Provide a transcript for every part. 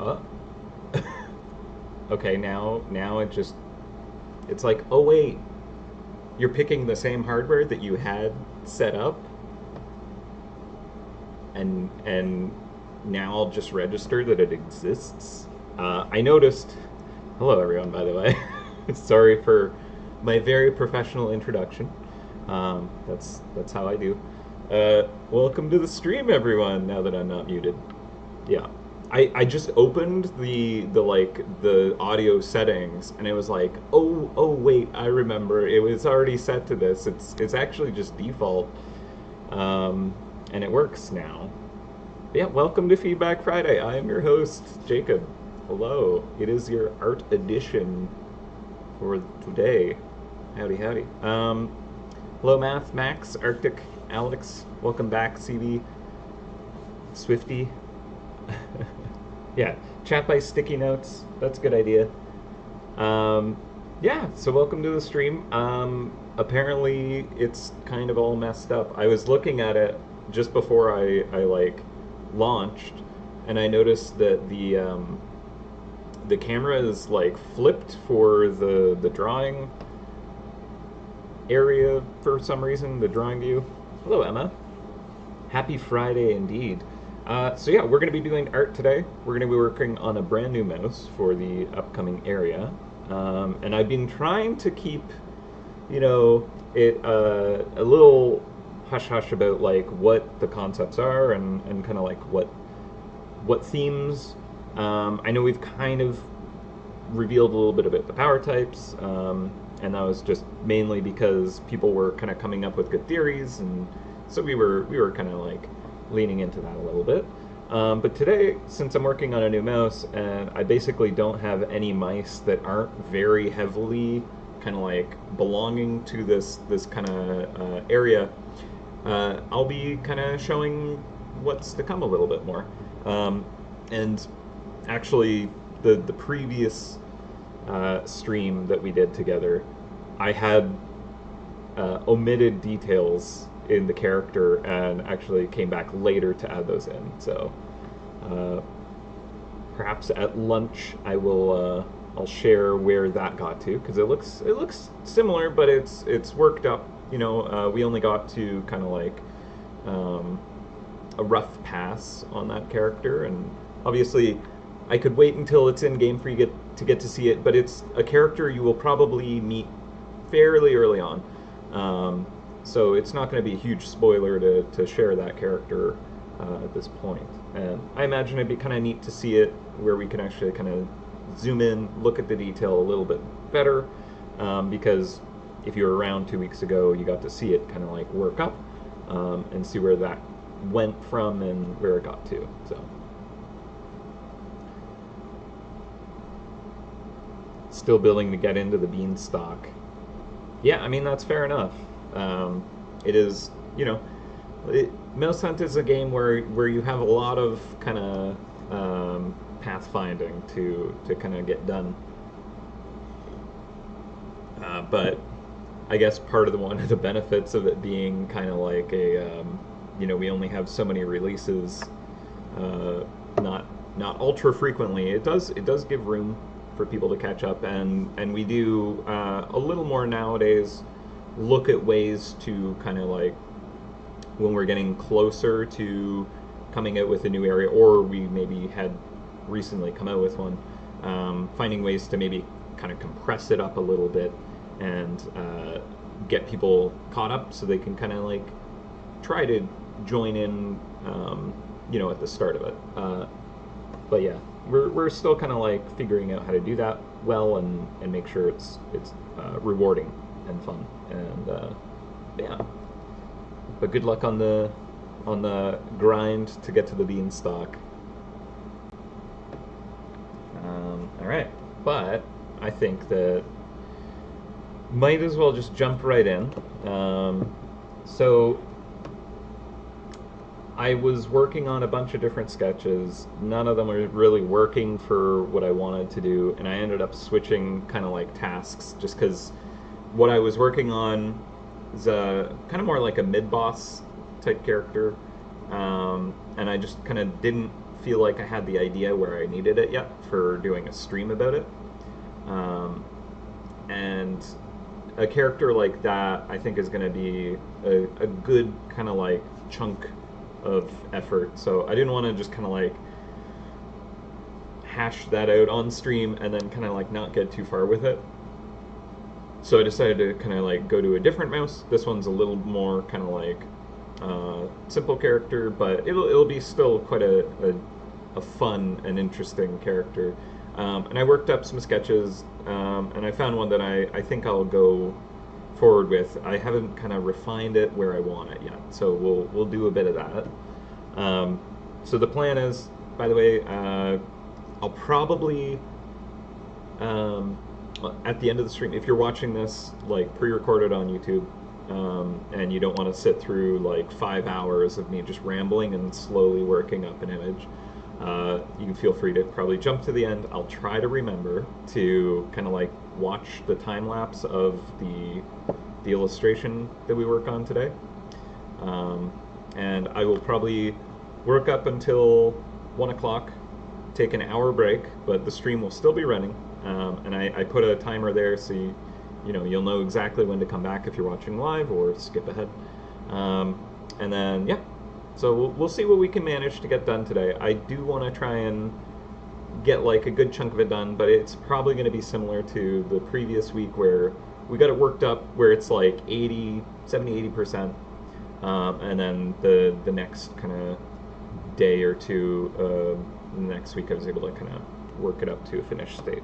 Uh, okay, now it's like, oh wait, you're picking the same hardware that you had set up, and now I'll just register that it exists. I noticed. Hello, everyone. By the way, sorry for my very professional introduction. That's how I do. Welcome to the stream, everyone. Now that I'm not muted. Yeah. I just opened the audio settings and it was like, oh wait, I remember. It was already set to this. It's actually just default. And it works now. Yeah, welcome to Feedback Friday. I am your host, Jacob. Hello. It is your art edition for today. Howdy, howdy. Hello, Math, Max, Arctic, Alex. Welcome back, CB, Swifty. Yeah, chat by sticky notes. That's a good idea. Yeah, so welcome to the stream. Apparently, it's kind of all messed up. I was looking at it just before I like launched, and I noticed that the camera is like flipped for the drawing area for some reason, the drawing view. Hello, Emma. Happy Friday indeed. So yeah, we're going to be doing art today. We're going to be working on a brand new mouse for the upcoming area. And I've been trying to keep, it a little hush-hush about like what the concepts are and kind of like what themes. I know we've kind of revealed a little bit about the power types, and that was just mainly because people were kind of coming up with good theories, and so we were kind of like leaning into that a little bit. But today, since I'm working on a new mouse, and I basically don't have any mice that aren't very heavily kind of like belonging to this kind of area, I'll be kind of showing what's to come a little bit more. And actually, the previous stream that we did together, I had omitted details in the character and actually came back later to add those in. So perhaps at lunch I'll share where that got to, because it looks similar, but it's worked up. We only got to kind of like a rough pass on that character, and obviously I could wait until it's in game for you to get to see it, but it's a character you will probably meet fairly early on. So it's not going to be a huge spoiler to share that character at this point. And I imagine it'd be kind of neat to see it where we can actually kind of zoom in, look at the detail a little bit better, because if you were around 2 weeks ago, you got to see it kind of like work up and see where that went from and where it got to. So still building to get into the beanstalk. Yeah, I mean, that's fair enough. It is, MouseHunt is a game where you have a lot of kind of pathfinding to kind of get done. But I guess part of one of the benefits of it being kind of like we only have so many releases, not ultra frequently. It does give room for people to catch up, and we do a little more nowadays look at ways to kind of like, when we're getting closer to coming out with a new area, or we maybe had recently come out with one, finding ways to maybe kind of compress it up a little bit and get people caught up so they can kind of like try to join in, at the start of it. But yeah, we're still kind of like figuring out how to do that well and make sure it's rewarding and fun, and yeah. But good luck on the grind to get to the beanstalk. All right, but I think that might as well just jump right in. So I was working on a bunch of different sketches. None of them were really working for what I wanted to do, and I ended up switching kind of like tasks just because what I was working on is kind of more like a mid-boss type character, and I just kind of didn't feel like I had the idea where I needed it yet for doing a stream about it. And a character like that, I think, is going to be a good kind of like chunk of effort. So I didn't want to just kind of like hash that out on stream and then kind of like not get too far with it. So I decided to kind of like go to a different mouse. This one's a little more kind of like simple character, but it'll be still quite a fun and interesting character. And I worked up some sketches, and I found one that I think I'll go forward with. I haven't kind of refined it where I want it yet, so we'll do a bit of that. So the plan is, by the way, I'll probably at the end of the stream, if you're watching this like pre-recorded on YouTube, and you don't want to sit through like 5 hours of me just rambling and slowly working up an image, you can feel free to probably jump to the end. I'll try to remember to kind of like watch the time lapse of the illustration that we work on today, and I will probably work up until 1 o'clock, take an hour break, but the stream will still be running. And I put a timer there so you'll know exactly when to come back if you're watching live or skip ahead. And then, yeah, so we'll see what we can manage to get done today. I do want to try and get like a good chunk of it done, but it's probably going to be similar to the previous week where we got it worked up where it's like 70-80%, and then the next kind of day or two next week I was able to kind of work it up to a finished state.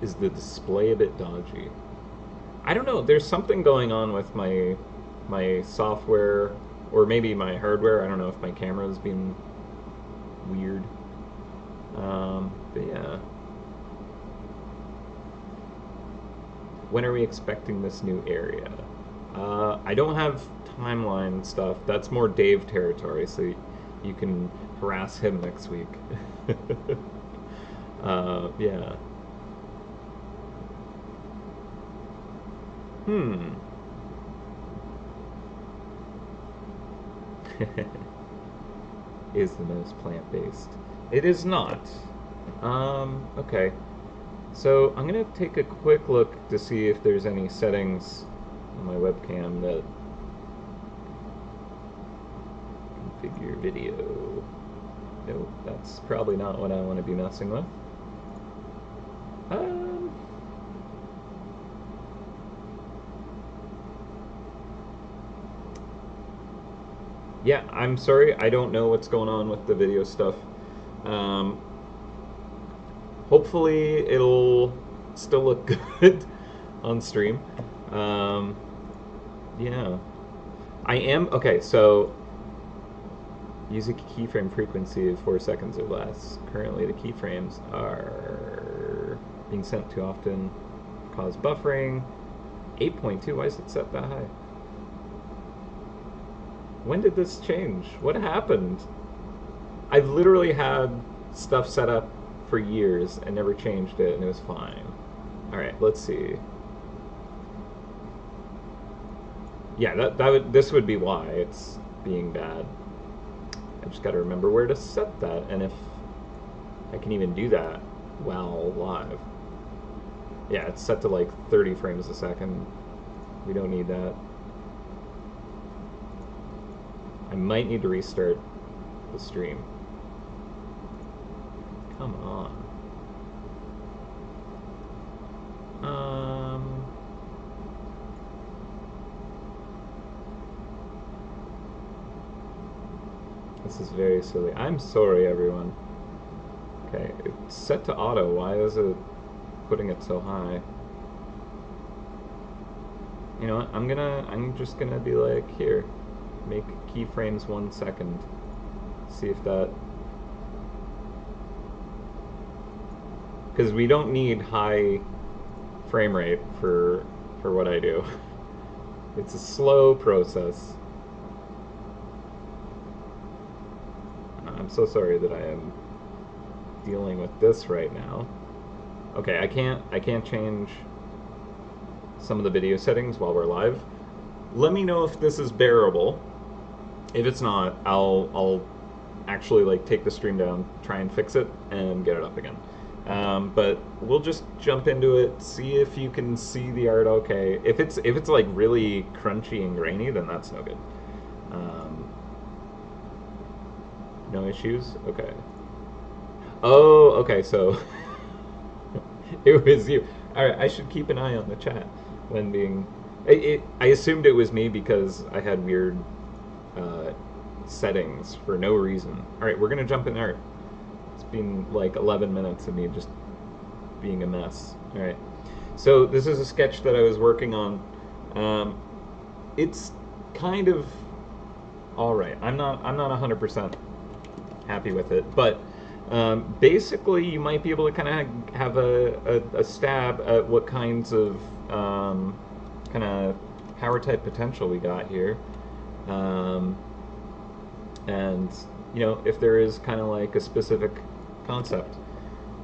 Is the display a bit dodgy? I don't know. There's something going on with my software, or maybe my hardware. I don't know if my camera's been weird. But yeah. When are we expecting this new area? I don't have timeline stuff. That's more Dave territory, so you can harass him next week. Yeah. Is the mouse plant-based? It is not. Okay. So I'm gonna take a quick look to see if there's any settings on my webcam that configure video. Nope, that's probably not what I want to be messing with. Yeah, I'm sorry, I don't know what's going on with the video stuff. Hopefully it'll still look good on stream. Yeah. I am, okay, so use a keyframe frequency of 4 seconds or less. Currently the keyframes are being sent too often, cause buffering. 8.2, why is it set that high? When did this change? What happened? I've literally had stuff set up for years and never changed it, and it was fine. Alright, let's see. Yeah, this would be why it's being bad. I just gotta remember where to set that, and if I can even do that while live. Yeah, it's set to like 30 frames a second. We don't need that. I might need to restart the stream. Come on. This is very silly. I'm sorry, everyone. Okay, it's set to auto. Why is it putting it so high? You know what? I'm just gonna be like, here, make keyframes 1 second. See if that, because we don't need high frame rate for what I do. It's a slow process. I'm so sorry that I am dealing with this right now. Okay, I can't change some of the video settings while we're live. Let me know if this is bearable. If it's not, I'll actually like take the stream down, try and fix it, and get it up again. But we'll just jump into it, see if you can see the art okay. If it's like really crunchy and grainy, then that's no good. No issues? Okay. Oh, okay, so it was you. Alright, I should keep an eye on the chat when being... I assumed it was me because I had weird settings for no reason. Alright, we're gonna jump in art. It's been like 11 minutes of me just being a mess. Alright. So this is a sketch that I was working on. It's kind of alright. I'm not 100% happy with it, but basically you might be able to kind of have a stab at what kinds of kind of power type potential we got here. And you know, if there is kind of like a specific concept,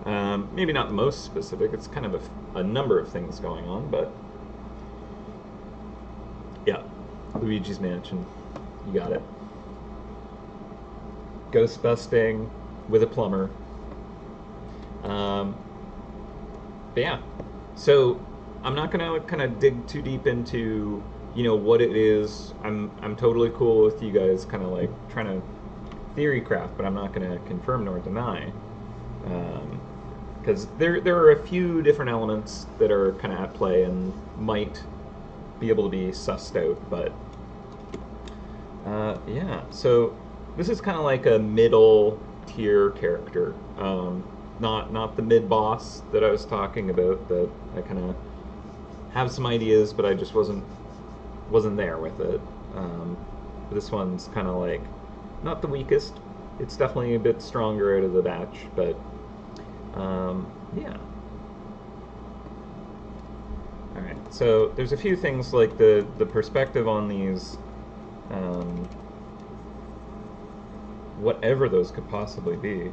maybe not the most specific, it's kind of a number of things going on, but yeah, Luigi's Mansion, you got it. Ghost busting with a plumber. But yeah, so I'm not gonna kind of dig too deep into, you know, what it is. I'm totally cool with you guys kind of like trying to theory craft, but I'm not gonna confirm nor deny, because there are a few different elements that are kind of at play and might be able to be sussed out. But yeah, so this is kind of like a middle tier character, not the mid boss that I was talking about. That I kind of have some ideas, but I just wasn't there with it. This one's kind of like not the weakest. It's definitely a bit stronger out of the batch, but yeah. All right. So there's a few things like the perspective on these. Whatever those could possibly be.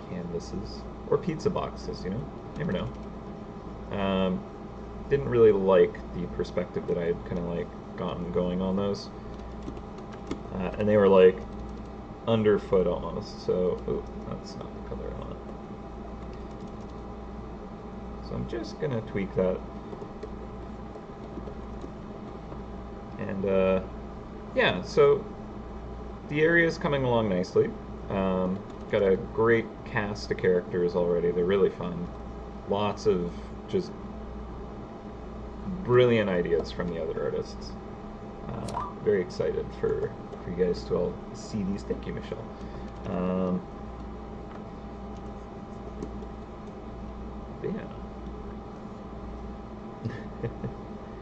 Canvases. Or pizza boxes, you know? Never know. Didn't really like the perspective that I had kind of like gotten going on those. And they were like underfoot almost, so... Ooh, that's not the color I want. So I'm just gonna tweak that. And, yeah, so the area is coming along nicely. Got a great cast of characters already. They're really fun. Lots of just brilliant ideas from the other artists. Very excited for you guys to all see these. Thank you, Michelle. Yeah.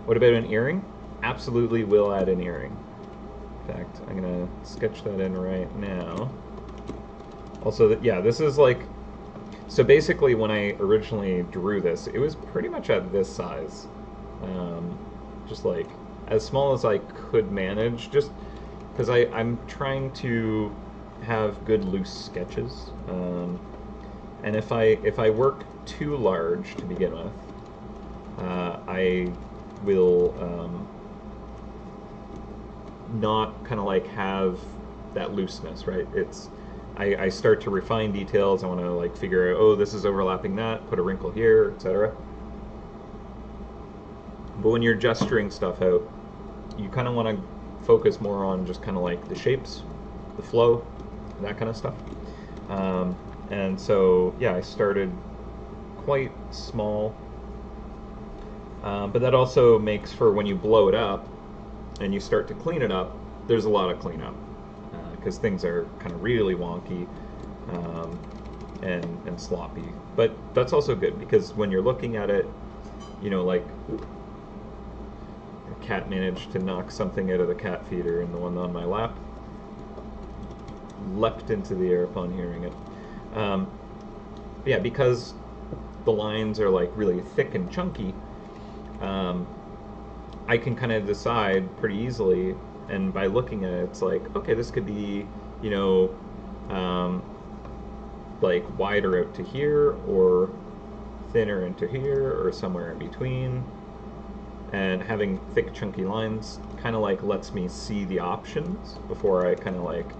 What about an earring? Absolutely will add an earring. In fact, I'm gonna sketch that in right now. Also, yeah, this is like, so basically when I originally drew this, it was pretty much at this size. Just like as small as I could manage, just because I'm trying to have good loose sketches. And if I work too large to begin with, I will not kind of like have that looseness, right? I start to refine details. I want to like figure out, oh, this is overlapping that, put a wrinkle here, etc. But when you're gesturing stuff out, you kind of want to focus more on just kind of like the shapes, the flow, that kind of stuff. And so, yeah, I started quite small. But that also makes for when you blow it up and you start to clean it up, there's a lot of cleanup. Because things are kind of really wonky and sloppy. But that's also good because when you're looking at it, you know, like a cat managed to knock something out of the cat feeder, and the one on my lap leapt into the air upon hearing it. Yeah, because the lines are like really thick and chunky, I can kind of decide pretty easily. And by looking at it, it's like, okay, this could be, you know, like wider out to here, or thinner into here, or somewhere in between. and having thick, chunky lines kind of like lets me see the options before I kind of like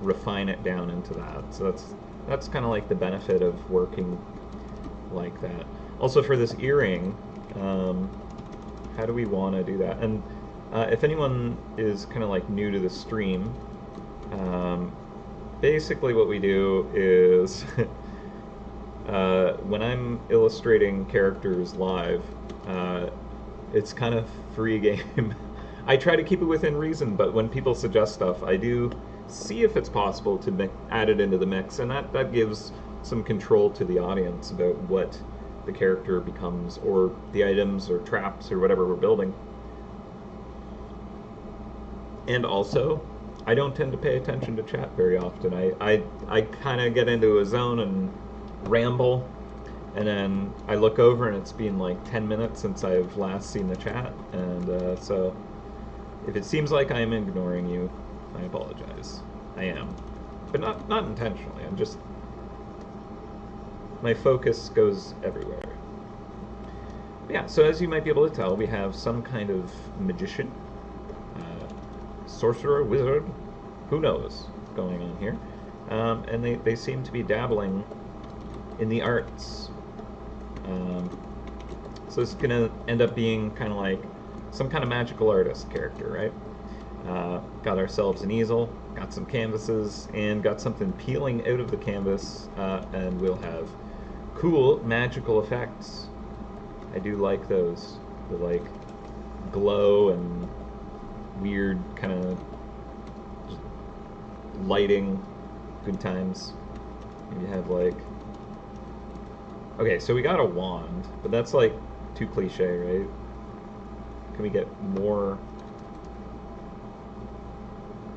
refine it down into that. So that's kind of like the benefit of working like that. Also for this earring, how do we want to do that? And if anyone is kind of like new to the stream, basically what we do is when I'm illustrating characters live, it's kind of free game. I try to keep it within reason, but when people suggest stuff, I do see if it's possible to add it into the mix, and that gives some control to the audience about what the character becomes, or the items or traps or whatever we're building. And also, I don't tend to pay attention to chat very often. I kind of get into a zone and ramble, and then I look over and it's been like 10 minutes since I've last seen the chat, and so if it seems like I'm ignoring you, I apologize. I am. But not intentionally. I'm just... my focus goes everywhere. Yeah, so as you might be able to tell, we have some kind of magician, sorcerer, wizard, who knows what's going on here. And they seem to be dabbling in the arts. So this is going to end up being kind of like some kind of magical artist character, right? Got ourselves an easel, got some canvases, and got something peeling out of the canvas, and we'll have cool magical effects. I do like those. The like glow and weird kind of lighting, good times. You have like... okay, so we got a wand, but that's like too cliche, right? Can we get more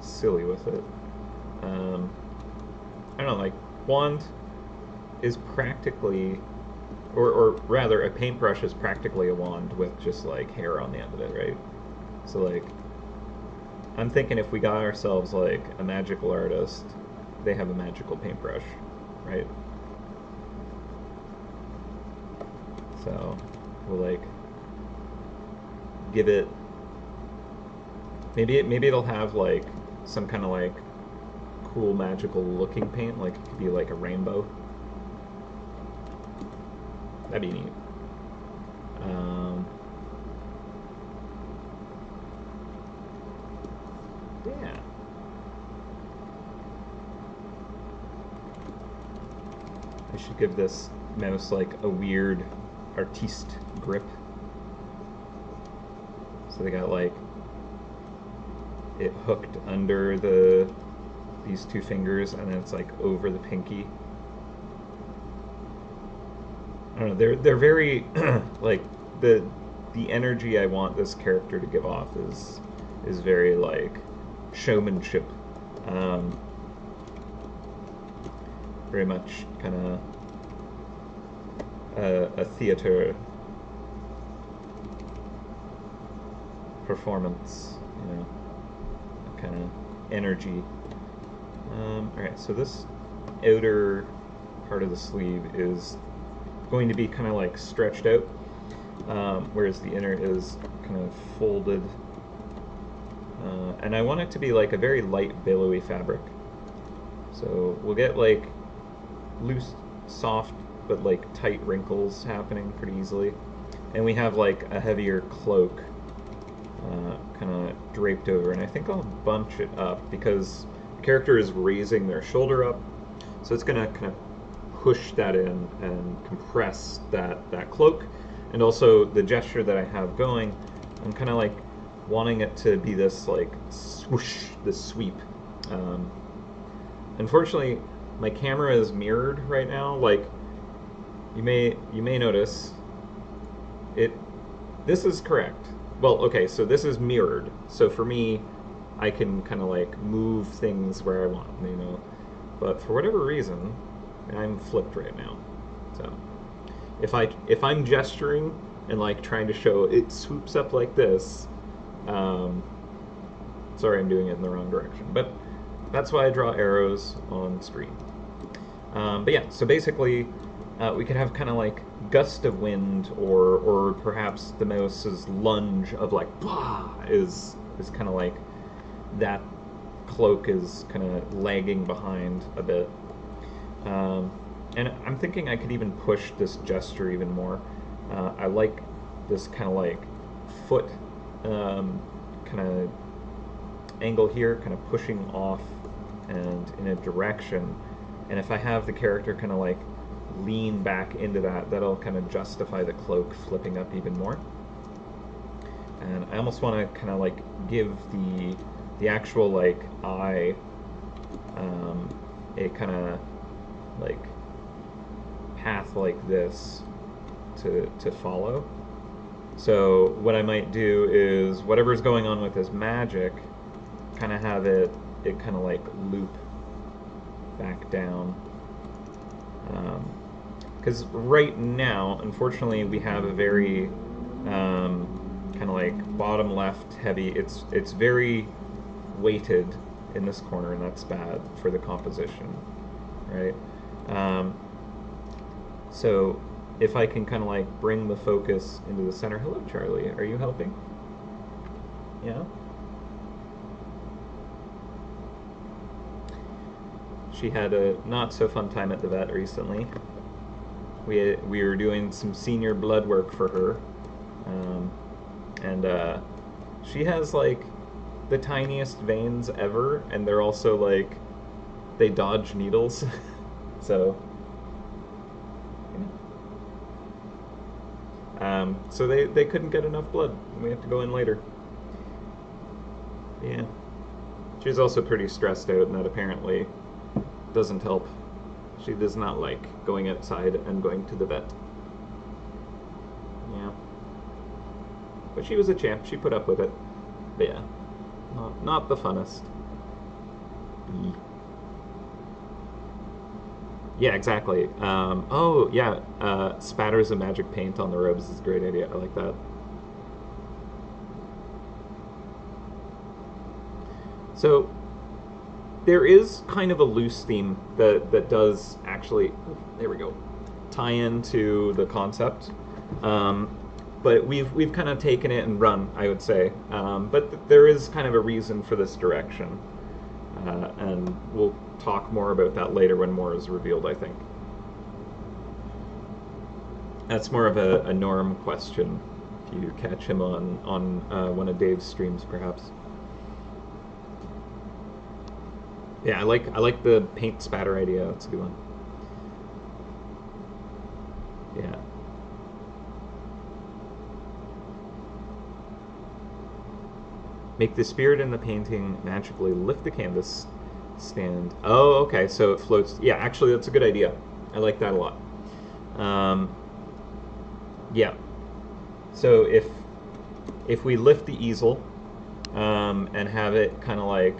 silly with it? I don't know, like, wand is practically, or rather, a paintbrush is practically a wand with just like hair on the end of it, right? So like, I'm thinking if we got ourselves like a magical artist, they have a magical paintbrush, right? So we'll like give it, maybe it'll have like some kind of like cool magical looking paint, like it could be like a rainbow. That'd be neat. Yeah. I should give this mouse like a weird artiste grip. So they got like it hooked under these two fingers, and then it's like over the pinky. I don't know. They're very like the energy I want this character to give off is very like showmanship. Very much kind of a theater performance, you know, kind of energy. Alright, so this outer part of the sleeve is going to be kind of like stretched out, whereas the inner is kind of folded. And I want it to be like a very light, billowy fabric. So we'll get like loose, soft, but like tight wrinkles happening pretty easily. And we have like a heavier cloak kind of draped over. And I think I'll bunch it up because the character is raising their shoulder up. So it's going to kind of push that in and compress that cloak. And also the gesture that I have going, I'm kind of like wanting it to be this like swoosh, this sweep. Unfortunately, my camera is mirrored right now. Like you may notice it. This is correct. Well, okay, so this is mirrored. So for me, I can kind of like move things where I want, you know. But for whatever reason, I'm flipped right now. So if I'm gesturing and like trying to show it swoops up like this, sorry, I'm doing it in the wrong direction. But that's why I draw arrows on screen. But yeah, so basically We could have kind of like gust of wind, or perhaps the mouse's lunge of like blah is kind of like that cloak is kind of lagging behind a bit. Um, and I'm thinking I could even push this gesture even more. I like this kind of like foot kind of angle here, kind of pushing off and in a direction. And if I have the character kind of like lean back into that, that'll kind of justify the cloak flipping up even more. And I almost want to kind of like give the actual like eye a kind of like path like this to follow. So what I might do is whatever's going on with his magic, kind of have it kind of like loop back down. Because right now, unfortunately, we have a very kind of like bottom left heavy. It's very weighted in this corner, and that's bad for the composition, right? So if I can kind of like bring the focus into the center. Hello, Charlie. Are you helping? Yeah. She had a not so fun time at the vet recently. We were doing some senior blood work for her, and she has like the tiniest veins ever, and they're also like they dodge needles, so. So they couldn't get enough blood. We have to go in later. Yeah. She's also pretty stressed out, and that apparently doesn't help. She does not like going outside and going to the vet. Yeah. But she was a champ. She put up with it. But yeah. Not the funnest. Yeah, exactly. Oh, yeah. Spatters of magic paint on the robes is a great idea. I like that. So there is kind of a loose theme that does actually, there we go, tie into the concept. But we've kind of taken it and run, I would say. But there is kind of a reason for this direction. And we'll talk more about that later when more is revealed, I think. That's more of a Norm question, if you catch him on one of Dave's streams, perhaps. Yeah, I like the paint spatter idea. That's a good one. Yeah. Make the spirit in the painting magically lift the canvas stand. Oh, okay, so it floats. Yeah, actually, that's a good idea. I like that a lot. Yeah. So if we lift the easel and have it kind of like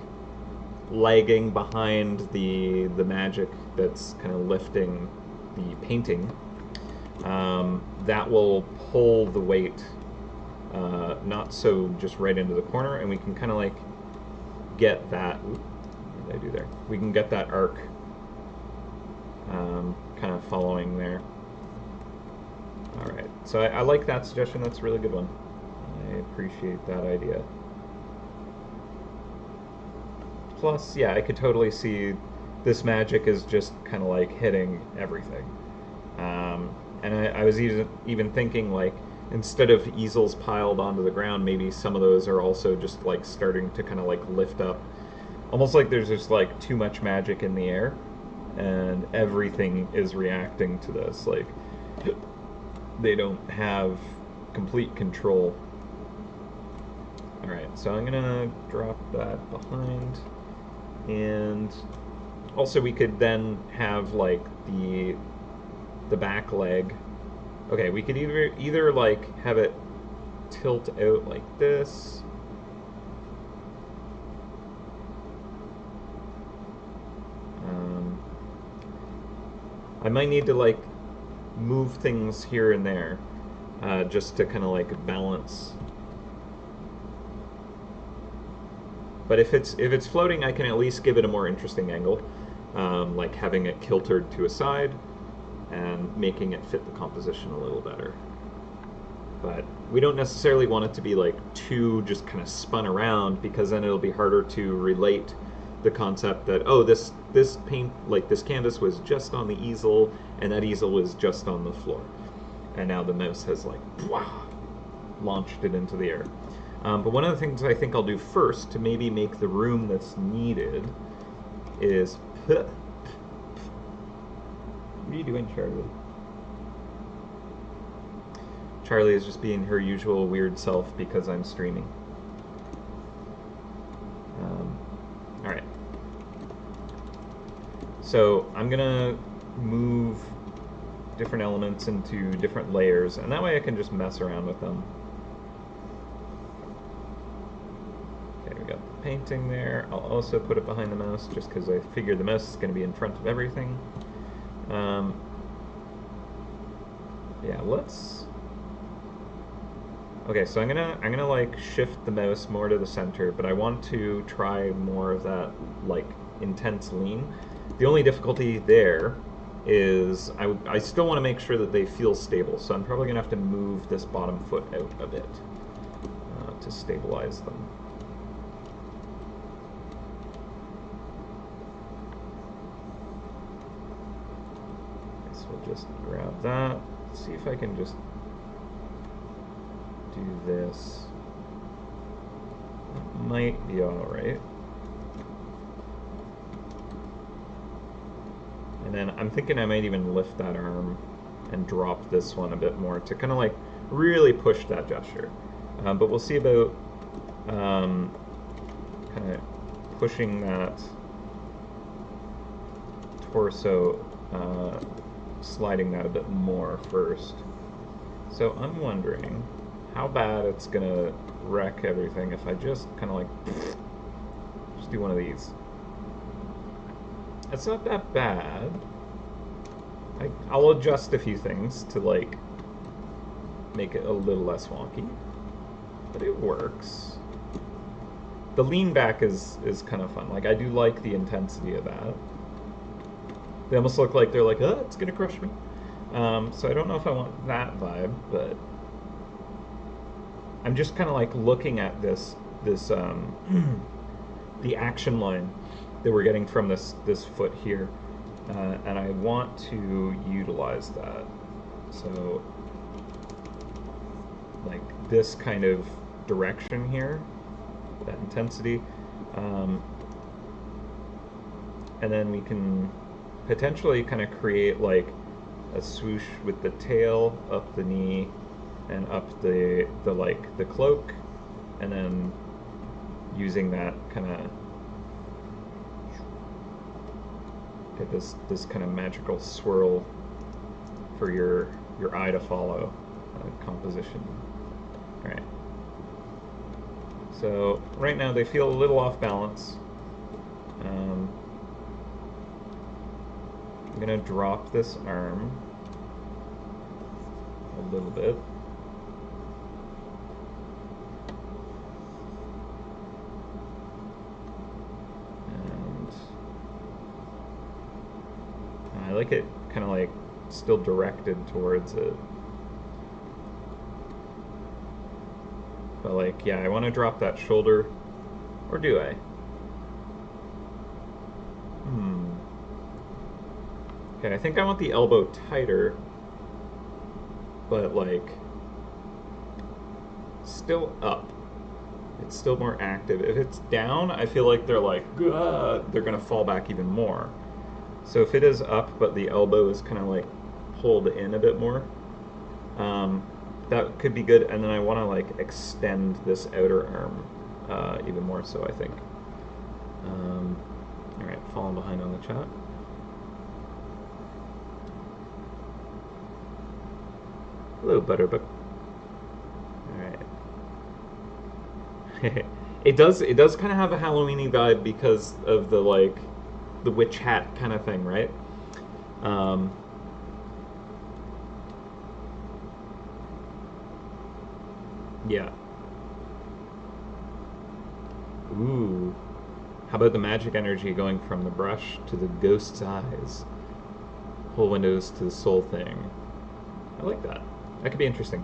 lagging behind the magic that's kind of lifting the painting, that will pull the weight not so just right into the corner, and we can kind of like get that. What did I do there? We can get that arc kind of following there. All right, so I like that suggestion. That's a really good one. I appreciate that idea. Plus, yeah, I could totally see this magic is just kind of like hitting everything. And I was even thinking like, instead of easels piled onto the ground, maybe some of those are also just like starting to kind of like lift up. Almost like there's just like too much magic in the air and everything is reacting to this. Like they don't have complete control. Alright, so I'm gonna drop that behind. And also we could then have like the back leg. Okay, we could either like have it tilt out like this. I might need to like move things here and there just to kind of like balance. But if it's floating, I can at least give it a more interesting angle, like having it kiltered to a side, and making it fit the composition a little better. But we don't necessarily want it to be like too just kind of spun around, because then it'll be harder to relate the concept that, oh, this paint, like this canvas was just on the easel and that easel was just on the floor, and now the mouse has like launched it into the air. But one of the things I think I'll do first to maybe make the room that's needed is what are you doing, Charlie? Charlie is just being her usual weird self because I'm streaming. Alright. So I'm gonna move different elements into different layers, and that way I can just mess around with them. Okay, we got the painting there. I'll also put it behind the mouse just because I figure the mouse is going to be in front of everything. Yeah, let's... Okay, so I'm gonna like shift the mouse more to the center, but I want to try more of that like intense lean. The only difficulty there is I still want to make sure that they feel stable, so I'm probably gonna have to move this bottom foot out a bit to stabilize them. So we'll just grab that. Let's see if I can just do this. That might be alright. And then I'm thinking I might even lift that arm and drop this one a bit more to kind of like really push that gesture. But we'll see about kind of pushing that torso, sliding that a bit more first. So I'm wondering how bad it's gonna wreck everything if I just kind of like just do one of these. It's not that bad. I'll adjust a few things to like make it a little less wonky, but it works. The lean back is kind of fun. Like, I do like the intensity of that. They almost look like they're like, oh, it's gonna crush me. So I don't know if I want that vibe, but I'm just kind of like looking at this the action line that we're getting from this foot here, and I want to utilize that. So like this kind of direction here, that intensity, and then we can potentially kind of create like a swoosh with the tail up the knee and up the like the cloak, and then using that kind of get this kind of magical swirl for your eye to follow composition. All right. So right now they feel a little off balance. I'm gonna drop this arm a little bit. And I like it kind of like still directed towards it. But like, yeah, I want to drop that shoulder, or do I? Okay, I think I want the elbow tighter, but like still up. It's still more active. If it's down, I feel like they're like, they're gonna fall back even more. So if it is up, but the elbow is kind of like pulled in a bit more, that could be good. And then I want to like extend this outer arm even more so, I think. All right, falling behind on the chat. Hello, Butterbook. All right. It does kind of have a Halloweeny vibe because of the like the witch hat kind of thing, right? Yeah. Ooh. How about the magic energy going from the brush to the ghost's eyes? Whole windows to the soul thing. I like that. That could be interesting.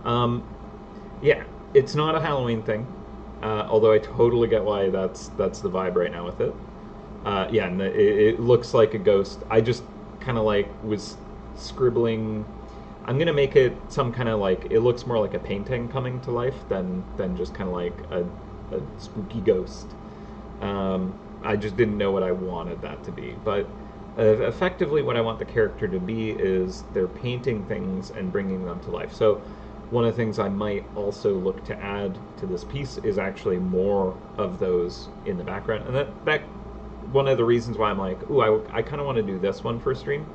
Um, yeah, it's not a Halloween thing, although I totally get why that's the vibe right now with it. Yeah, and it looks like a ghost. I just kind of like was scribbling. I'm gonna make it some kind of like it looks more like a painting coming to life than just kind of like a spooky ghost. I just didn't know what I wanted that to be, but effectively, what I want the character to be is they're painting things and bringing them to life. So, one of the things I might also look to add to this piece is actually more of those in the background, and that one of the reasons why I'm like, ooh, I kind of want to do this one for stream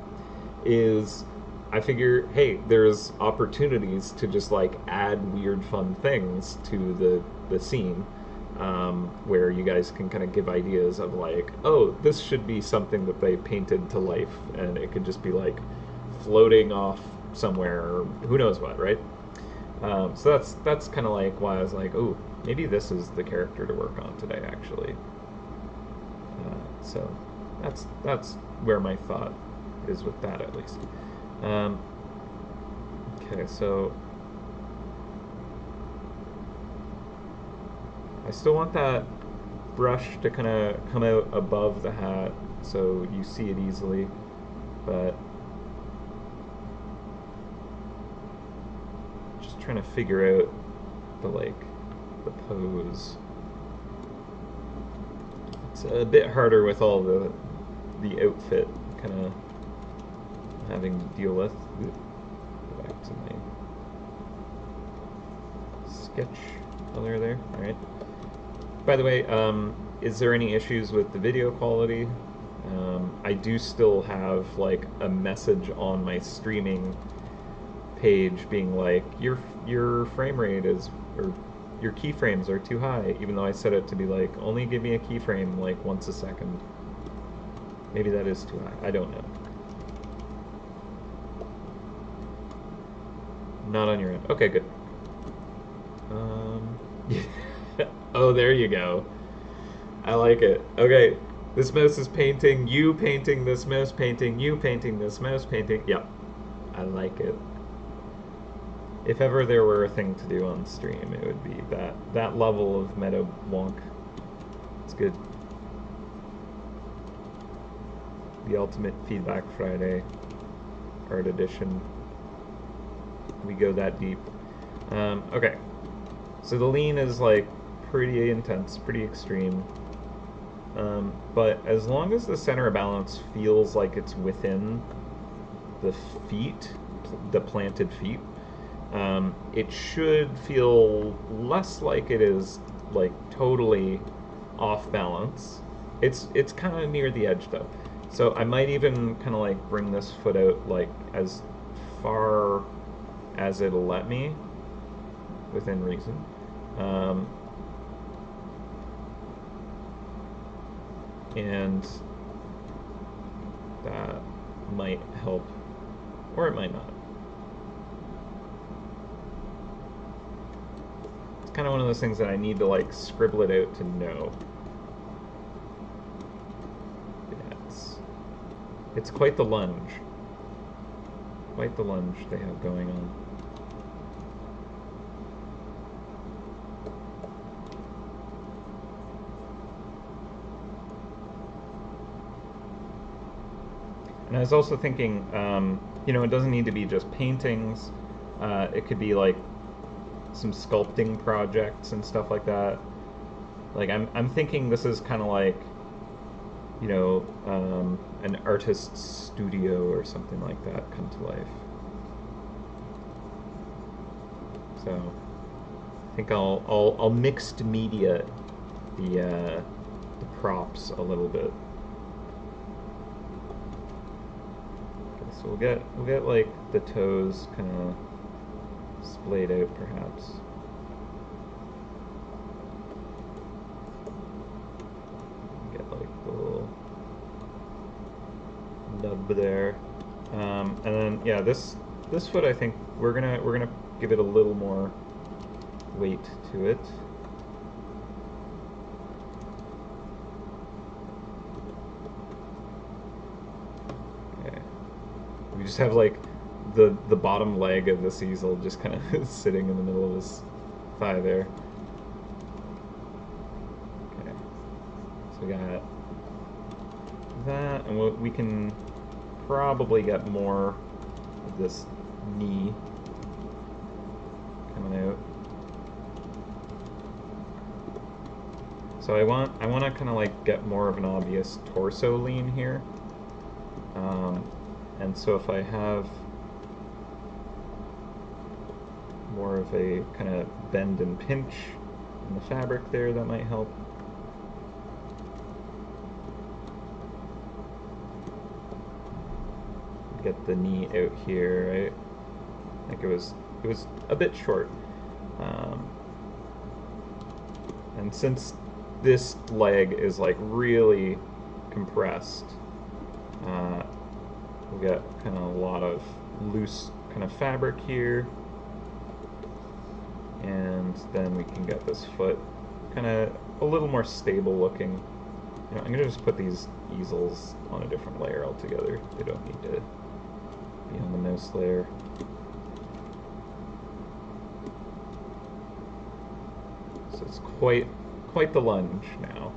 is I figure, hey, there's opportunities to just like add weird, fun things to the scene, where you guys can kind of give ideas of like, oh, this should be something that they painted to life, and it could just be like floating off somewhere, or who knows what, right? So that's kind of like why I was like, oh, maybe this is the character to work on today, actually. So that's where my thought is with that, at least. Okay, so I still want that brush to kind of come out above the hat so you see it easily, but just trying to figure out the pose. It's a bit harder with all the outfit kind of having to deal with. Go back to my sketch color there. All right. By the way, is there any issues with the video quality? I do still have like a message on my streaming page being like your frame rate is, or your keyframes are too high, even though I set it to be like only give me a keyframe like once a second. Maybe that is too high. I don't know. Not on your end. Okay, good. Oh, there you go. I like it. Okay, this mouse is painting, you painting, this mouse painting, you painting, this mouse painting. Yep, I like it. If ever there were a thing to do on stream, it would be that level of meta wonk. It's good. The Ultimate Feedback Friday Art Edition. We go that deep. Okay, so the lean is like pretty intense, pretty extreme. But as long as the center of balance feels like it's within the feet, the planted feet, it should feel less like it is like totally off balance. It's kind of near the edge though. So I might even kind of like bring this foot out like as far as it'll let me within reason. And that might help, or it might not. It's kind of one of those things that I need to like scribble it out to know. Yeah, it's quite the lunge. Quite the lunge they have going on. And I was also thinking, you know, it doesn't need to be just paintings. It could be like some sculpting projects and stuff like that. Like I'm thinking this is kind of like, you know, an artist's studio or something like that come to life. So I think I'll mixed media the props a little bit. So we'll get like the toes kind of splayed out perhaps. Get like the little nub there, and then yeah, this foot I think we're gonna give it a little more weight to it. Okay. just have like the bottom leg of this easel just kind of sitting in the middle of his thigh there. Okay, so we got that, and we can probably get more of this knee coming out. So I want to kind of like get more of an obvious torso lean here. And so if I have more of a kind of bend and pinch in the fabric there, that might help. Get the knee out here, right? I think it was a bit short. And since this leg is like really compressed, we got kind of a lot of loose kind of fabric here, and then we can get this foot kind of a little more stable looking. You know, I'm gonna just put these easels on a different layer altogether. They don't need to be on the mouse layer. So it's quite the lunge now,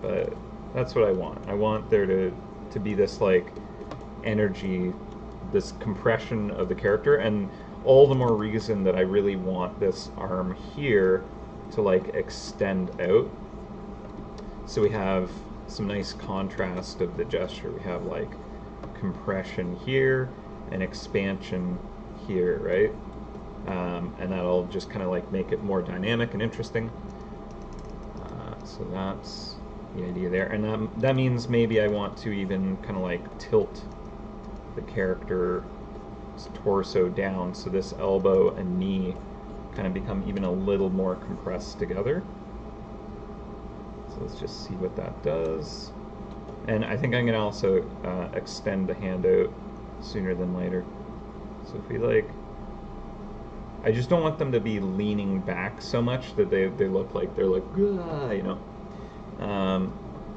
but that's what I want. I want there to be this like energy, this compression of the character, and all the more reason that I really want this arm here to like extend out. So we have some nice contrast of the gesture. We have like compression here and expansion here, right? And that'll just kind of like make it more dynamic and interesting. So that's the idea there. And that means maybe I want to even kind of like tilt the character's torso down so this elbow and knee kind of become even a little more compressed together. So let's just see what that does. And I think I'm going to also extend the hand out sooner than later. So if we like, I just don't want them to be leaning back so much that they look like they're like, you know.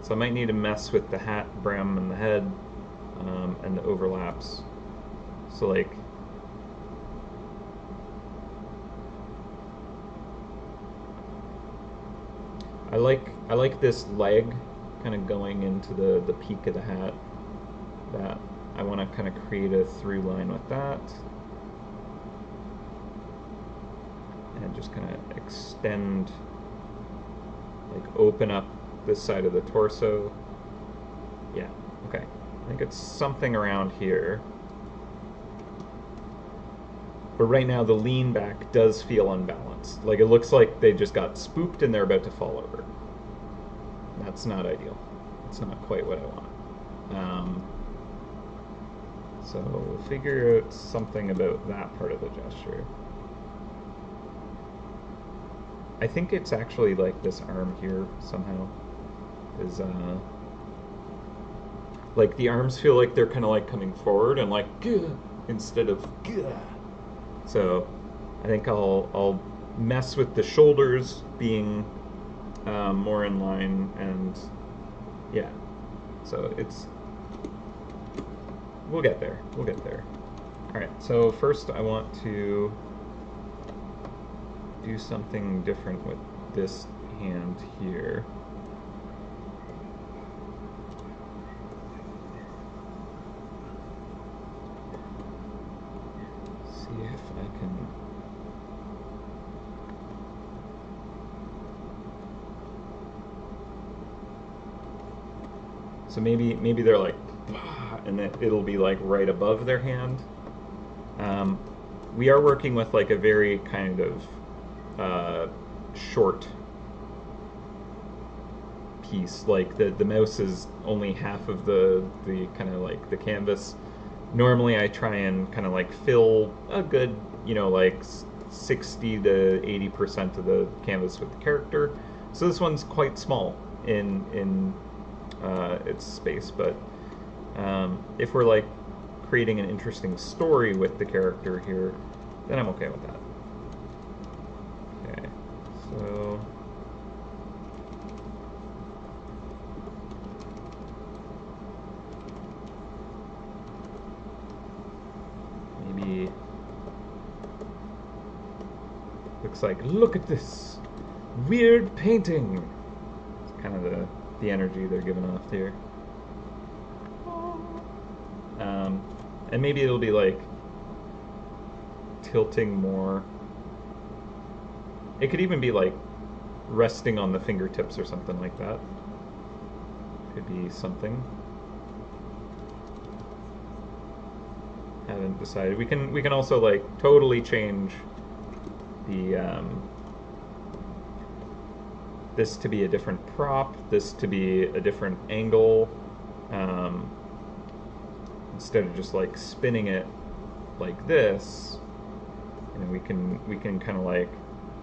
So I might need to mess with the hat brim and the head and the overlaps. So like, I like this leg kind of going into the peak of the hat. That I want to kind of create a through line with that. And just kind of extend, like open up this side of the torso. Yeah, okay. I think it's something around here. But right now the lean back does feel unbalanced. Like it looks like they just got spooked and they're about to fall over. That's not ideal. It's not quite what I want. So we'll figure out something about that part of the gesture. I think it's actually like this arm here somehow is like the arms feel like they're kind of like coming forward and like instead of so I think I'll mess with the shoulders being more in line, and yeah, so we'll get there. All right, so first I want to do something different with this hand here. See if I can. So maybe they're like, and it'll be like right above their hand. We are working with like a very kind of short piece. Like the mouse is only half of the kind of like the canvas. Normally I try and kind of like fill a good, you know, like 60 to 80% of the canvas with the character. So this one's quite small in its space, but if we're like creating an interesting story with the character here, then I'm okay with that. Okay, so Mike's like, look at this weird painting. It's kind of the energy they're giving off here. And maybe it'll be like tilting more. It could even be like resting on the fingertips or something like that. Could be something. Haven't decided. We can also like totally change the this to be a different prop, this to be a different angle, instead of just like spinning it like this. And we can kind of like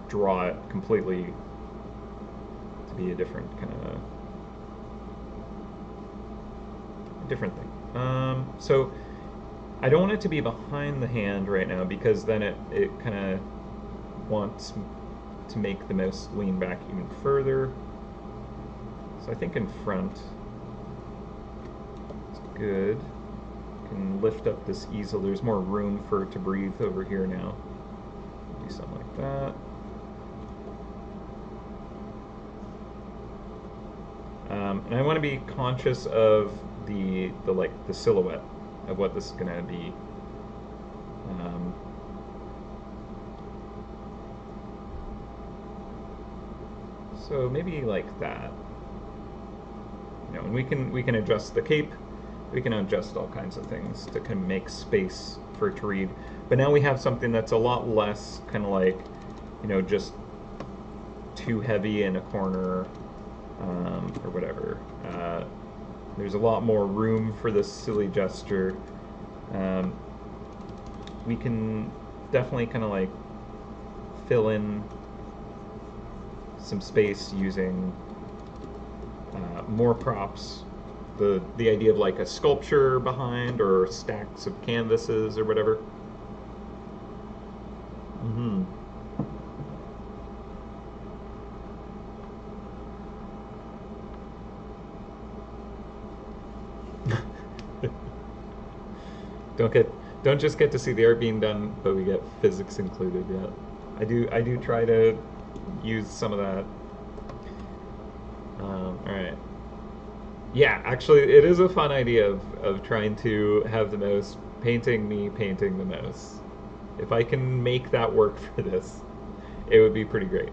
draw it completely to be a different kind of different thing. So I don't want it to be behind the hand right now because then it kind of wants to make the mouse lean back even further. So I think in front is good. Can lift up this easel. There's more room for it to breathe over here now. Do something like that. And I want to be conscious of the silhouette of what this is going to be. So maybe like that. You know, and we can adjust the cape. We can adjust all kinds of things to kind of make space for it to read. But now we have something that's a lot less kind of like, you know, just too heavy in a corner or whatever. There's a lot more room for this silly gesture. We can definitely kind of like fill in some space using more props. The idea of like a sculpture behind or stacks of canvases or whatever. Mm-hmm. Don't just get to see the art being done, but we get physics included. Yeah, I do try to use some of that. All right. Yeah, actually, it is a fun idea of trying to have the mouse painting me painting the mouse. If I can make that work for this, it would be pretty great.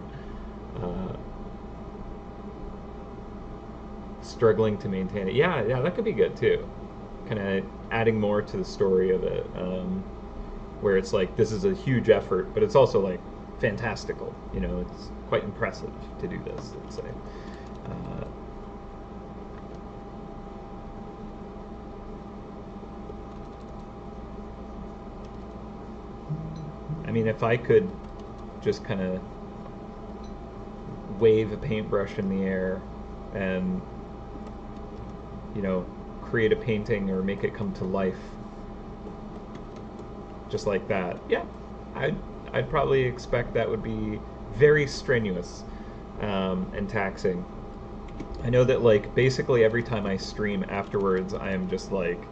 Struggling to maintain it. Yeah, that could be good too. Kind of adding more to the story of it, where it's like this is a huge effort, but it's also like fantastical. You know, it's quite impressive to do this. Let's say. I mean, if I could just kind of wave a paintbrush in the air and, you know, create a painting or make it come to life just like that, yeah, I'd probably expect that would be very strenuous and taxing. I know that, like, basically every time I stream afterwards, I am just like,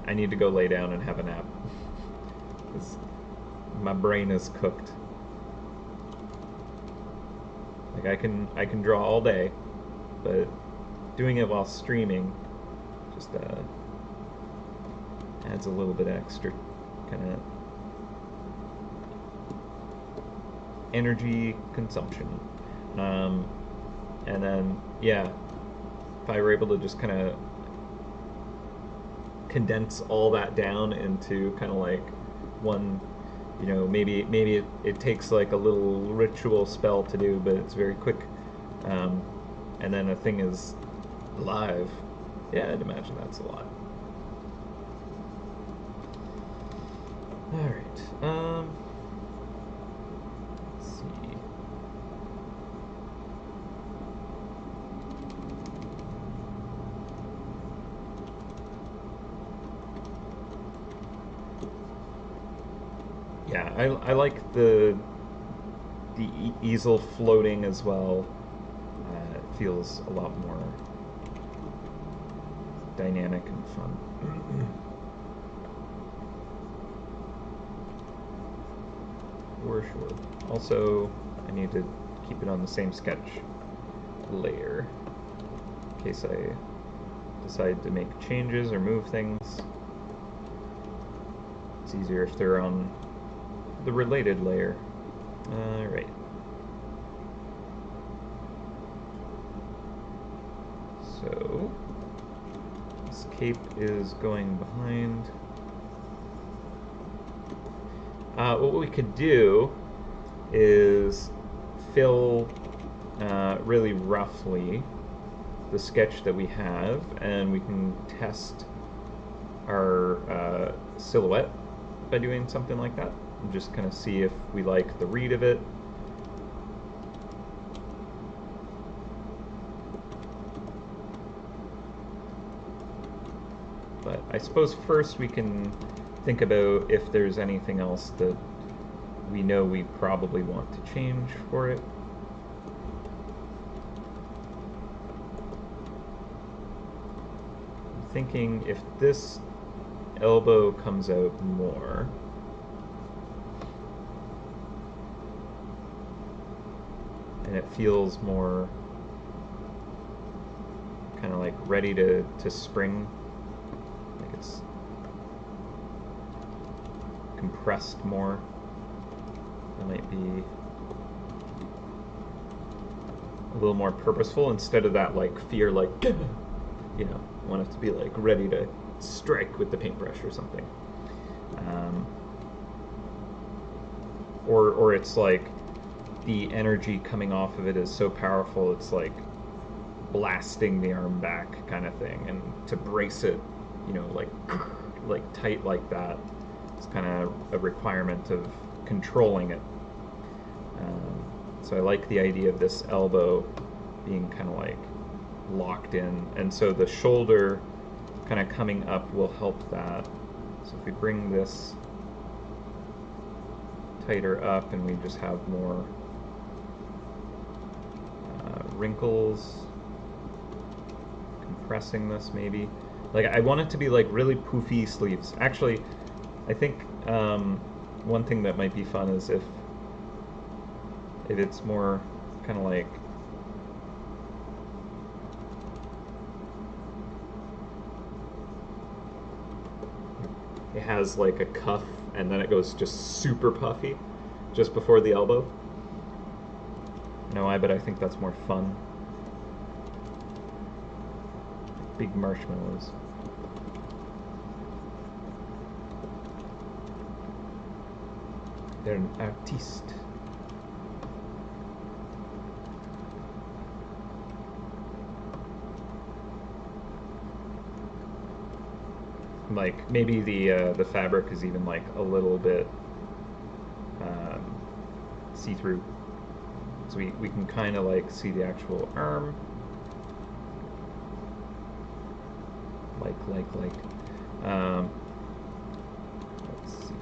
I need to go lay down and have a nap. My brain is cooked. Like I can draw all day, but doing it while streaming just adds a little bit extra kind of energy consumption. And then yeah, if I were able to just kind of condense all that down into kind of like one. You know, maybe it takes like a little ritual spell to do, but it's very quick, and then a thing is live. Yeah, I'd imagine that's a lot. All right. Let's see. Yeah, I like the easel floating as well. It feels a lot more dynamic and fun. For sure. Also, I need to keep it on the same sketch layer in case I decide to make changes or move things. It's easier if they're on the related layer. Alright. So, this cape is going behind. What we could do is fill really roughly the sketch that we have, and we can test our silhouette by doing something like that, and just kind of see if we like the read of it. But I suppose first we can think about if there's anything else that we know we probably want to change for it. I'm thinking if this elbow comes out more, and it feels more kind of like ready to spring, like it's compressed more. That might be a little more purposeful instead of that like fear, like, you know, want it to be like ready to strike with the paintbrush or something. Or it's like the energy coming off of it is so powerful it's like blasting the arm back kind of thing, and to brace it, you know, like tight like that, it's kind of a requirement of controlling it. So I like the idea of this elbow being kind of like locked in, and so the shoulder kind of coming up will help that. So if we bring this tighter up and we just have more wrinkles, compressing this maybe. Like I want it to be like really poofy sleeves. Actually, I think one thing that might be fun is if it's more kind of like it has like a cuff and then it goes just super puffy just before the elbow. I don't know why, but I think that's more fun. Big marshmallows. They're an artiste. Like maybe the fabric is even like a little bit see-through, so we can kind of like see the actual arm, like let's see.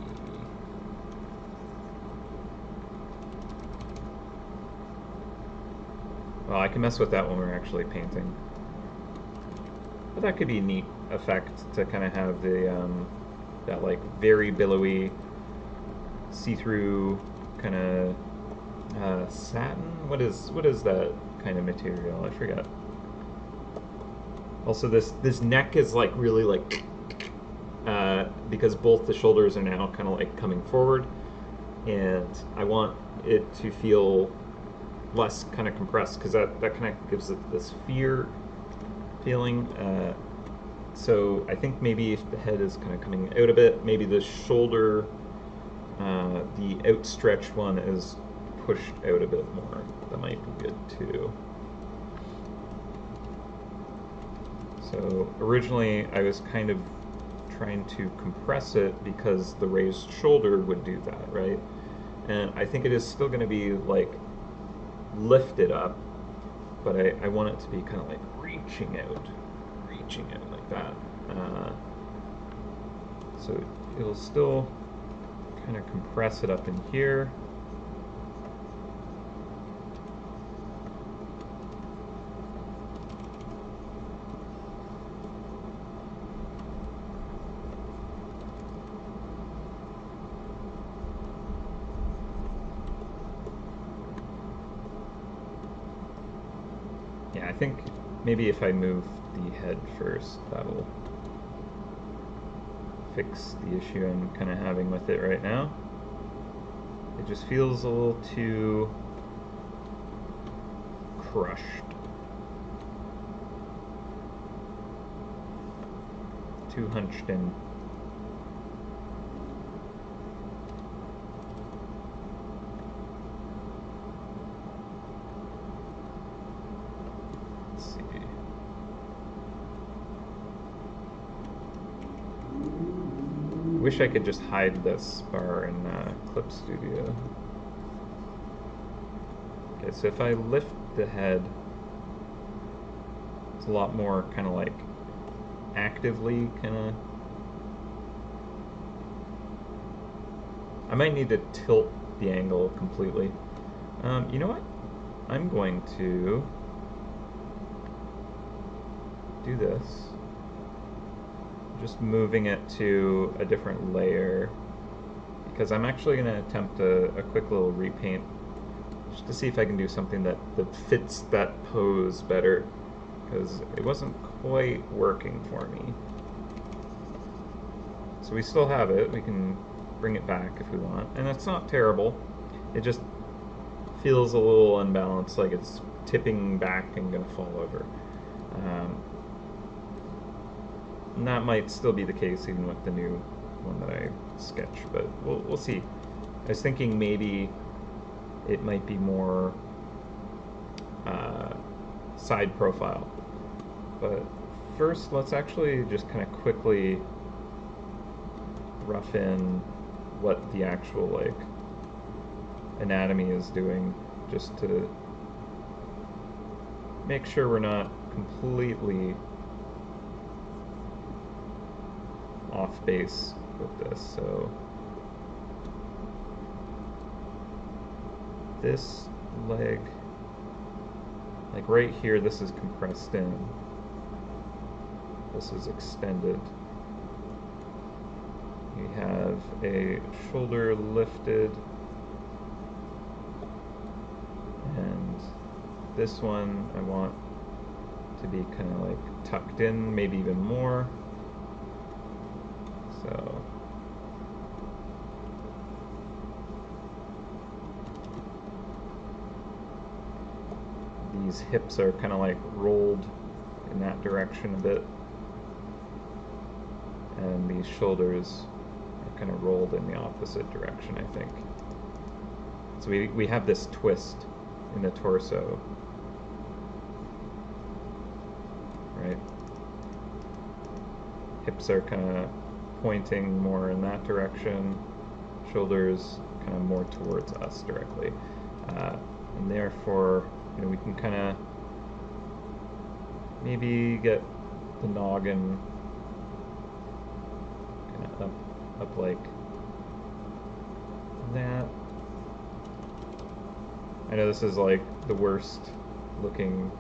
Well, I can mess with that when we're actually painting. But that could be a neat effect to kind of have the that like very billowy, see-through kind of satin. What is that kind of material? I forget. Also, this neck is like really like because both the shoulders are now kind of like coming forward, and I want it to feel less kind of compressed because that kind of gives it this fear feeling. So I think maybe if the head is kind of coming out a bit, maybe the shoulder, the outstretched one is pushed out a bit more. That might be good too. So originally I was kind of trying to compress it because the raised shoulder would do that, right? And I think it is still going to be like lifted up, but I want it to be kind of like reaching out like that. So it'll still kind of compress it up in here. Yeah, I think maybe if I move the head first, that'll fix the issue I'm kind of having with it right now. It just feels a little too crushed. Too hunched in. Let's see. Wish I could just hide this bar in Clip Studio. Okay, so if I lift the head, it's a lot more kind of like actively kind of. I might need to tilt the angle completely. You know what? I'm going to do this. Just moving it to a different layer because I'm actually going to attempt a quick little repaint just to see if I can do something that fits that pose better because it wasn't quite working for me. So we still have it. We can bring it back if we want. And it's not terrible. It just feels a little unbalanced, like it's tipping back and going to fall over. And that might still be the case even with the new one that I sketched, but we'll see. I was thinking maybe it might be more side profile. But first, let's actually just kind of quickly rough in what the actual like anatomy is doing, just to make sure we're not completely off base with this. So this leg, like right here, this is compressed in. This is extended. We have a shoulder lifted, and this one I want to be kind of like tucked in, maybe even more. So these hips are kind of like rolled in that direction a bit, and these shoulders are kind of rolled in the opposite direction, I think. So we have this twist in the torso, right? Hips are kind of pointing more in that direction, shoulders kind of more towards us directly, and therefore, you know, we can kind of maybe get the noggin kind of up like that. I know this is like the worst looking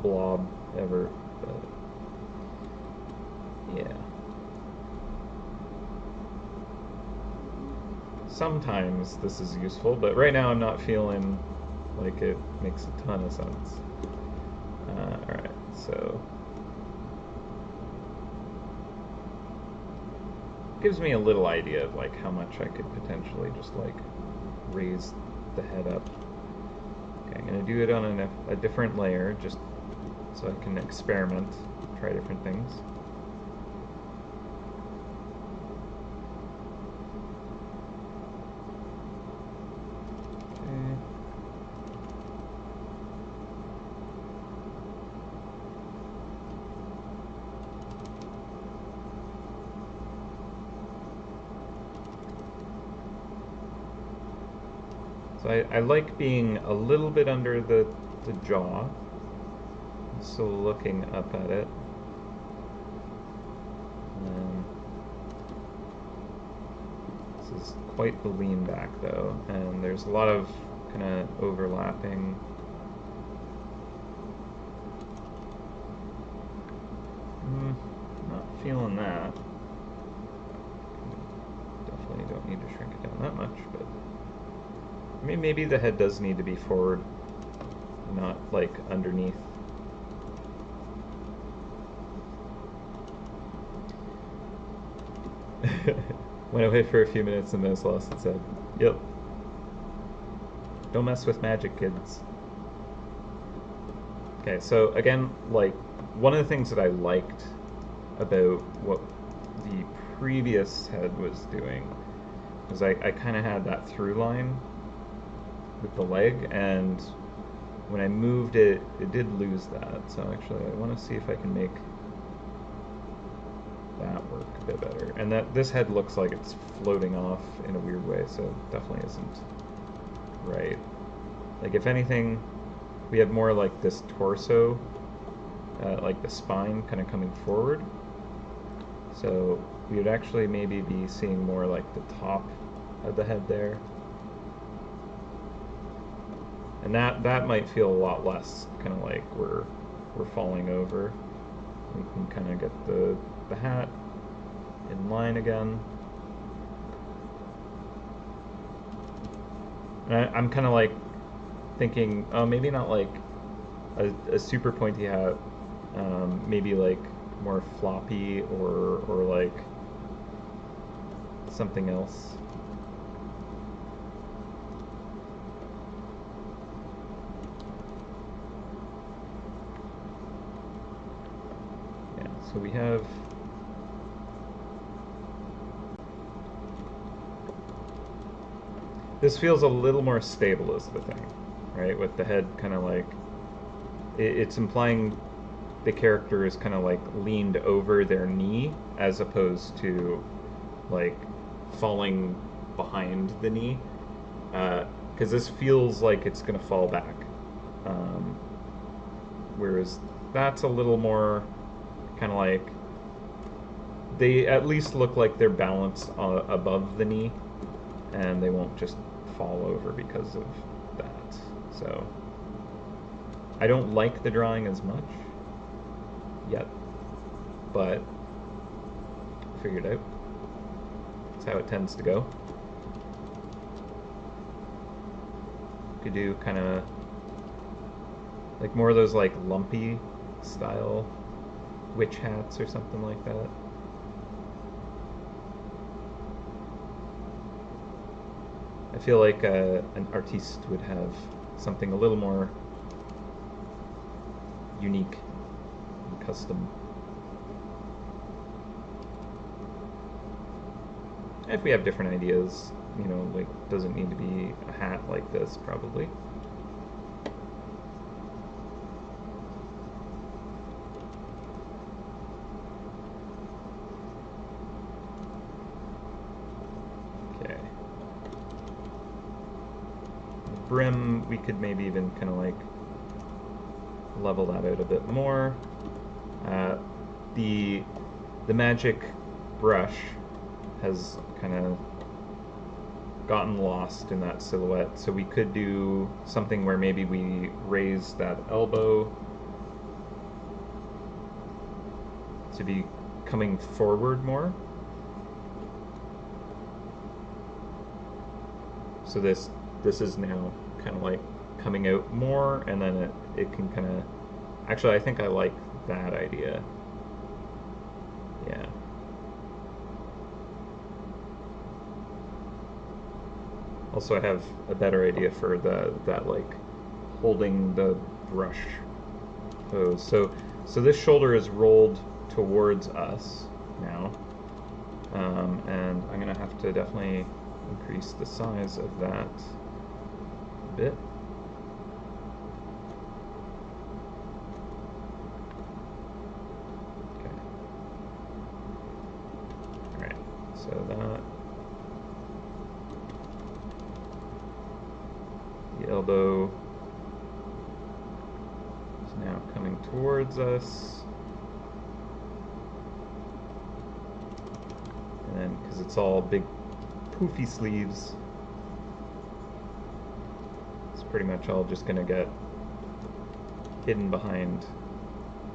blob ever, but yeah. Sometimes this is useful, but right now I'm not feeling like it makes a ton of sense. Alright, so gives me a little idea of like how much I could potentially just like raise the head up. Okay, I'm going to do it on a different layer just so I can experiment, try different things. So I like being a little bit under the jaw, so looking up at it. And this is quite the lean back though, and there's a lot of kind of overlapping. Not feeling that. Definitely don't need to shrink it down that much, but I mean, maybe the head does need to be forward, not like underneath. Went away for a few minutes and mouse lost its head. Yep. Don't mess with magic, kids. Okay, so again, like, one of the things that I liked about what the previous head was doing was I kind of had that through line with the leg, and when I moved it, it did lose that. So actually, I want to see if I can make that work a bit better. And that this head looks like it's floating off in a weird way, so it definitely isn't right. Like, if anything, we have more like this torso, like the spine kind of coming forward. So we would actually maybe be seeing more like the top of the head there. And that might feel a lot less kind of like we're falling over. We can kind of get the hat in line again. And I'm kind of like thinking, oh, maybe not like a super pointy hat, maybe like more floppy or like something else. Yeah, so we have this feels a little more stable is the thing, right? With the head kind of like it's implying the character is kind of like leaned over their knee as opposed to like falling behind the knee, because this feels like it's going to fall back, whereas that's a little more kind of like they at least look like they're balanced above the knee and they won't just fall over because of that. So I don't like the drawing as much yet, but figured out. That's how it tends to go. Could do kind of like more of those like lumpy style witch hats or something like that. I feel like an artiste would have something a little more unique and custom. If we have different ideas, you know, like doesn't need to be a hat like this probably. Okay. The brim, we could maybe even kind of like level that out a bit more. The magic brush has kind of gotten lost in that silhouette, so we could do something where maybe we raise that elbow to be coming forward more. So this is now kind of like coming out more, and then it can kind of, actually I think I like that idea. Yeah. Also, I have a better idea for that like holding the brush pose. So this shoulder is rolled towards us now, and I'm gonna have to definitely increase the size of that a bit. Okay. All right. So that. The elbow is now coming towards us. And then, because it's all big poofy sleeves, it's pretty much all just going to get hidden behind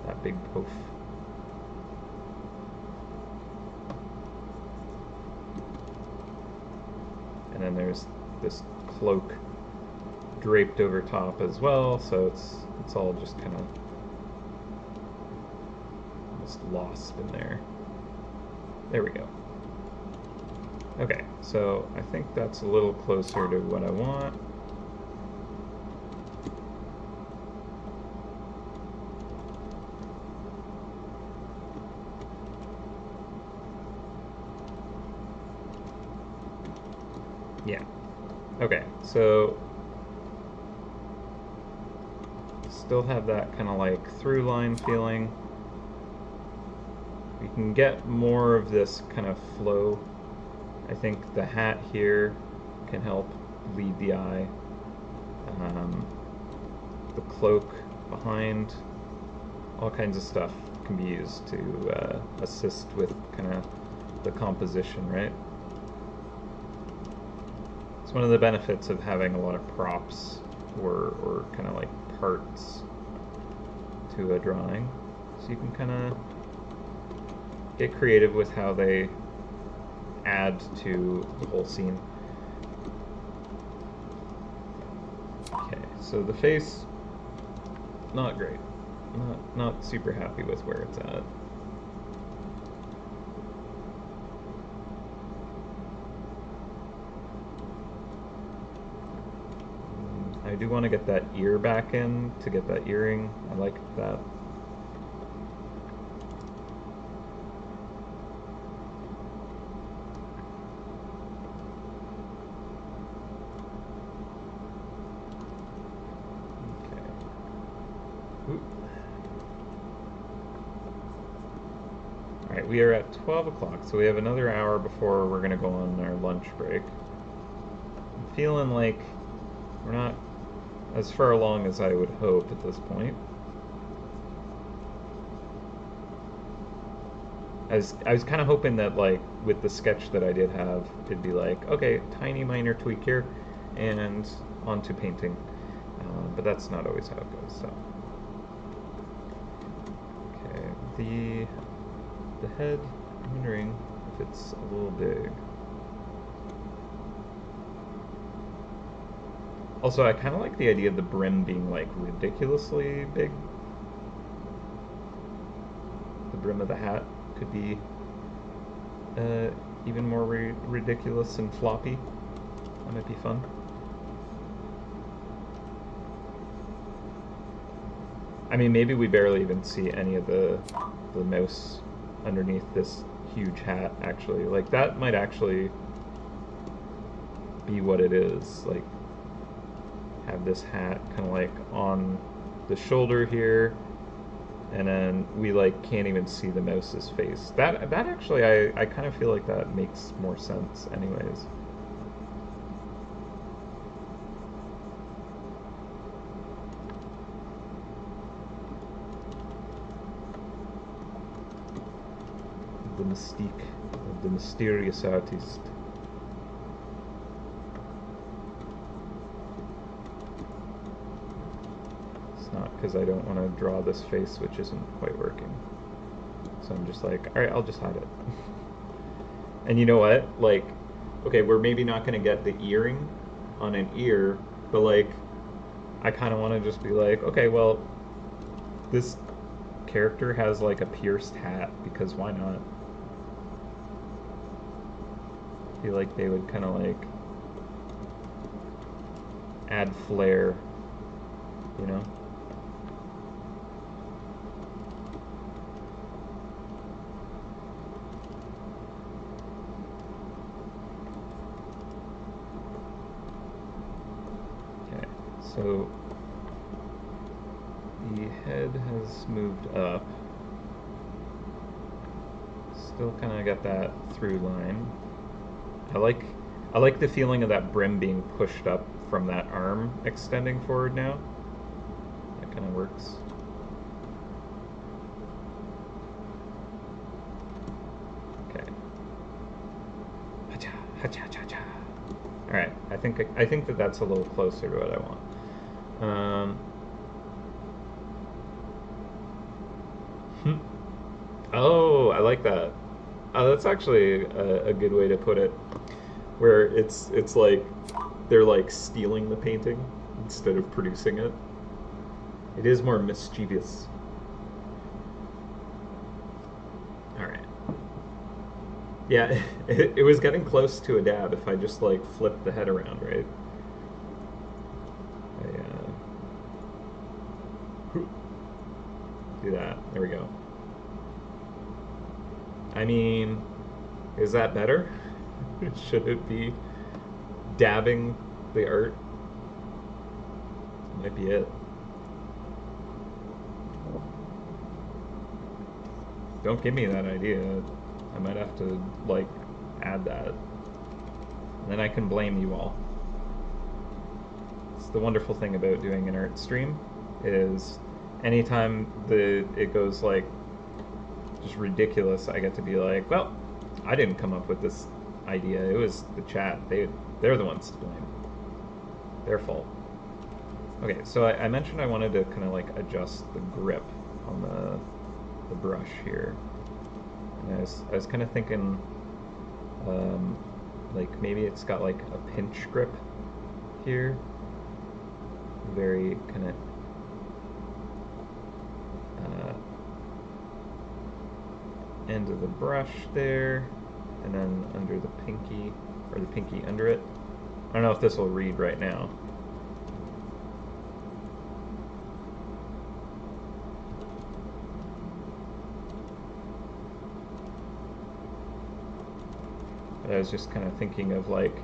that big poof. And then there's this cloak draped over top as well, so it's all just kind of almost lost in there. There we go. Okay, so I think that's a little closer to what I want. Yeah. Okay, so still have that kind of like through line feeling. We can get more of this kind of flow. I think the hat here can help lead the eye. The cloak behind, all kinds of stuff can be used to assist with kind of the composition, right? It's one of the benefits of having a lot of props or kind of like parts to a drawing. So you can kind of get creative with how they add to the whole scene. Okay, so the face, not great. Not super happy with where it's at. I do want to get that ear back in to get that earring. I like that. Alright, we are at 12 o'clock, so we have another hour before we're going to go on our lunch break. I'm feeling like we're not as far along as I would hope at this point. I was kind of hoping that, like, with the sketch that I did have, it'd be like, okay, tiny minor tweak here, and onto painting. But that's not always how it goes, so. Okay, the head, I'm wondering if it's a little big. Also, I kind of like the idea of the brim being like ridiculously big. The brim of the hat could be even more ridiculous and floppy. That might be fun. I mean, maybe we barely even see any of the mouse underneath this huge hat, actually. Like, that might actually be what it is. Like, have this hat kind of like on the shoulder here, and then we like can't even see the mouse's face. That actually, I kind of feel like that makes more sense anyways. The mystique of the mysterious artist. It's not because I don't want to draw this face, which isn't quite working. So I'm just like, alright, I'll just hide it. And you know what? Like, okay, we're maybe not going to get the earring on an ear, but like, I kind of want to just be like, okay, well, this character has like a pierced hat, because why not? I feel like they would kind of like add flair, you know? Okay, so the head has moved up. Still kind of got that through line. I like the feeling of that brim being pushed up from that arm extending forward now. That kind of works. Okay. Hacha, hacha, hacha. All right. I think that that's a little closer to what I want. Oh, I like that. That's actually a good way to put it. Where it's like they're like stealing the painting instead of producing it. It is more mischievous. All right. Yeah, it was getting close to a dab if I just like flipped the head around, right? Do that. There we go. I mean, is that better? Should it be dabbing the art? Might be it. Don't give me that idea. I might have to, like, add that. And then I can blame you all. It's the wonderful thing about doing an art stream is anytime it goes, like, just ridiculous, I get to be like, well, I didn't come up with this idea. It was the chat. They're the ones to blame. Their fault. Okay, so I mentioned I wanted to kind of like adjust the grip on the brush here. And I was kind of thinking, like maybe it's got like a pinch grip here. Very kind of end of the brush there, and then under the pinky, or the pinky under it. I don't know if this will read right now. But I was just kind of thinking of like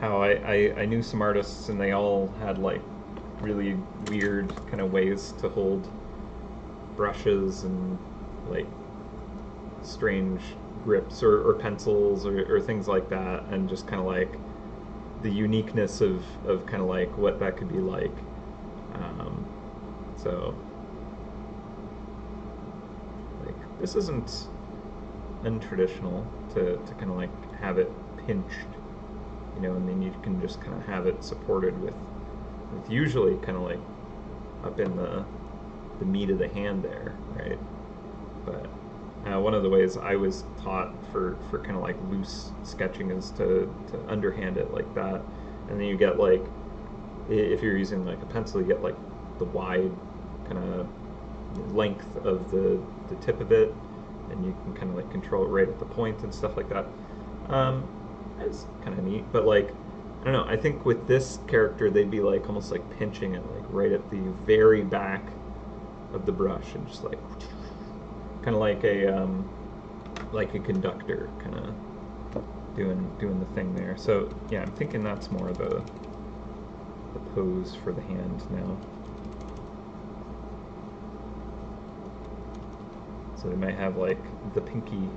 how I knew some artists and they all had like really weird kind of ways to hold brushes and like strange grips or pencils or things like that, and just kind of like the uniqueness of kind of like what that could be like. So like this isn't untraditional to kind of like have it pinched, you know, and then you can just kind of have it supported with usually kind of like up in the meat of the hand there, right? But one of the ways I was taught for kind of like loose sketching is to underhand it like that, and then you get like, if you're using like a pencil, you get like the wide kind of length of the tip of it, and you can kind of like control it right at the point and stuff like that. It's kind of neat, but like I don't know. I think with this character, they'd be like almost like pinching it like right at the very back of the brush, and just like kind of like a conductor, kind of doing the thing there. So yeah, I'm thinking that's more the pose for the hand now. So they might have like the pinky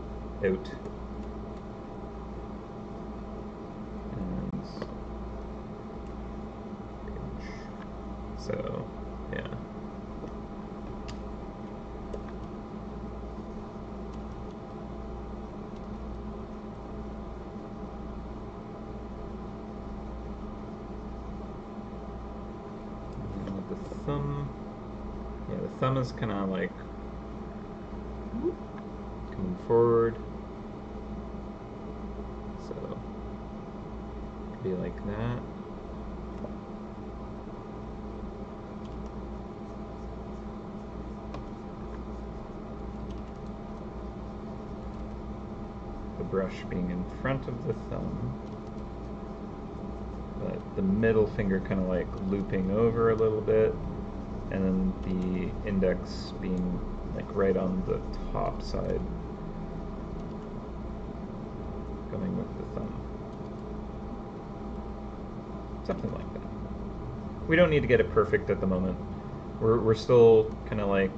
out. And so yeah. The thumb, yeah, the thumb is kind of like coming forward, so it could be like that. The brush being in front of the thumb, but the middle finger kind of like looping over a little bit, and then the index being like right on the top side, going with the thumb. Something like that. We don't need to get it perfect at the moment. We're still kind of like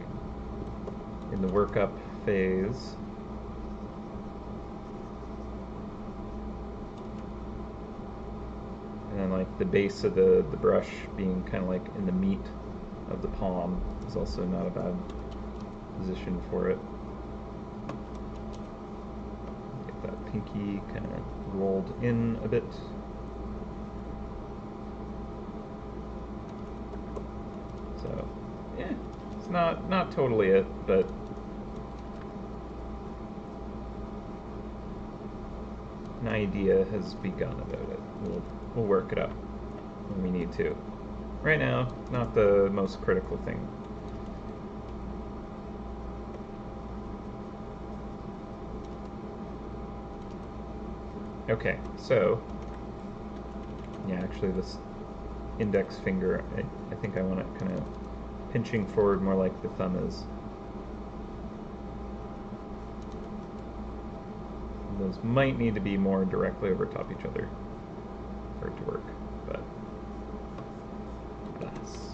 in the workup phase. And then like the base of the brush being kind of like in the meat of the palm is also not a bad position for it. Get that pinky kind of rolled in a bit. So yeah, it's not totally it, but an idea has begun about it. We'll work it up when we need to. Right now, not the most critical thing. Okay, so yeah, actually this index finger, I think I want it kind of pinching forward more like the thumb is. And those might need to be more directly over top each other for it to work, but that's...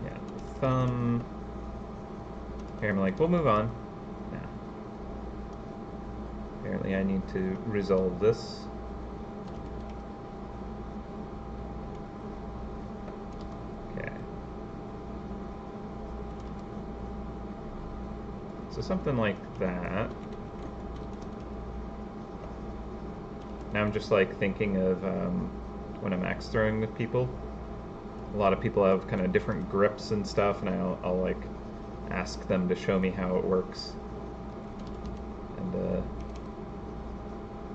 Yeah, the thumb... Here I'm like, we'll move on. Nah. Apparently I need to resolve this. Okay. So something like that. Now I'm just like thinking of when I'm axe throwing with people. A lot of people have kind of different grips and stuff, and I'll like ask them to show me how it works. And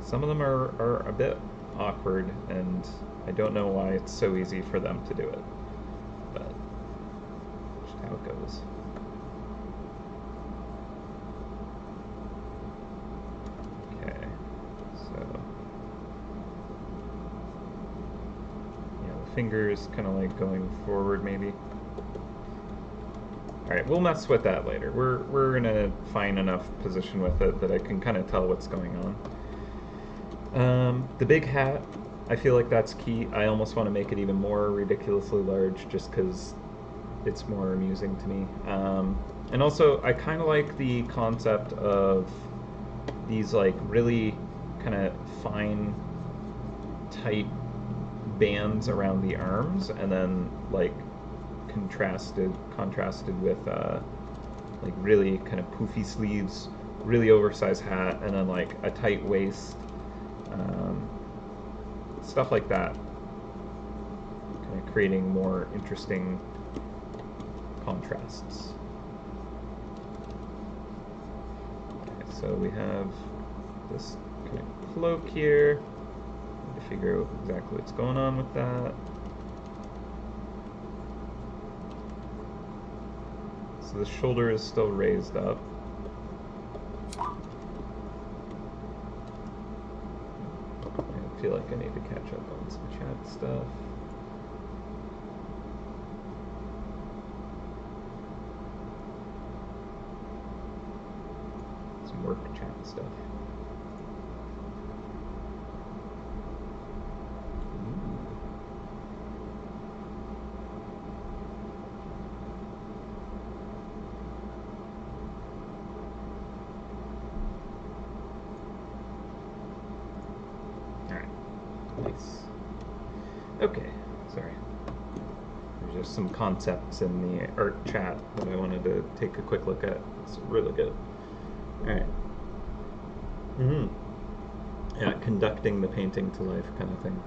some of them are a bit awkward, and I don't know why it's so easy for them to do it, but just how it goes. Okay, so yeah, the finger is kind of like going forward maybe. Alright, we'll mess with that later. We're in a fine enough position with it that I can kind of tell what's going on. The big hat, I feel like that's key. I almost want to make it even more ridiculously large just because it's more amusing to me. And also, I kind of like the concept of these like really kind of fine, tight bands around the arms, and then like contrasted with like really kind of poofy sleeves, really oversized hat, and then like a tight waist, stuff like that, kind of creating more interesting contrasts. Okay, so we have this kind of cloak here. Need to figure out exactly what's going on with that. So the shoulder is still raised up. I feel like I need to catch up on some chat stuff. Some work chat stuff. Okay, sorry. There's just some concepts in the art chat that I wanted to take a quick look at. It's really good. Alright. Yeah, conducting the painting to life kind of thing.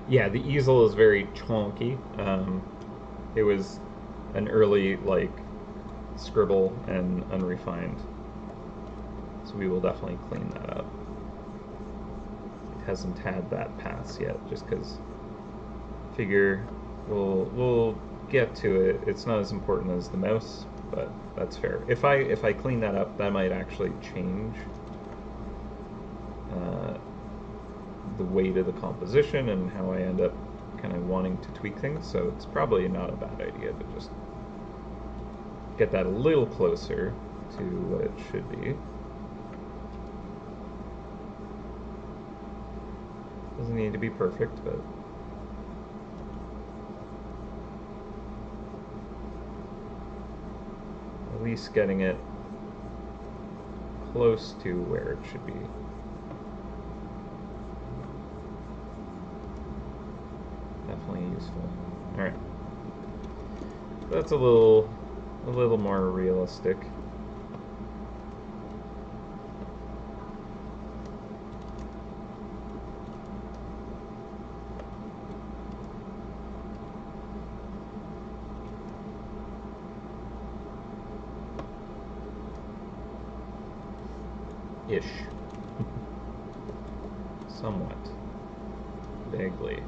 Yeah, the easel is very chonky. It was an early, like, scribble and unrefined. So we will definitely clean that up. It hasn't had that pass yet, just because figure we'll get to it. It's not as important as the mouse, but that's fair. If I clean that up, that might actually change the weight of the composition and how I end up kind of wanting to tweak things, so it's probably not a bad idea to just get that a little closer to what it should be. Doesn't need to be perfect, but at least getting it close to where it should be. Definitely useful. Alright. That's a little more realistic. Ish. Somewhat. Vaguely.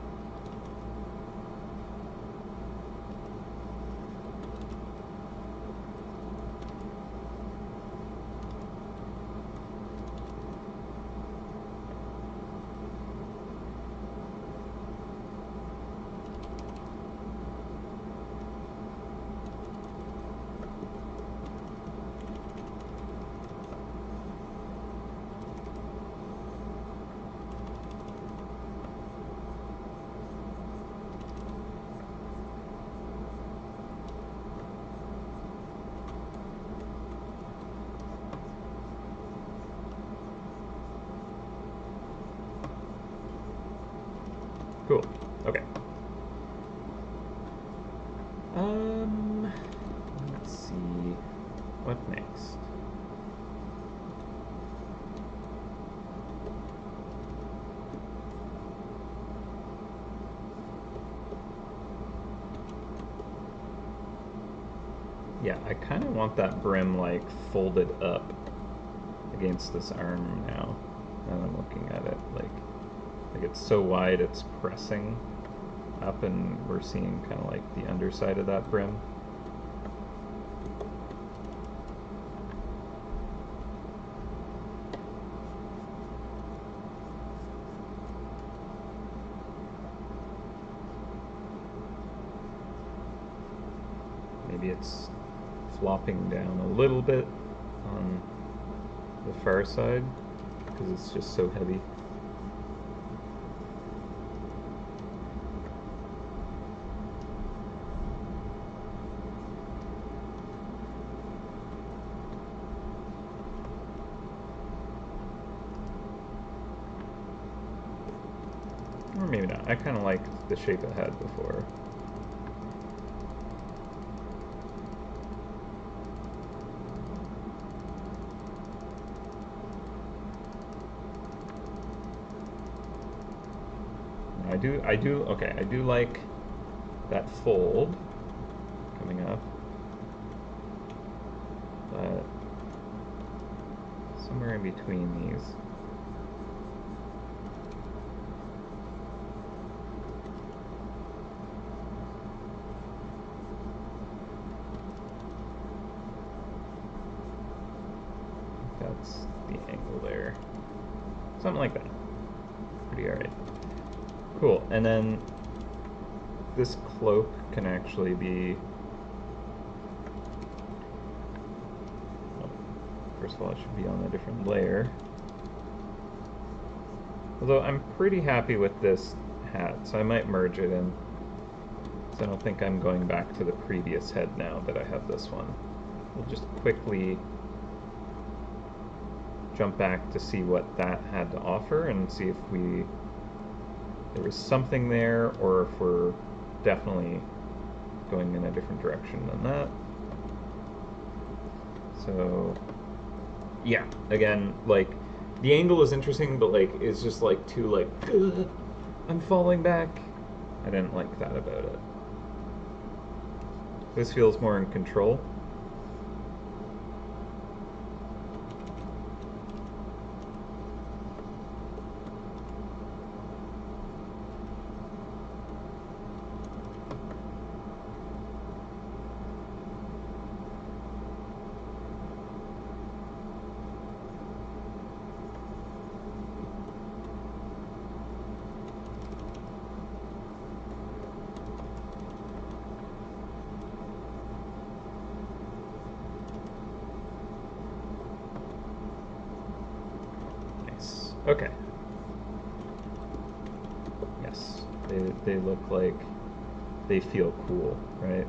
Cool. Okay. Let's see. What next? Yeah, I kind of want that brim like folded up against this arm now. Now I'm looking at it, like it's so wide it's pressing up, and we're seeing kind of like the underside of that brim. Maybe it's flopping down a little bit on the far side because it's just so heavy. Or maybe not. I kind of like the shape it had before. I do like that fold coming up, but somewhere in between these. That's the angle there. Something like that. Pretty alright. Cool. And then this cloak can actually be... Well, first of all, it should be on a different layer. Although I'm pretty happy with this hat, so I might merge it in. So I don't think I'm going back to the previous head now that I have this one. We'll just quickly jump back to see what that had to offer and see if there was something there, or if we're definitely going in a different direction than that. So yeah, again, like the angle is interesting, but like it's just like too like I'm falling back. I didn't like that about it. This feels more in control. Okay. Yes, they look like they feel cool, right?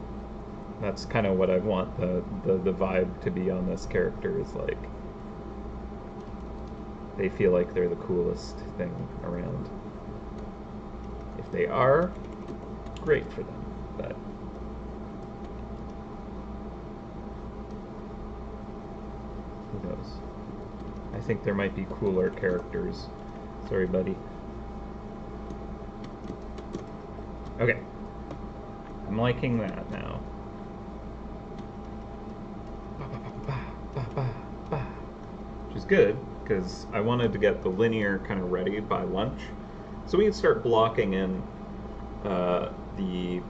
That's kind of what I want the vibe to be on this character, is like they feel like they're the coolest thing around. If they are, great for them, but who knows? I think there might be cooler characters. Sorry, buddy. Okay. I'm liking that now. Which is good, because I wanted to get the linear kind of ready by lunch, so we can start blocking in the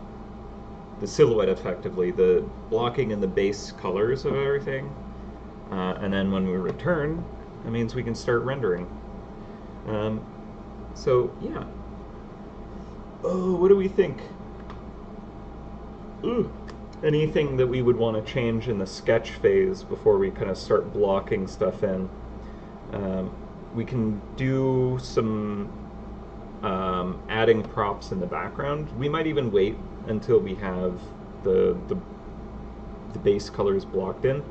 silhouette effectively, the blocking in the base colors of everything, and then when we return, that means we can start rendering. Um, so yeah. Oh, what do we think? Ooh. Anything that we would want to change in the sketch phase before we kind of start blocking stuff in? We can do some adding props in the background. We might even wait until we have the base colors blocked in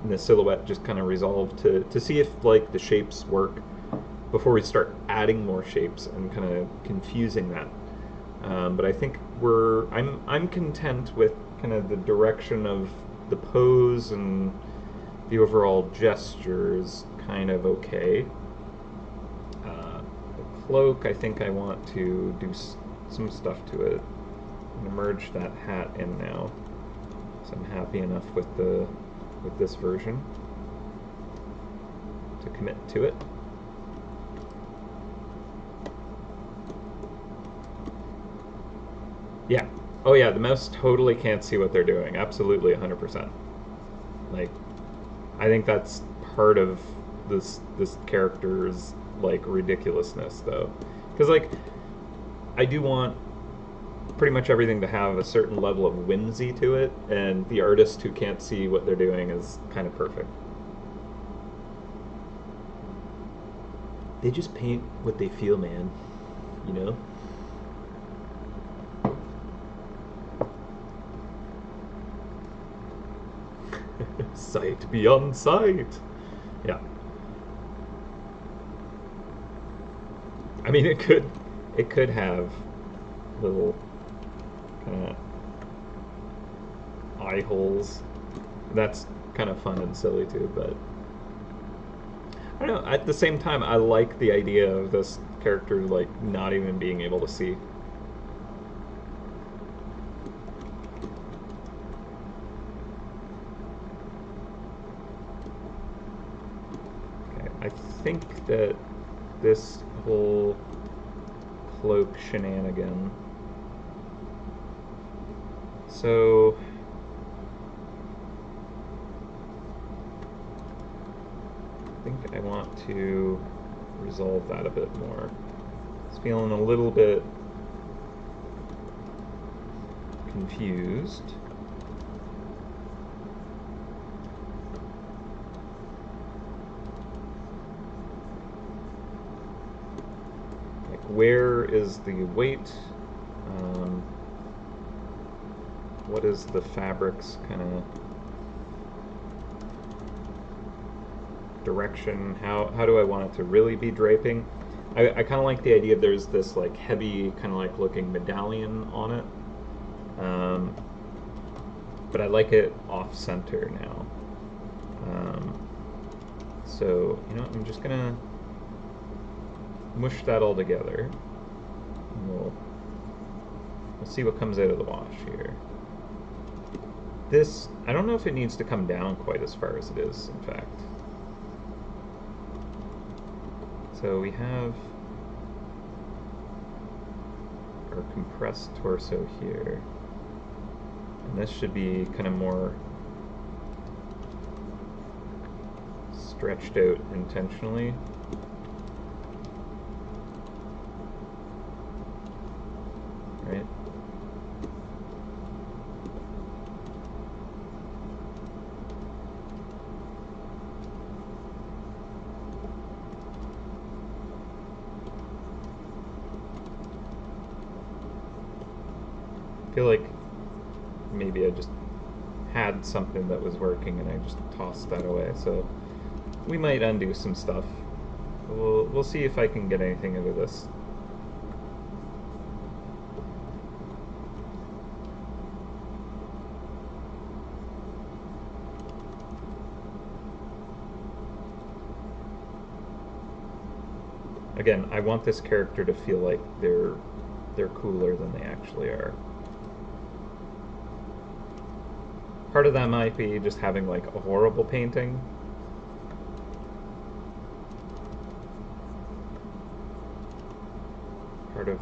and the silhouette just kind of resolved to see if like the shapes work before we start adding more shapes and kind of confusing that. But I think I'm content with kind of the direction of the pose, and the overall gesture is kind of okay. The cloak, I think I want to do some stuff to it. I'm gonna merge that hat in now, so I'm happy enough with this version to commit to it. Yeah. Oh yeah, the mouse totally can't see what they're doing. Absolutely 100%. Like, I think that's part of this character's like ridiculousness though. Cuz like I do want pretty much everything to have a certain level of whimsy to it, and the artist who can't see what they're doing is kind of perfect. They just paint what they feel, man. You know? Sight beyond sight. Yeah. I mean, it could have little kind of eye holes. That's kind of fun and silly too, but I don't know. At the same time, I like the idea of this character like not even being able to see. I think that this whole cloak shenanigan. So I think I want to resolve that a bit more. It's feeling a little bit confused. Where is the weight? What is the fabric's kind of direction? How do I want it to really be draping? I kind of like the idea there's this like heavy kind of like looking medallion on it, but I like it off center now. So you know, I'm just gonna mush that all together. And we'll see what comes out of the wash here. This, I don't know if it needs to come down quite as far as it is, in fact. So we have our compressed torso here. And this should be kind of more stretched out intentionally. Right? I feel like maybe I just had something that was working and I just tossed that away, so we might undo some stuff. We'll see if I can get anything out of this. Again, I want this character to feel like they're cooler than they actually are. Part of that might be just having like a horrible painting.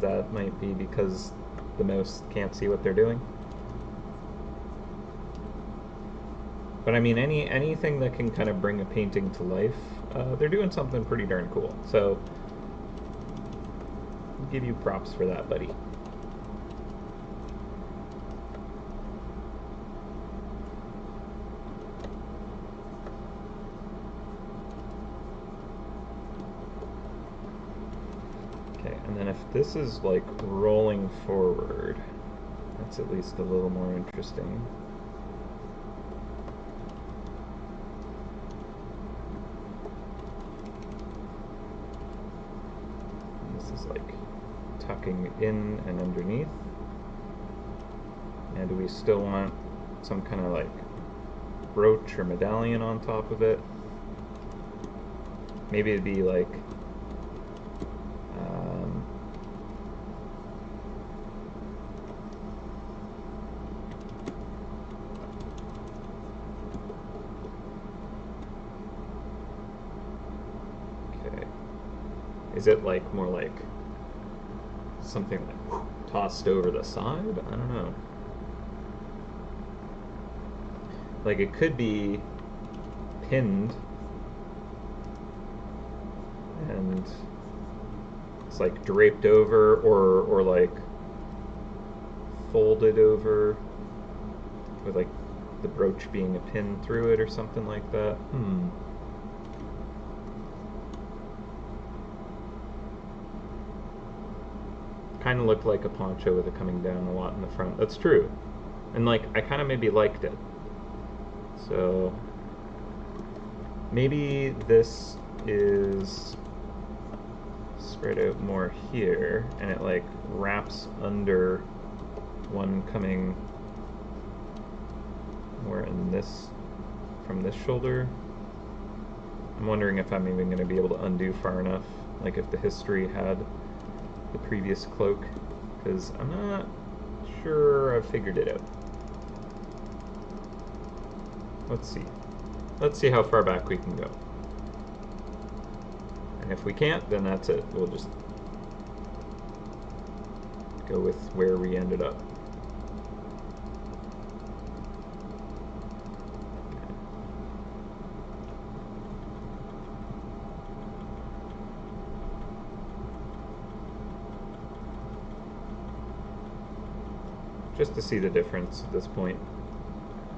of that might be because the mouse can't see what they're doing. But I mean, anything that can kind of bring a painting to life, they're doing something pretty darn cool. So, I'll give you props for that, buddy. Okay, and then if this is like rolling forward, that's at least a little more interesting. Tucking in and underneath. And do we still want some kind of like brooch or medallion on top of it? Maybe it'd be like okay. Is it like more like something like tossed over the side? I don't know. Like it could be pinned and it's like draped over or like folded over with like the brooch being a pin through it or something like that. Kind of looked like a poncho with it coming down a lot in the front. That's true. And like, I kind of maybe liked it. So, maybe this is spread out more here, and it like wraps under one coming more in this, from this shoulder. I'm wondering if I'm even going to be able to undo far enough, like if the history had the previous cloak, because I'm not sure I've figured it out. Let's see. Let's see how far back we can go. And if we can't, then that's it. We'll just go with where we ended up. Just to see the difference at this point.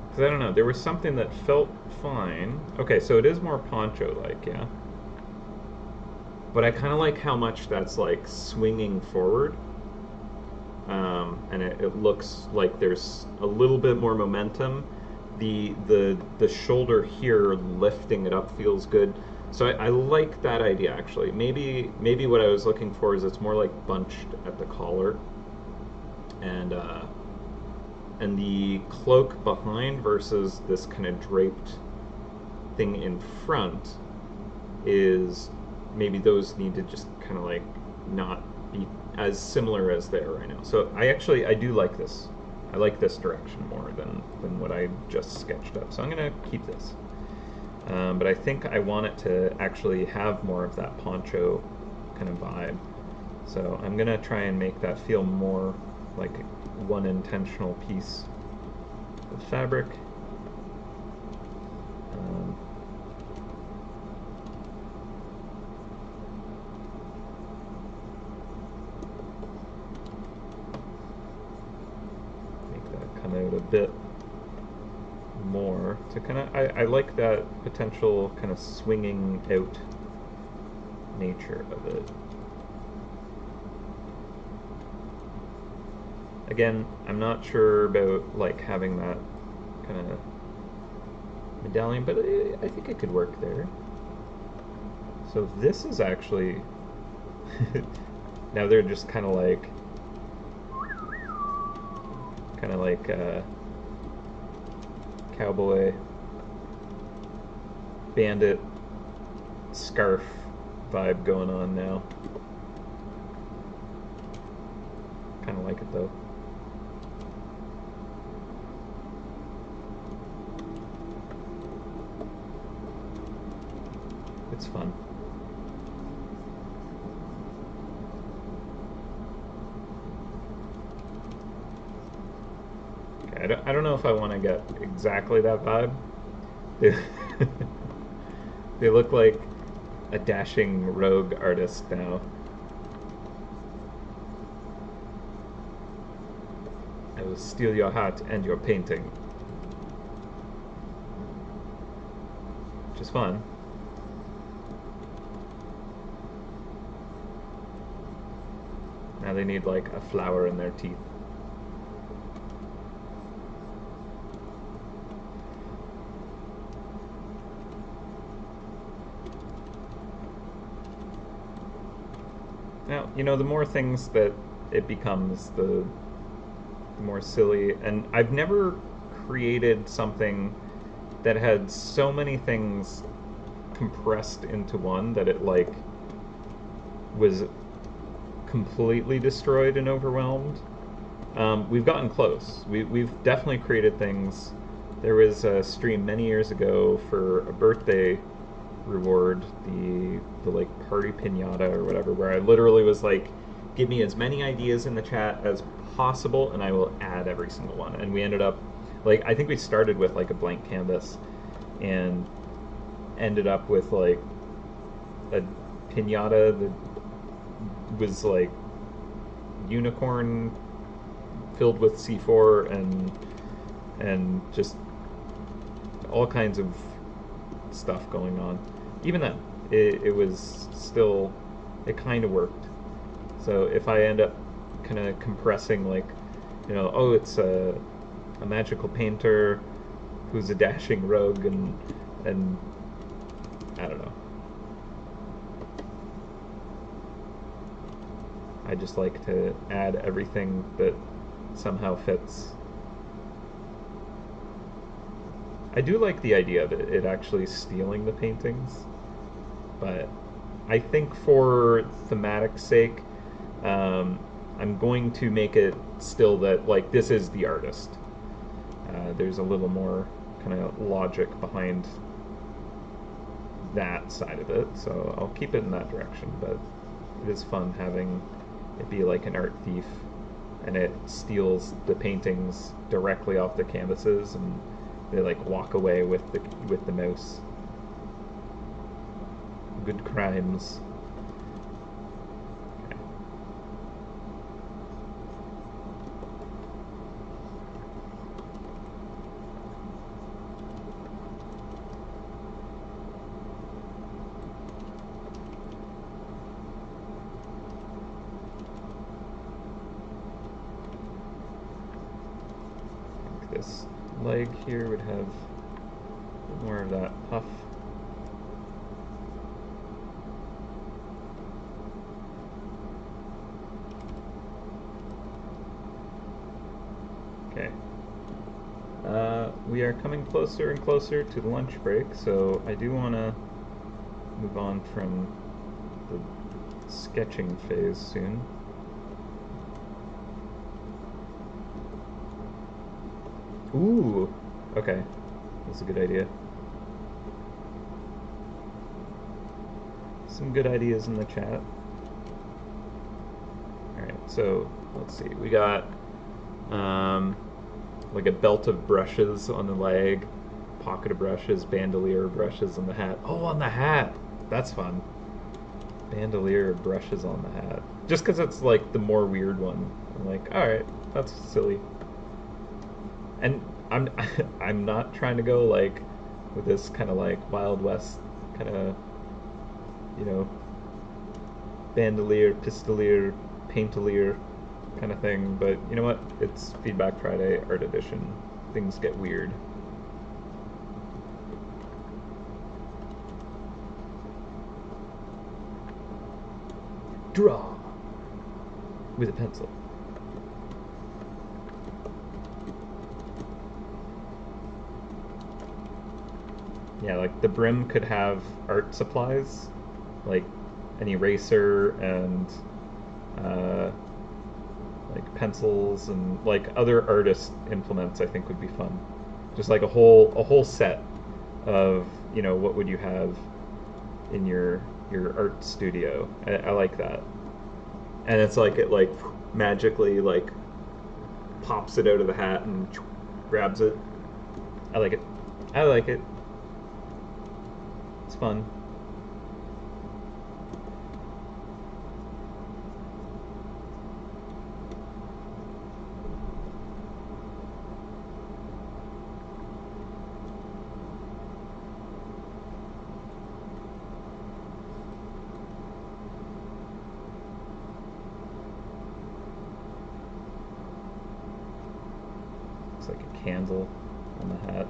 Because I don't know, there was something that felt fine. Okay, so it is more poncho-like, yeah. But I kind of like how much that's like swinging forward. And it looks like there's a little bit more momentum. The shoulder here lifting it up feels good. So I like that idea actually. Maybe what I was looking for is it's more like bunched at the collar. And the cloak behind versus this kind of draped thing in front is maybe those need to just kind of like not be as similar as they are right now. So I do like this. I like this direction more than what I just sketched up. So I'm gonna keep this. But I think I want it to actually have more of that poncho kind of vibe. So I'm gonna try and make that feel more like one intentional piece of fabric. Make that come out a bit more to kind of, I like that potential kind of swinging out nature of it. Again, I'm not sure about like having that kind of medallion, but I think it could work there. So this is actually now they're just kind of like cowboy bandit scarf vibe going on now. Kind of like it though. It's fun. I don't know if I want to get exactly that vibe. They, they look like a dashing rogue artist now. I will steal your heart and your painting. Which is fun. Now they need like a flower in their teeth. Now, you know, the more things that it becomes, the more silly. And I've never created something that had so many things compressed into one that it like was completely destroyed and overwhelmed. We've gotten close. We've definitely created things. There was a stream many years ago for a birthday reward, the like party pinata or whatever, where I literally was like, give me as many ideas in the chat as possible and I will add every single one. And we ended up like, I think we started with like a blank canvas and ended up with like a pinata that was like unicorn filled with C4 and just all kinds of stuff going on. Even then, it was still, it kind of worked. So if I end up kind of compressing, like, you know, oh, it's a magical painter who's a dashing rogue, and I don't know. I just like to add everything that somehow fits. I do like the idea of it actually stealing the paintings, but I think for thematic sake, I'm going to make it still that, like, this is the artist. There's a little more kind of logic behind that side of it, so I'll keep it in that direction, but it is fun having it be like an art thief, and it steals the paintings directly off the canvases, and they like walk away with the mouse. Good crimes. Okay. I think this leg here would have more of that puff. Okay. We are coming closer and closer to the lunch break, so I do want to move on from the sketching phase soon. Ooh, okay. That's a good idea. Some good ideas in the chat. Alright, so let's see. We got like a belt of brushes on the leg, pocket of brushes, bandolier of brushes on the hat. Oh, on the hat! That's fun. Bandolier of brushes on the hat. Just because it's like the more weird one. I'm like, alright, that's silly. And I'm not trying to go like with this kind of like Wild West kind of, you know, bandolier, pistolier, paintolier kind of thing, but you know what? It's Feedback Friday Art Edition. Things get weird. Draw with a pencil. Yeah, like the brim could have art supplies, like an eraser and like pencils and like other artist implements. I think would be fun. Just like a whole set of, you know, what would you have in your art studio. I like that. And it's like it like magically like pops it out of the hat and grabs it. I like it. I like it. It's fun. Looks like a candle on the hat.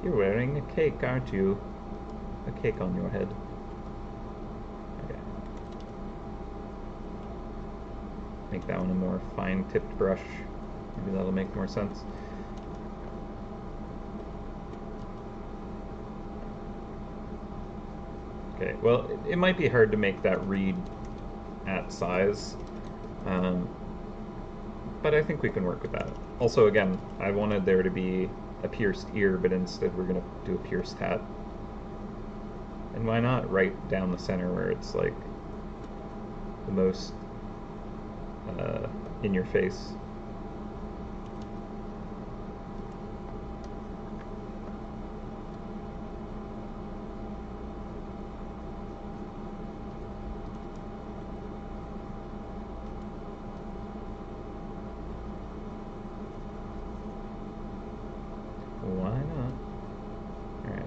You're wearing a cake, aren't you? A cake on your head. Okay. Make that one a more fine-tipped brush. Maybe that'll make more sense. Okay, well, it might be hard to make that read at size. But I think we can work with that. Also, again, I wanted there to be a pierced ear, but instead we're going to do a pierced hat. And why not right down the center where it's like the most in your face? Why not? Alright.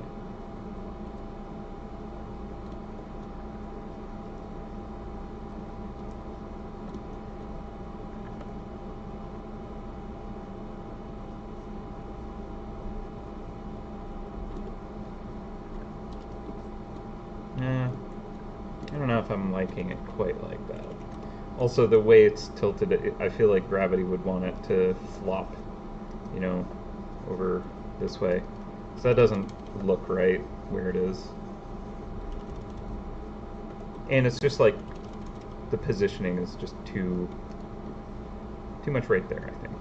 I don't know if I'm liking it quite like that. Also, the way it's tilted, I feel like gravity would want it to flop, you know, over this way. So that doesn't look right where it is. And it's just like the positioning is just too much right there, I think.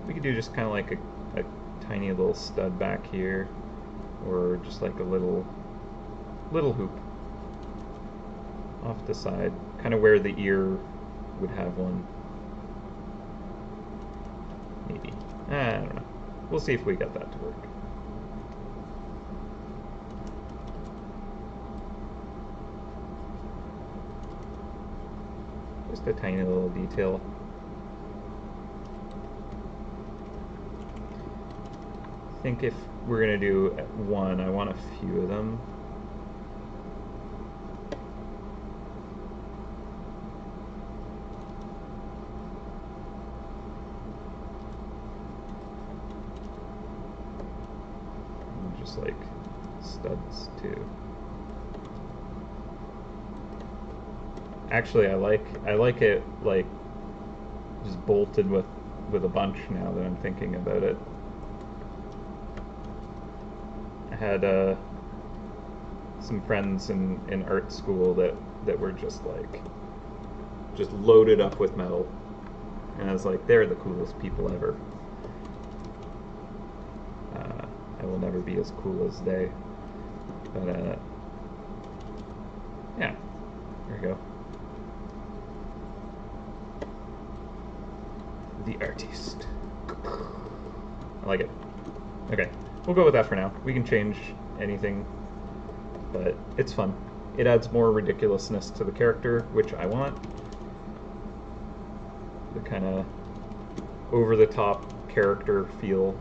We could do just kind of like a tiny little stud back here, or just like a little hoop off the side, kind of where the ear would have one. Maybe. I don't know. We'll see if we get that to work. Just a tiny little detail. I think if we're going to do one, I want a few of them. Just like studs too. Actually, I like it like just bolted with a bunch now that I'm thinking about it. I had some friends in art school that were just loaded up with metal, and I was like, they're the coolest people ever. I will never be as cool as they, but yeah, there we go. The artist. I like it. Okay, we'll go with that for now. We can change anything, but it's fun. It adds more ridiculousness to the character, which I want. The kind of over-the-top character feel.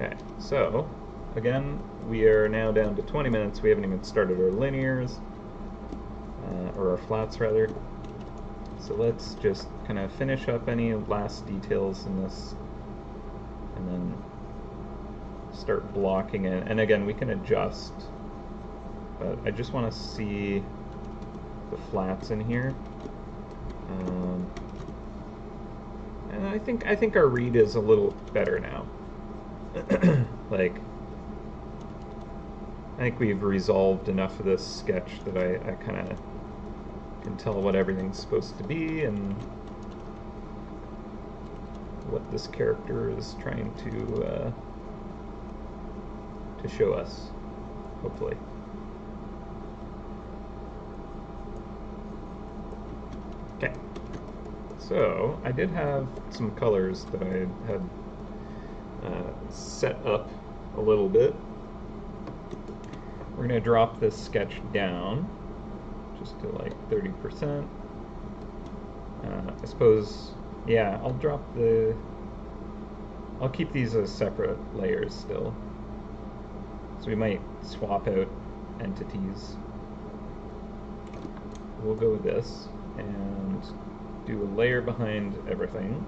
Okay, so, again, we are now down to 20 minutes. We haven't even started our linears, or our flats, rather. So let's just kind of finish up any last details in this, and then start blocking it. And again, we can adjust, but I just want to see the flats in here. And I think our read is a little better now. Like, I think we've resolved enough of this sketch that I kind of can tell what everything's supposed to be and what this character is trying to show us, hopefully. Okay. So I did have some colors that I had set up a little bit. We're going to drop this sketch down just to like 30%. I suppose, yeah, I'll keep these as separate layers still. So we might swap out entities. We'll go with this and do a layer behind everything.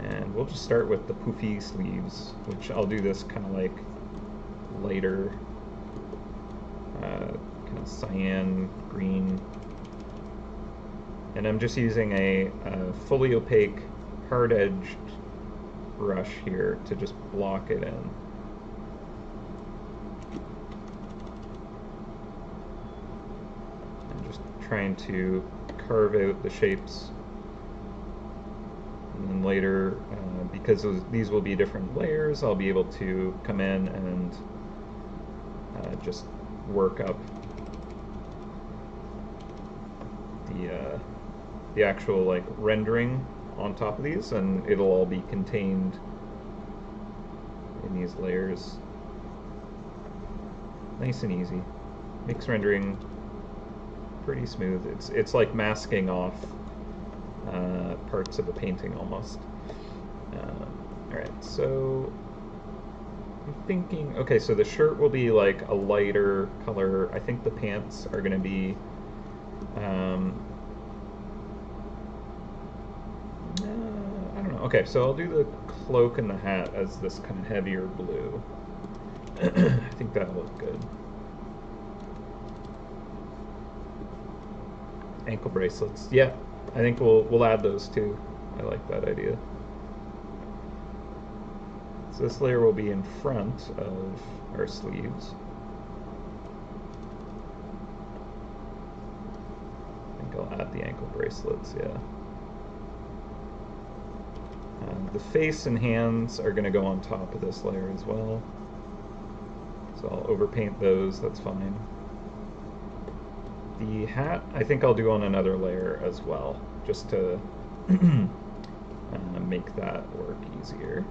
And we'll just start with the poofy sleeves, which I'll do this kind of like lighter, kind of cyan green. And I'm just using a fully opaque, hard-edged brush here to just block it in. I'm just trying to carve out the shapes. And then later, because these will be different layers, I'll be able to come in and just work up the actual like rendering on top of these, and it'll all be contained in these layers. Nice and easy. Makes rendering pretty smooth. It's like masking off parts of a painting almost. Alright, so I'm thinking, okay, so the shirt will be like a lighter color. I think the pants are going to be I don't know. Okay, so I'll do the cloak and the hat as this kind of heavier blue. I think that'll look good. Ankle bracelets. Yeah, I think we'll add those too. I like that idea. So this layer will be in front of our sleeves. I think I'll add the ankle bracelets, yeah. The face and hands are going to go on top of this layer as well. So I'll overpaint those, that's fine. The hat, I think I'll do on another layer as well, just to make that work easier.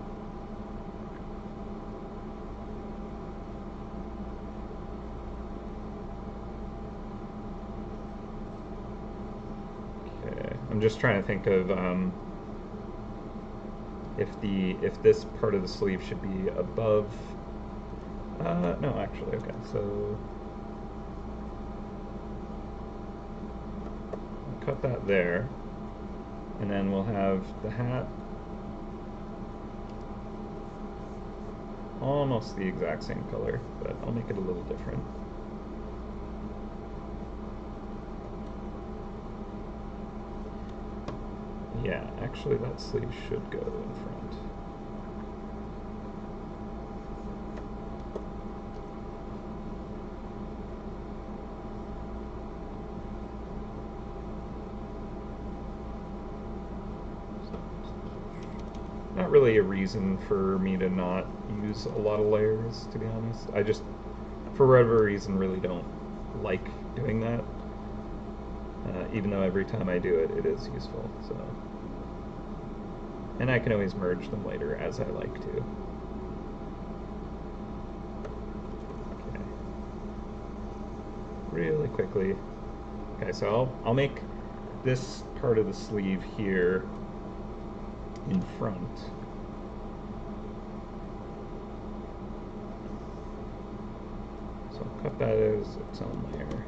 Okay, I'm just trying to think of if this part of the sleeve should be above. No, actually, okay, so I'll cut that there, and then we'll have the hat almost the exact same color, but I'll make it a little different. Yeah, actually that sleeve should go in front. Not really a reason for me to not use a lot of layers, to be honest. I just, for whatever reason, really don't like doing that. Even though every time I do it, it is useful. So, and I can always merge them later as I like to. Okay. Really quickly. Okay, so I'll make this part of the sleeve here in front. So I'll cut that as its own layer.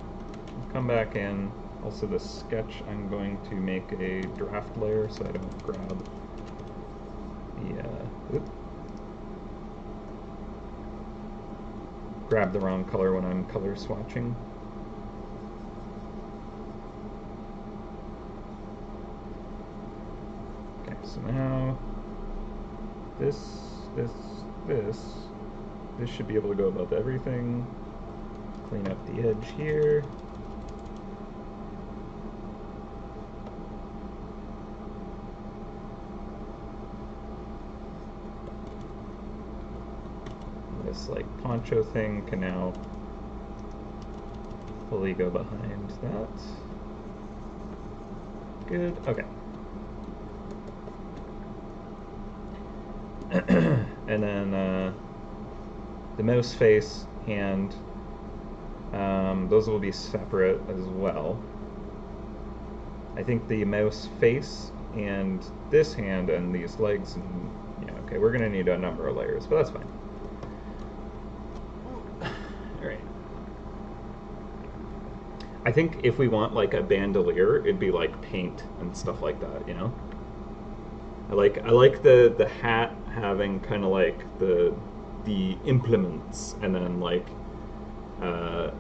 I'll come back in. Also the sketch, I'm going to make a draft layer so I don't grab the wrong color when I'm color swatching. Okay, so now this should be able to go above everything. Clean up the edge here. This like poncho thing can now fully go behind that. Good. Okay. And then the mouse face, hand, those will be separate as well. I think the mouse face and this hand and these legs and yeah, okay, we're gonna need a number of layers, but that's fine. Alright. I think if we want like a bandolier, it'd be like paint and stuff like that, you know? I like the hat having kind of like the implements, and then like I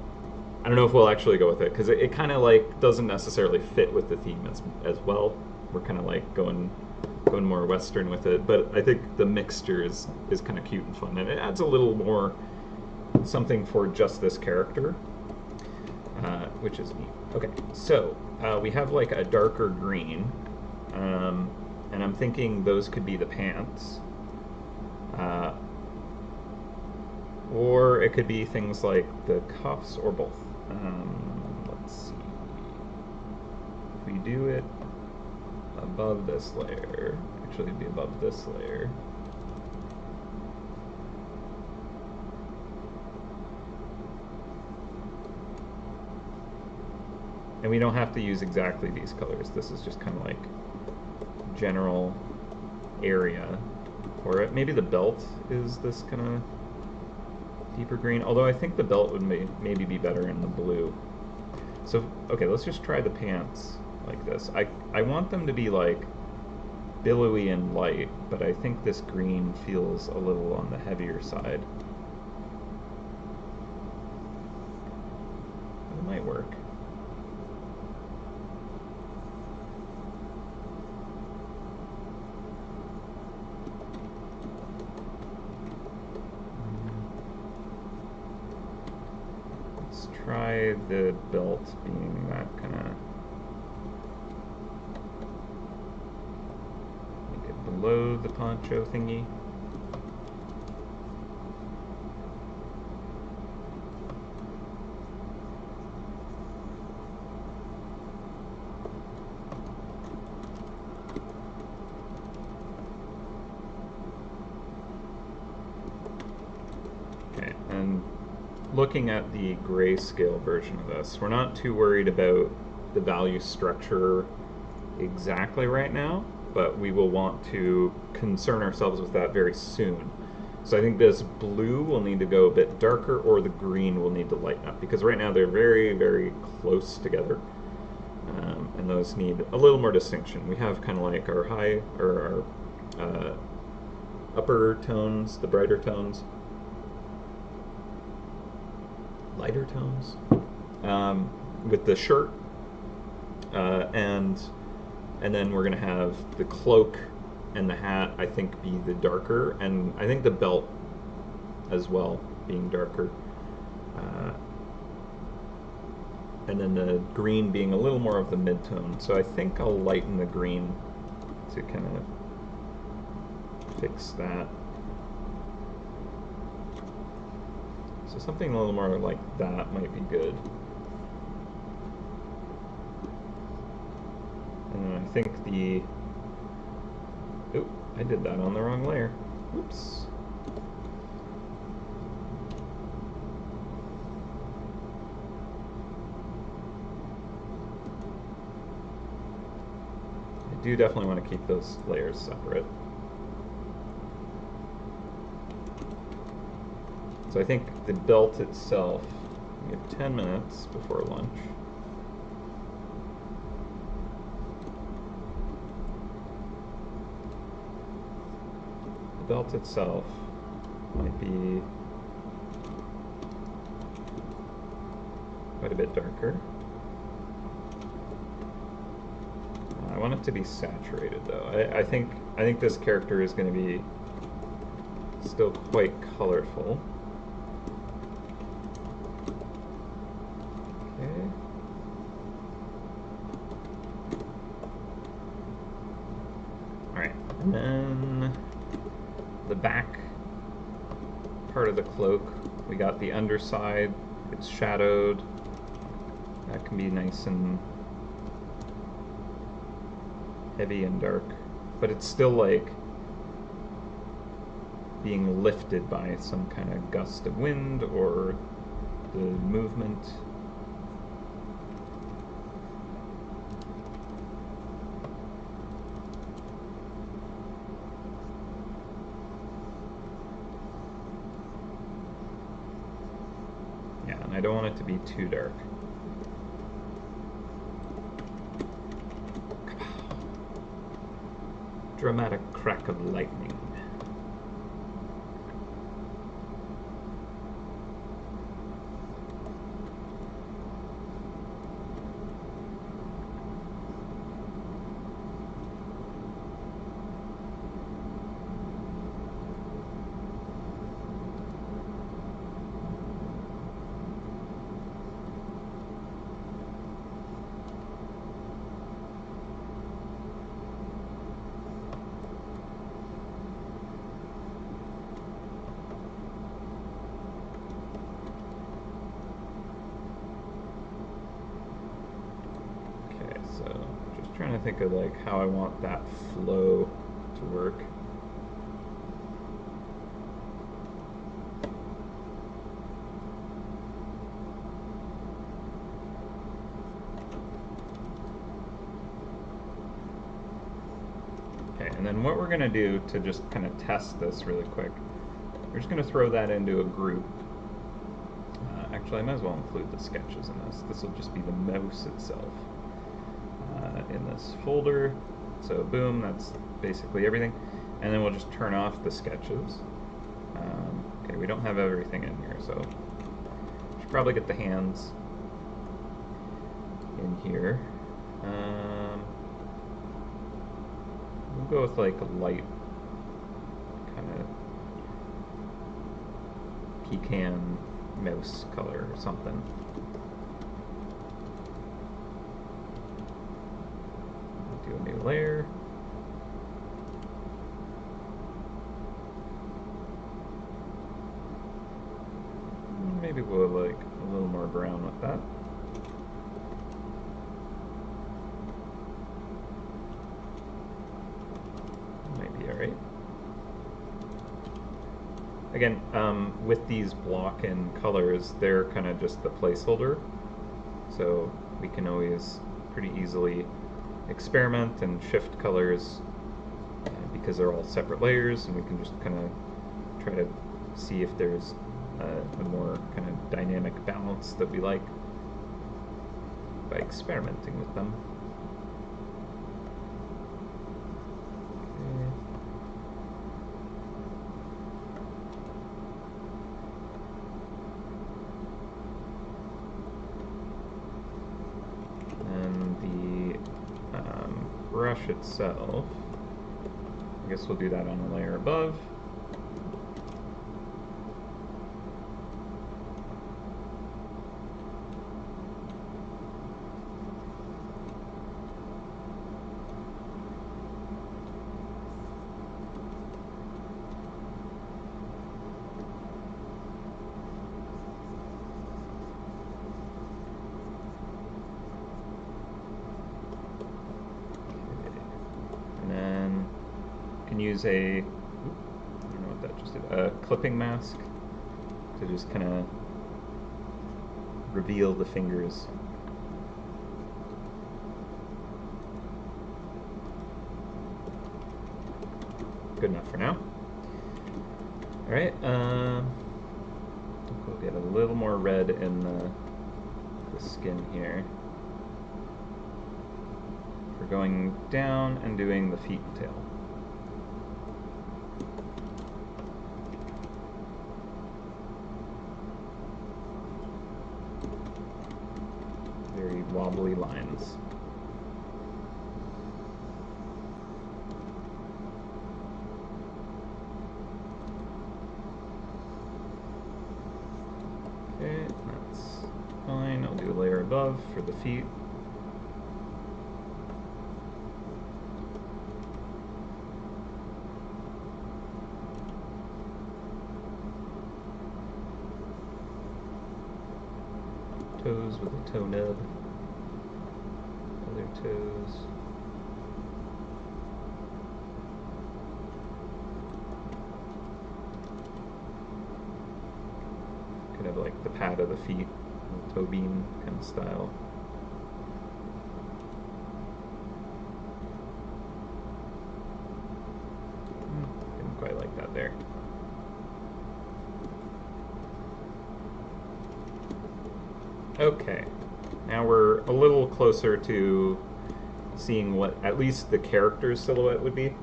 don't know if we'll actually go with it because it kind of like doesn't necessarily fit with the theme as well. We're kind of like going more Western with it, but I think the mixture is kind of cute and fun, and it adds a little more something for just this character, which is neat. Okay, so we have like a darker green, and I'm thinking those could be the pants. Or it could be things like the cuffs, or both. Let's see. If we do it above this layer, actually it'd be above this layer. And we don't have to use exactly these colors. This is just kind of like general area. Or maybe the belt is this kind of deeper green, although I think the belt would maybe be better in the blue. So, okay, let's just try the pants like this. I want them to be like billowy and light, but I think this green feels a little on the heavier side. It might work. Try the belt being that kind of, make it below the poncho thingy. Okay, and looking at the grayscale version of this, we're not too worried about the value structure exactly right now, but we will want to concern ourselves with that very soon. So I think this blue will need to go a bit darker, or the green will need to lighten up, because right now they're very, very close together, and those need a little more distinction. We have kind of like our high, or our upper tones, the brighter tones, lighter tones, with the shirt, and then we're gonna have the cloak and the hat, I think, be the darker, and I think the belt as well being darker, and then the green being a little more of the mid-tone. So I think I'll lighten the green to kind of fix that. So something a little more like that might be good. And then I think the... Oop, I did that on the wrong layer. Oops. I do definitely want to keep those layers separate. So I think the belt itself, we have 10 minutes before lunch. The belt itself might be quite a bit darker. I want it to be saturated though. I think this character is going to be still quite colorful. And then the back part of the cloak, we got the underside, it's shadowed. That can be nice and heavy and dark, but it's still like being lifted by some kind of gust of wind or the movement. Yeah, and I don't want it to be too dark. Dramatic crack of lightning. So just trying to think of like how I want that flow to work. Okay, and then what we're going to do to just kind of test this really quick, we're just going to throw that into a group. Actually, I might as well include the sketches in this. This will just be the mouse itself. In this folder. So boom, that's basically everything. And then we'll just turn off the sketches. Okay, we don't have everything in here, so we should probably get the hands in here. We'll go with like a light kind of pecan mouse color or something. Do a new layer. Maybe we'll like a little more brown with that. Might be alright. Again, with these block and colors, they're kind of just the placeholder. So we can always pretty easily experiment and shift colors because they're all separate layers, and we can just kind of try to see if there's a more kind of dynamic balance that we like by experimenting with them. Brush itself, I guess we'll do that on a layer above. Use a, I don't know what that just did, a clipping mask to just kind of reveal the fingers. Good enough for now. Alright, we'll get a little more red in the skin here. We're going down and doing the feet and tail. Very wobbly lines. Okay, that's fine. I'll do a layer above for the feet. Toes with a toe nub. Other toes. of like the pad of the feet, toe bean kind of style. Didn't quite like that there. Okay, now we're a little closer to seeing what at least the character's silhouette would be.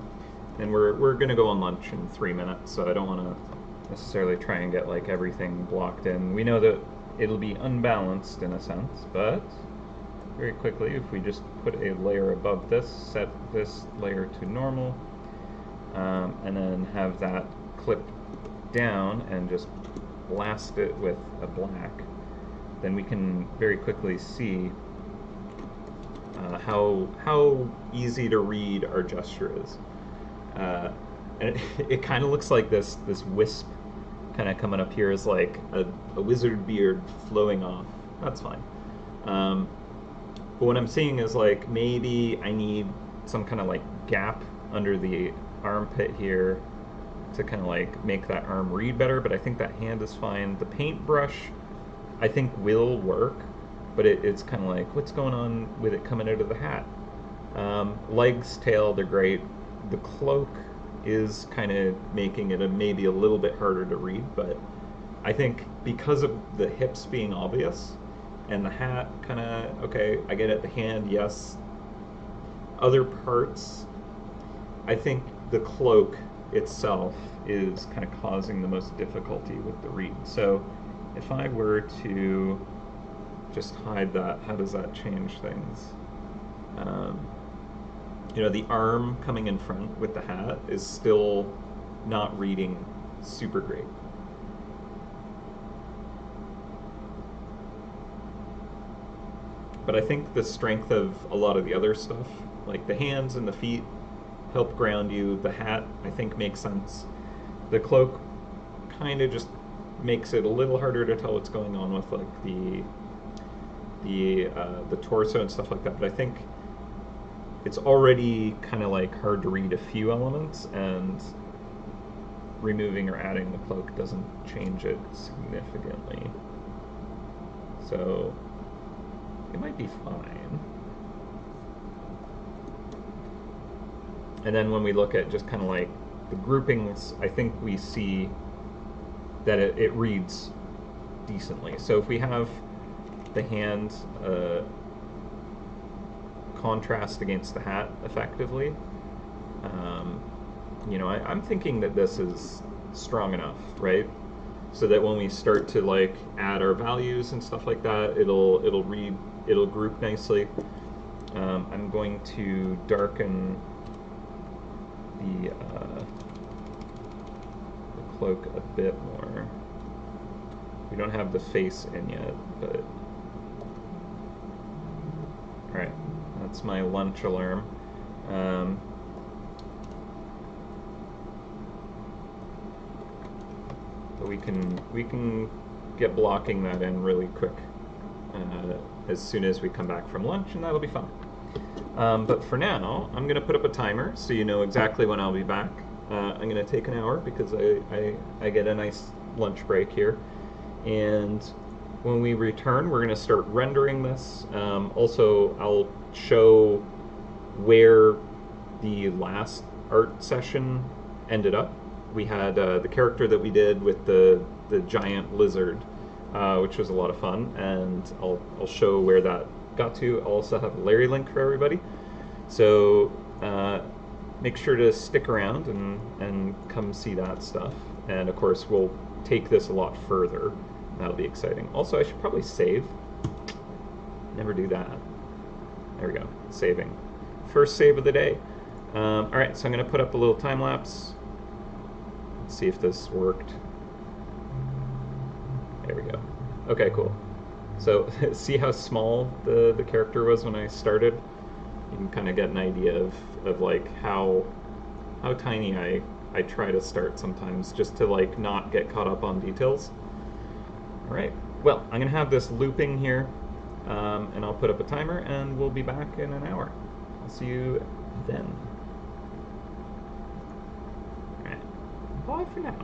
And we're gonna go on lunch in 3 minutes, so I don't want to necessarily try and get like everything blocked in. We know that it'll be unbalanced in a sense, but very quickly, if we just put a layer above this, set this layer to normal, and then have that clip down and just blast it with a black, then we can very quickly see how easy to read our gesture is. And it kind of looks like this wisp kind of coming up here is like a wizard beard flowing off. That's fine. But what I'm seeing is like maybe I need some kind of like gap under the armpit here to kind of like make that arm read better, but I think that hand is fine. The paintbrush I think will work, but it's kind of like, what's going on with it coming out of the hat? Legs, tail, they're great. The cloak is kind of making it maybe a little bit harder to read, but I think because of the hips being obvious and the hat kind of, okay, I get it, the hand, yes. Other parts, I think the cloak itself is kind of causing the most difficulty with the read. So if I were to just hide that, how does that change things? You know, the arm coming in front with the hat is still not reading super great. But I think the strength of a lot of the other stuff, like the hands and the feet, help ground you. The hat, I think, makes sense. The cloak kind of just makes it a little harder to tell what's going on with like the torso and stuff like that. But I think it's already kind of like hard to read a few elements, and removing or adding the cloak doesn't change it significantly. So it might be fine. And then when we look at just kind of like the groupings, I think we see that it reads decently. So if we have the hand contrast against the hat effectively, you know, I'm thinking that this is strong enough, right? So that when we start to like add our values and stuff like that, it'll read, it'll group nicely. I'm going to darken the cloak a bit more. We don't have the face in yet, but all right, that's my lunch alarm. But we can get blocking that in really quick as soon as we come back from lunch, and that'll be fun. But for now, I'm going to put up a timer so you know exactly when I'll be back. I'm going to take an hour because I get a nice lunch break here. And when we return, we're going to start rendering this. Also, I'll show where the last art session ended up. We had the character that we did with the giant lizard, which was a lot of fun, and I'll show where that got to. I'll also have a Larry link for everybody. So make sure to stick around and come see that stuff. And of course, we'll take this a lot further. That'll be exciting. Also, I should probably save. Never do that. There we go, saving. First save of the day. All right, so I'm gonna put up a little time lapse. Let's see if this worked. There we go. Okay, cool. So see how small the character was when I started? You can kind of get an idea of like how tiny I try to start sometimes, just to like not get caught up on details. All right, well, I'm gonna have this looping here, and I'll put up a timer, and we'll be back in an hour. I'll see you then. All right, bye for now.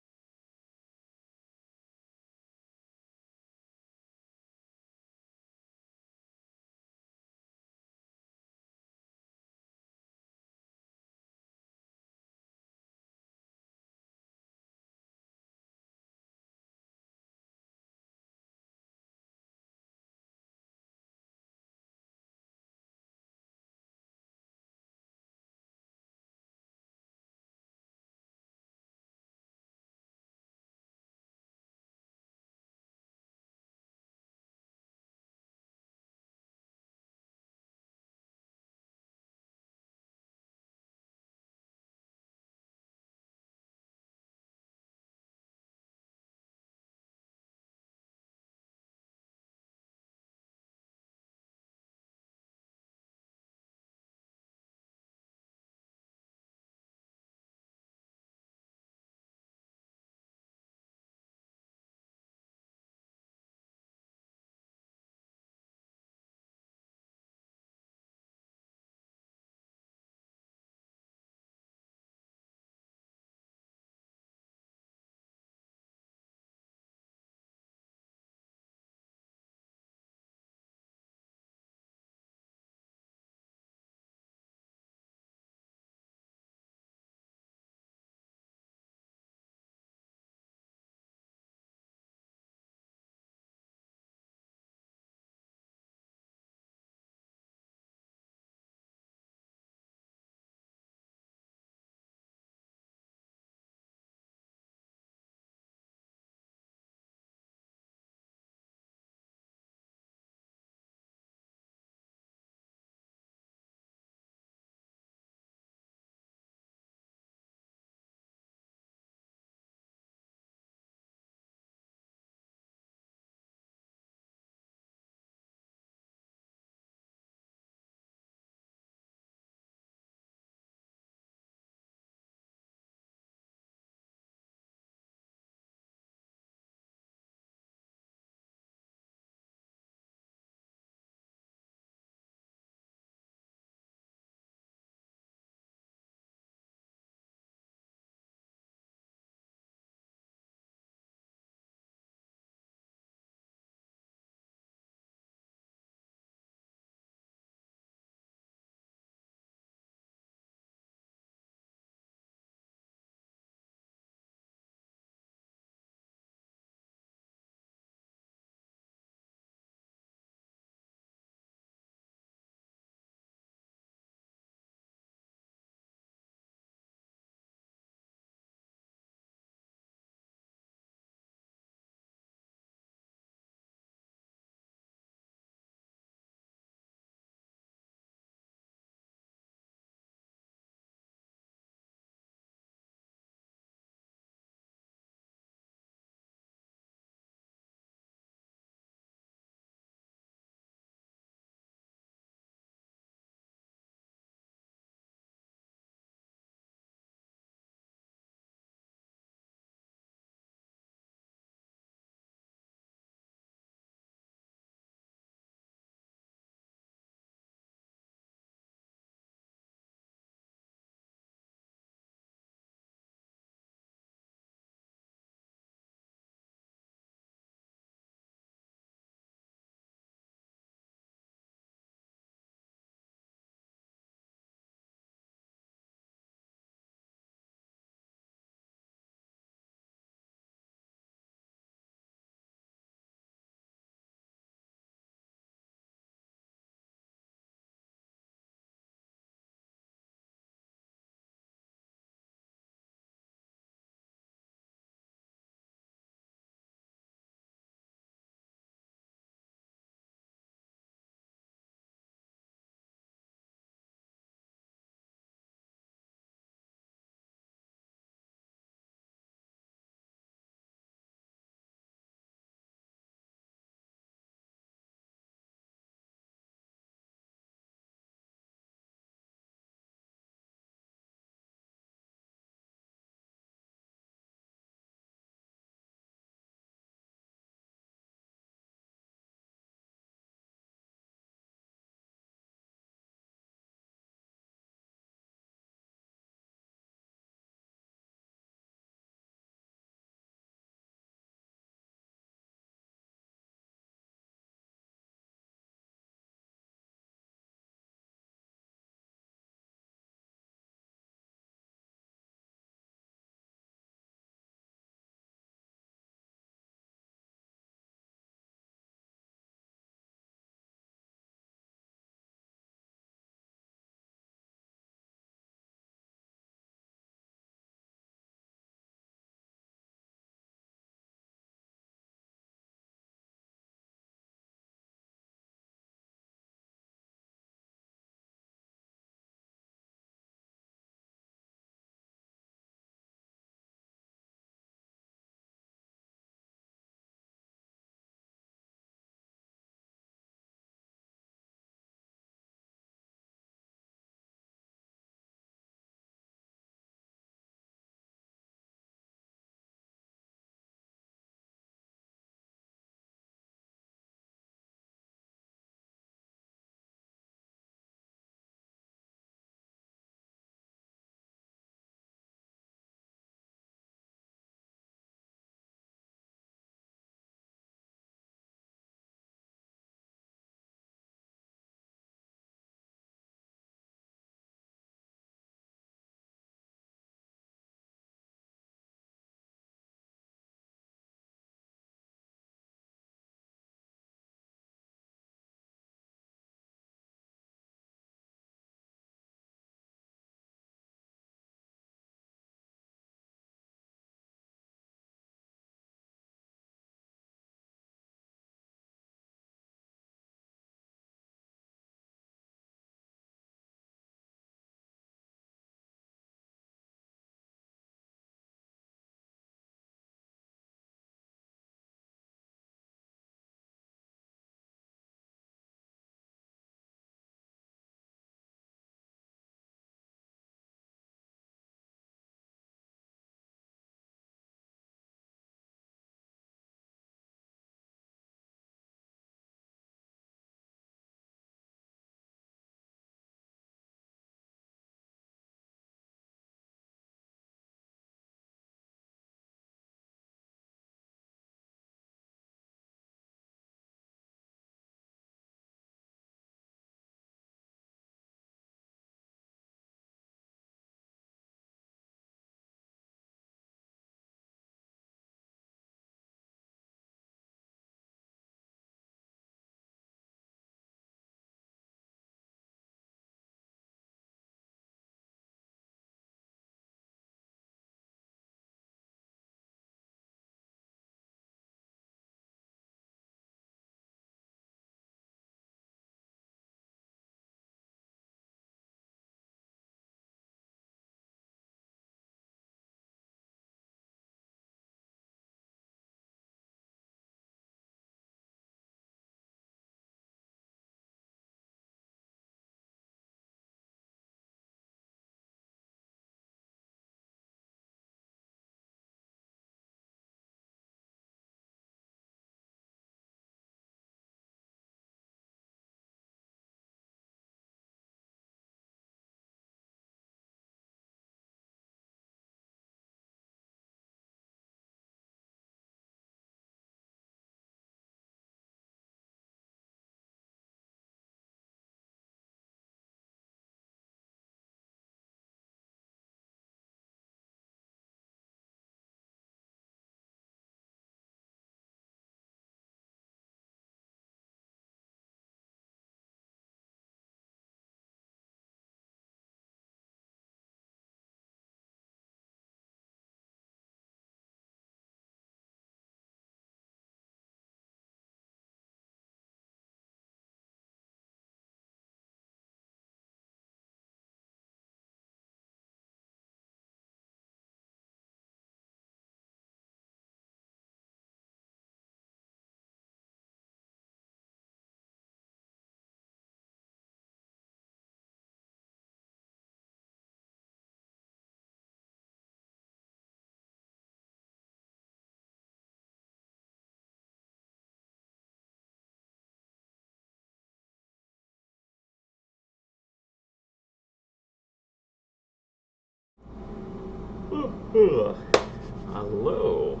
Hello.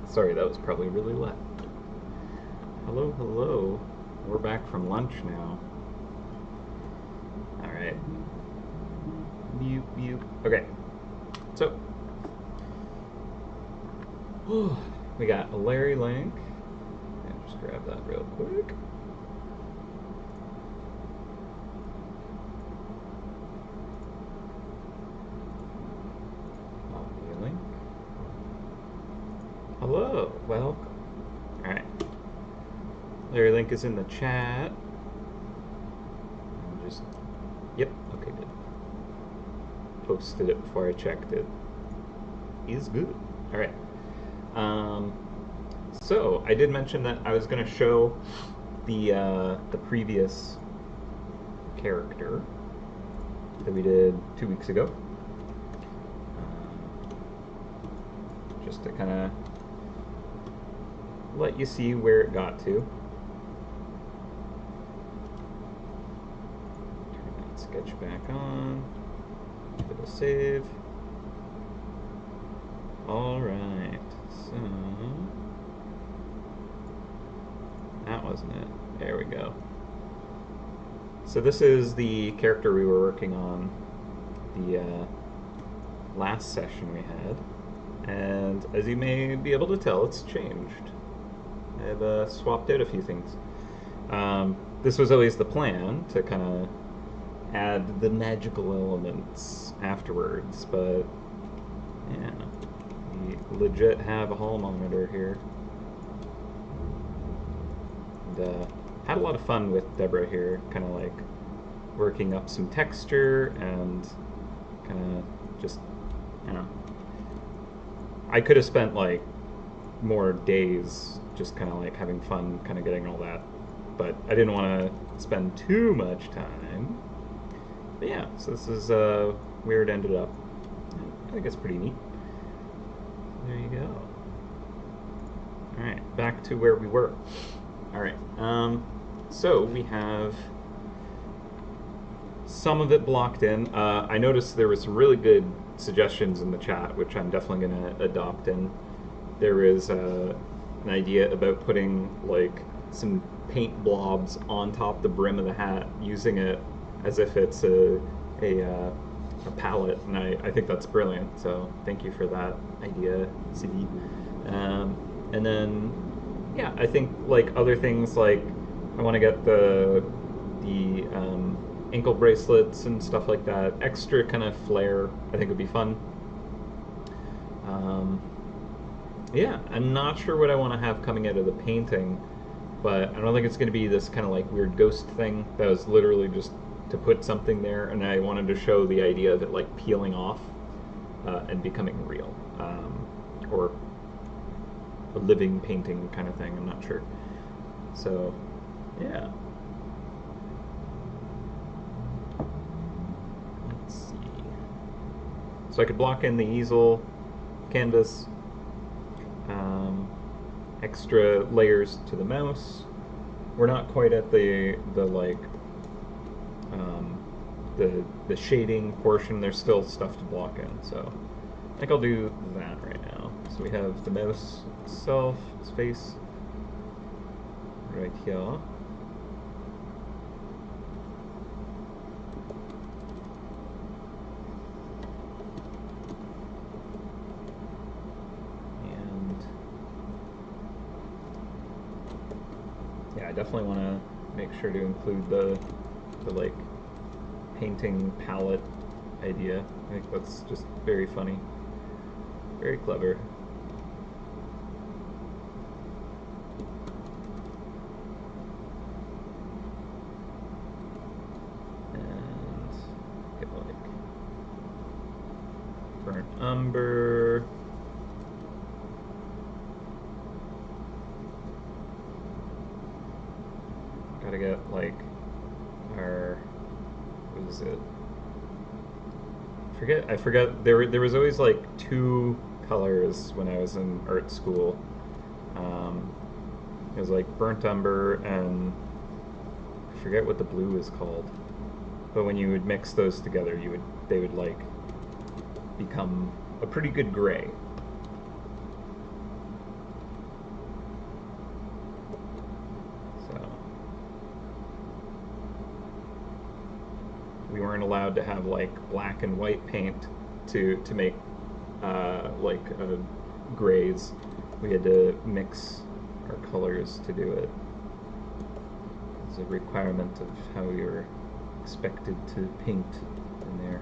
Sorry, that was probably really loud. Hello, hello. We're back from lunch now. Alright. Beep, beep. Okay. So, we got a Larry link. And just grab that real quick. Link. Hello, welcome. Alright. Larry link is in the chat. Just, yep, okay, good. Posted it before I checked it. Is good. Alright. So I did mention that I was going to show the previous character that we did 2 weeks ago. Just to kind of let you see where it got to. Turn that sketch back on. Give it a save. Alright, so that wasn't it. There we go. So this is the character we were working on the last session we had. And as you may be able to tell, it's changed. I've swapped out a few things. This was always the plan, to kind of add the magical elements afterwards, but yeah, we legit have a hall monitor here. And had a lot of fun with Deborah here, kind of like working up some texture and kind of just, you know, I could have spent like more days just kind of like having fun, kind of getting all that, but I didn't want to spend too much time. But yeah, so this is where it ended up. I think it's pretty neat. There you go. Alright, back to where we were. Alright, so we have some of it blocked in. I noticed there was some really good suggestions in the chat, which I'm definitely going to adopt in. There is an idea about putting like some paint blobs on top the brim of the hat, using it as if it's a palette, and I think that's brilliant, so thank you for that idea, CD. And then, yeah, I think like other things, like I want to get the ankle bracelets and stuff like that, extra kind of flair, I think would be fun. Yeah, I'm not sure what I want to have coming out of the painting, but I don't think it's going to be this kind of like weird ghost thing. That was literally just to put something there, and I wanted to show the idea of it like peeling off and becoming real, or a living painting kind of thing, I'm not sure. So, yeah. Let's see. So I could block in the easel, canvas, extra layers to the mouse. We're not quite at the like the shading portion. There's still stuff to block in, so I think I'll do that right now. So we have the mouse itself, its face, right here. Yeah, I definitely want to make sure to include the like painting palette idea. I think that's just very funny, very clever. And get like burnt umber. Gotta get like our, what is it? I forget. There was always like two colors when I was in art school. It was like burnt umber and I forget what the blue is called. But when you would mix those together, they would like become a pretty good gray. So we weren't allowed to have like black and white paint to make grays. We had to mix our colors to do it. It's a requirement of how we were expected to paint in there.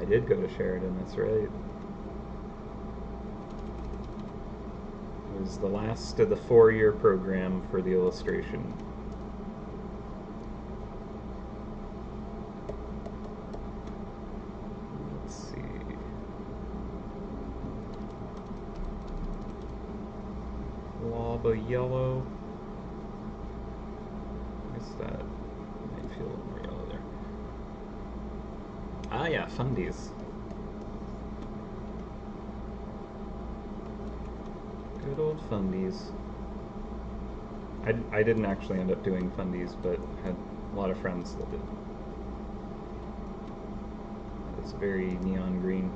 I did go to Sheridan, that's right. It was the last of the 4-year program for the illustration. Let's see. Lava yellow. I guess that might feel a little more yellow there. Ah, yeah, fundies. Good old fundies. I didn't actually end up doing fundies, but had a lot of friends that did. It's very neon green.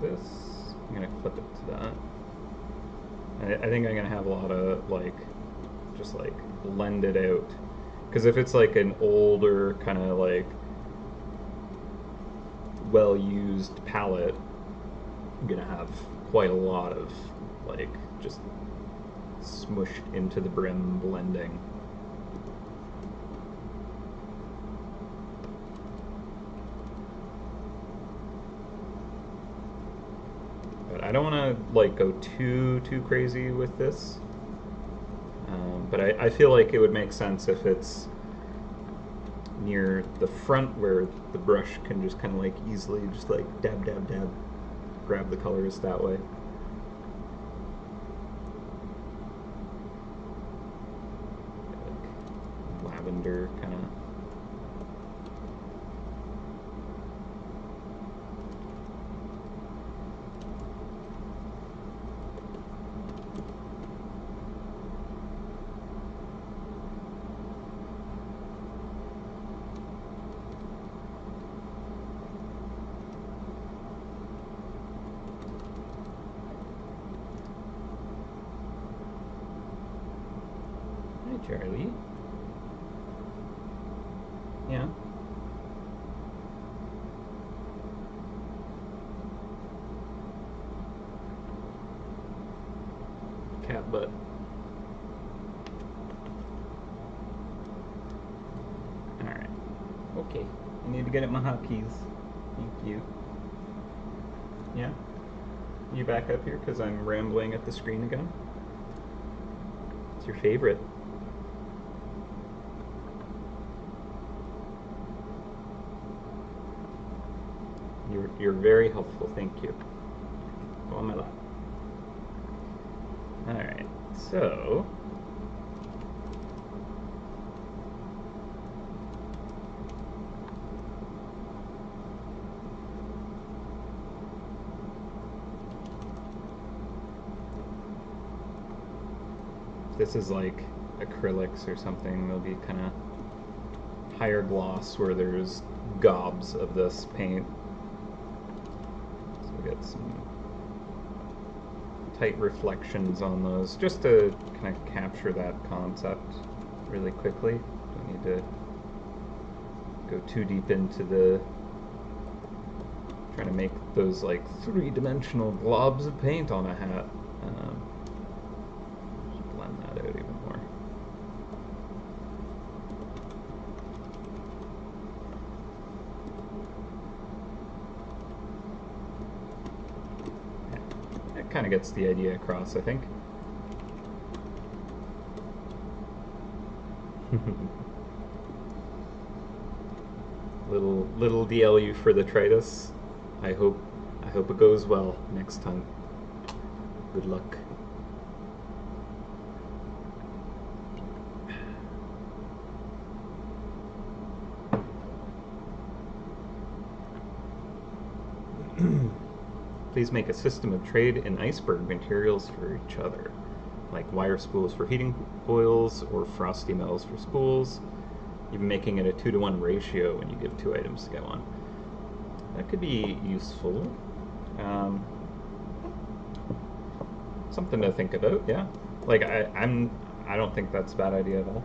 This, I'm gonna clip it to that. I think I'm gonna have a lot of just blend it out, because if it's like an older kind of like well-used palette, I'm gonna have quite a lot of just smushed into the brim blending. I don't want to go too crazy with this, but I feel like it would make sense if it's near the front where the brush can just kind of easily just dab dab dab, grab the colors that way. Lavender kind of. Hi, Charlie. Yeah. Cat butt. Alright. Okay. I need to get at my hotkeys. Thank you. Yeah? You back up here because I'm rambling at the screen again? It's your favorite. You're very helpful, thank you. Go on my lap. Alright, so if this is like acrylics or something, they'll be kind of higher gloss where there's gobs of this paint. So we get some tight reflections on those just to kind of capture that concept really quickly. Don't need to go too deep into the trying to make those three-dimensional globs of paint on a hat. Just blend that out even more. That kind of gets the idea across, I think. little DLU for the Tritus. I hope hope it goes well next time. Good luck. Please make a system of trade in iceberg materials for each other, like wire spools for heating oils or frosty metals for spools, even making it a 2-to-1 ratio when you give 2 items to get one. That could be useful. Something to think about, yeah. Like I don't think that's a bad idea at all.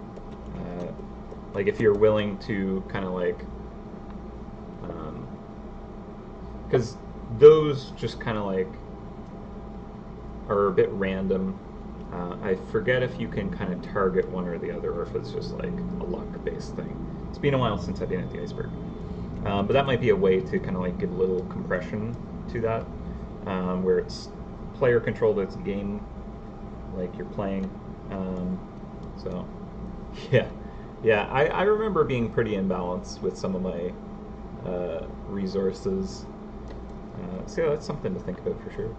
Like if you're willing to kind of like, because those just kind of like are a bit random. I forget if you can kind of target one or the other, or if it's just like a luck-based thing. It's been a while since I've been at the iceberg. But that might be a way to kind of like give a little compression to that, where it's player controlled, it's game like you're playing. So yeah, I remember being pretty imbalanced with some of my resources. So yeah, that's something to think about for sure.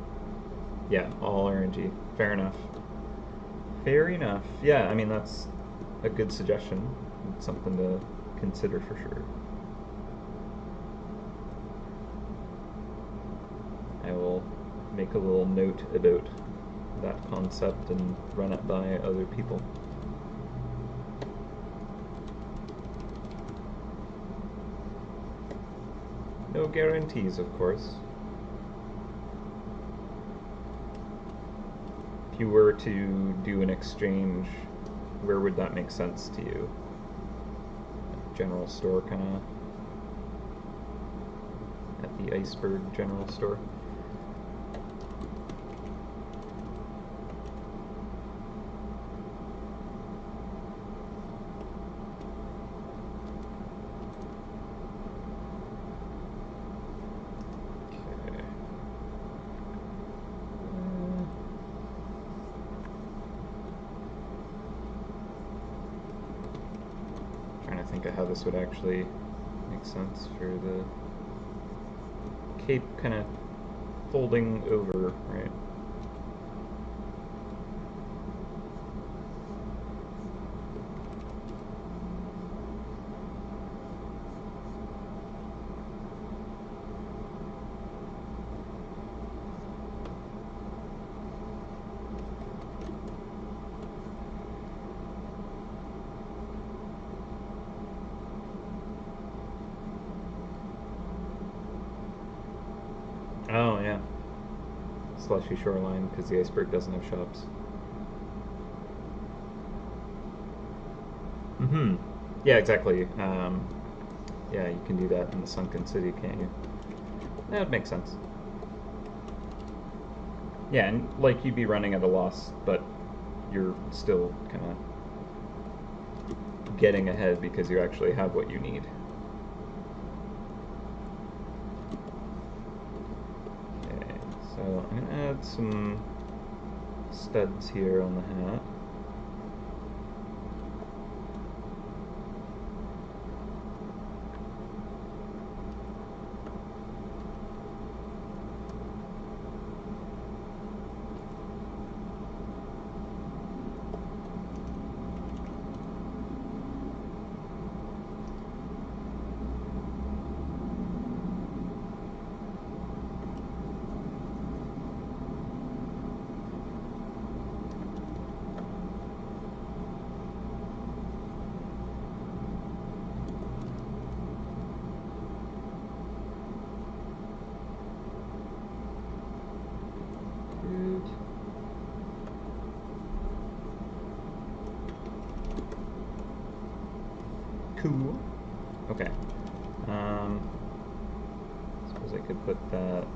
Yeah, all RNG. Fair enough. Fair enough. Yeah, I mean that's a good suggestion. It's something to consider for sure. I will make a little note about that concept and run it by other people. No guarantees, of course. If you were to do an exchange, where would that make sense to you? General store, kind of? At the iceberg general store? Think of how this would actually make sense for the cape kind of folding over, right? Oh, yeah. Slushy shoreline, because the iceberg doesn't have shops. Mm-hmm. Yeah, exactly. Yeah, you can do that in the sunken city, can't you? That would make sense. Yeah, and like you'd be running at a loss, but you're still kind of getting ahead because you actually have what you need. So I'm going to add some studs here on the hat. Cool. Okay. Suppose I could put that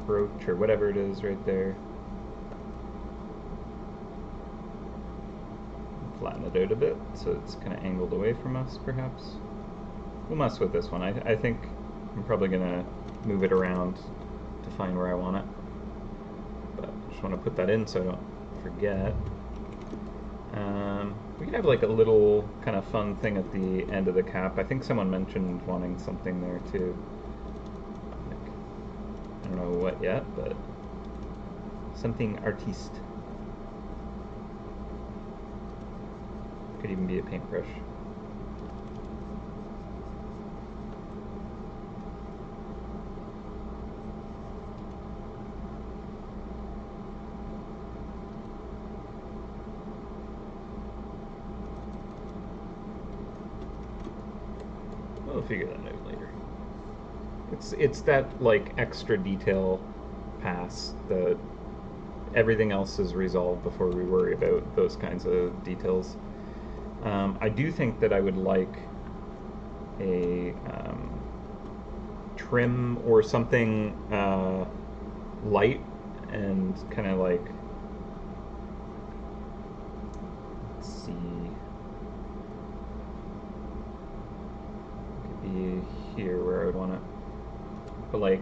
brooch or whatever it is right there. Flatten it out a bit so it's kind of angled away from us, perhaps. We'll mess with this one. I think I'm probably going to move it around to find where I want it. But I just want to put that in so I don't forget. We could have like a little kind of fun thing at the end of the cap. I think someone mentioned wanting something there too. Like, I don't know what yet, but something artiste. Could even be a paintbrush. We'll figure that out later. It's that like extra detail pass that everything else is resolved before we worry about those kinds of details. I do think that I would like a trim or something light and kind of like, let's see, it could be here where I would want it, but like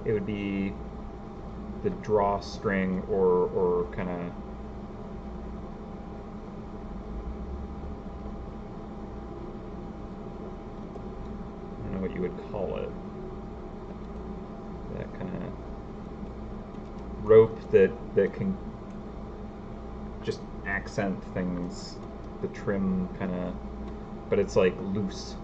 it would be the drawstring or kind of what you would call it. That kind of rope that can just accent things. The trim kind of, but it's like loose.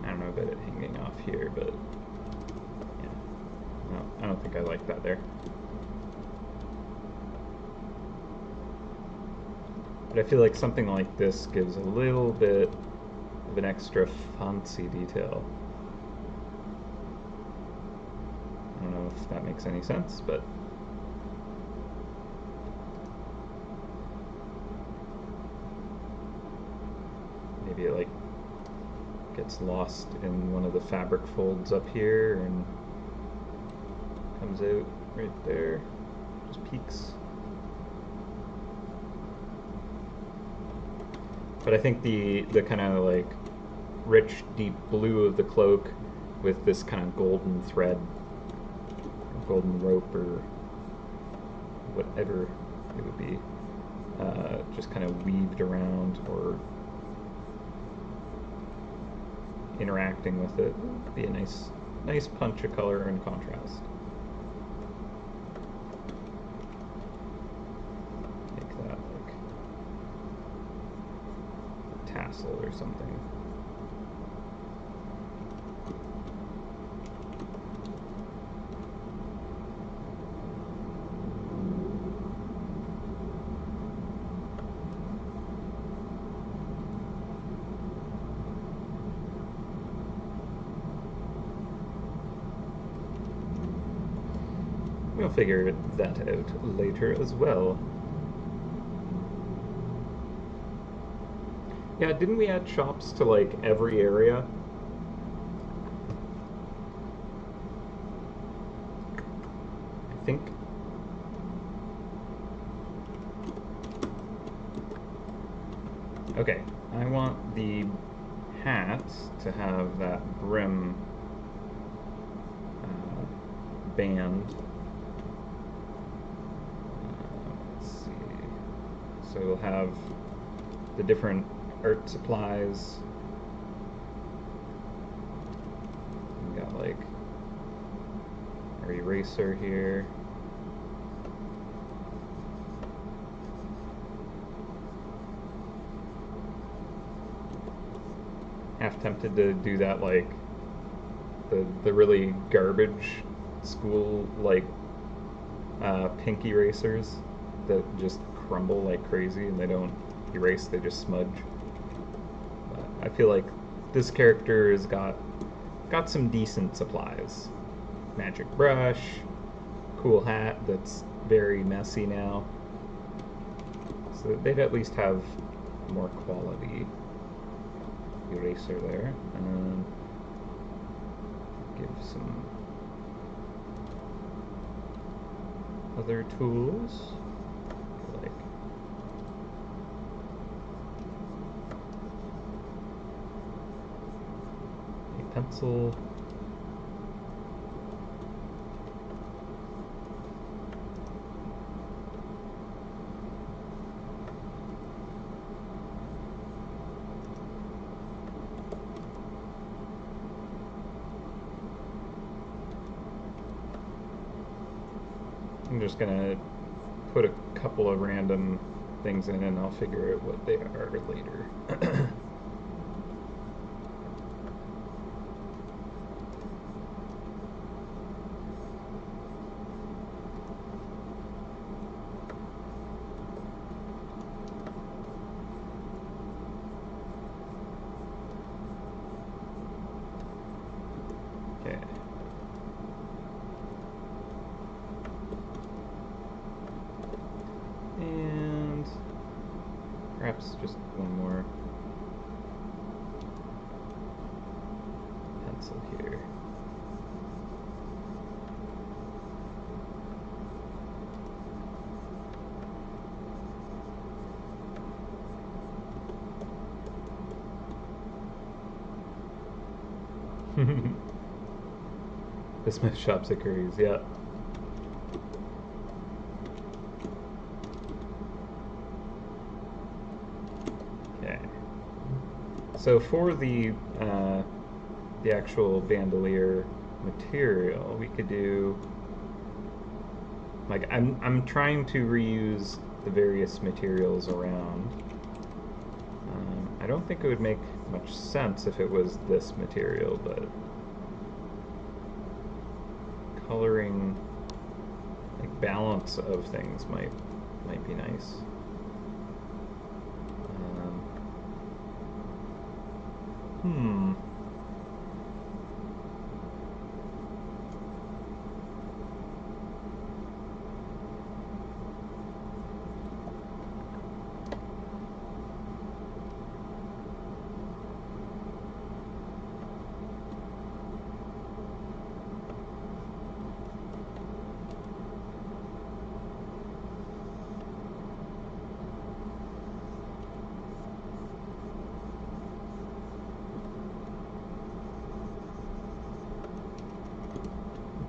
I don't know about it hanging off here, but yeah, no, I don't think I like that there. But I feel like something like this gives a little bit of an extra fancy detail. I don't know if that makes any sense, but maybe it like gets lost in one of the fabric folds up here and comes out right there, just peeks. But I think the kind of like rich deep blue of the cloak with this kind of golden thread, golden rope or whatever it would be, just kind of weaved around or interacting with it would be a nice punch of color and contrast. Make that like a tassel or something. We'll figure that out later as well. Yeah, didn't we add shops to like every area? I think. Okay, I want the hat to have that brim band. So we'll have the different art supplies. We got like our eraser here. Half tempted to do that like the really garbage school like pink erasers that just crumble like crazy and they don't erase, they just smudge. I feel like this character has got some decent supplies. Magic brush, cool hat that's very messy now. So they'd at least have more quality eraser there. And give some other tools like pencil. I'm just gonna put a couple of random things in and I'll figure out what they are later. Okay. And perhaps just one more pencil here. The Smith shops at Curry's, yeah. Okay. So for the actual bandolier material, we could do like I'm trying to reuse the various materials around. I don't think it would make much sense if it was this material, but coloring, like balance of things might be nice. Hmm.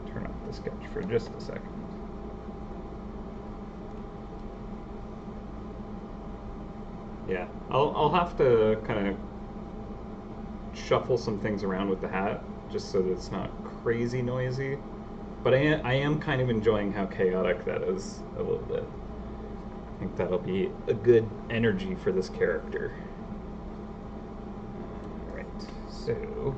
Turn off the sketch for just a second. Yeah, I'll have to kind of shuffle some things around with the hat just so that it's not crazy noisy. But I am kind of enjoying how chaotic that is a little bit. I think that'll be a good energy for this character. Alright, so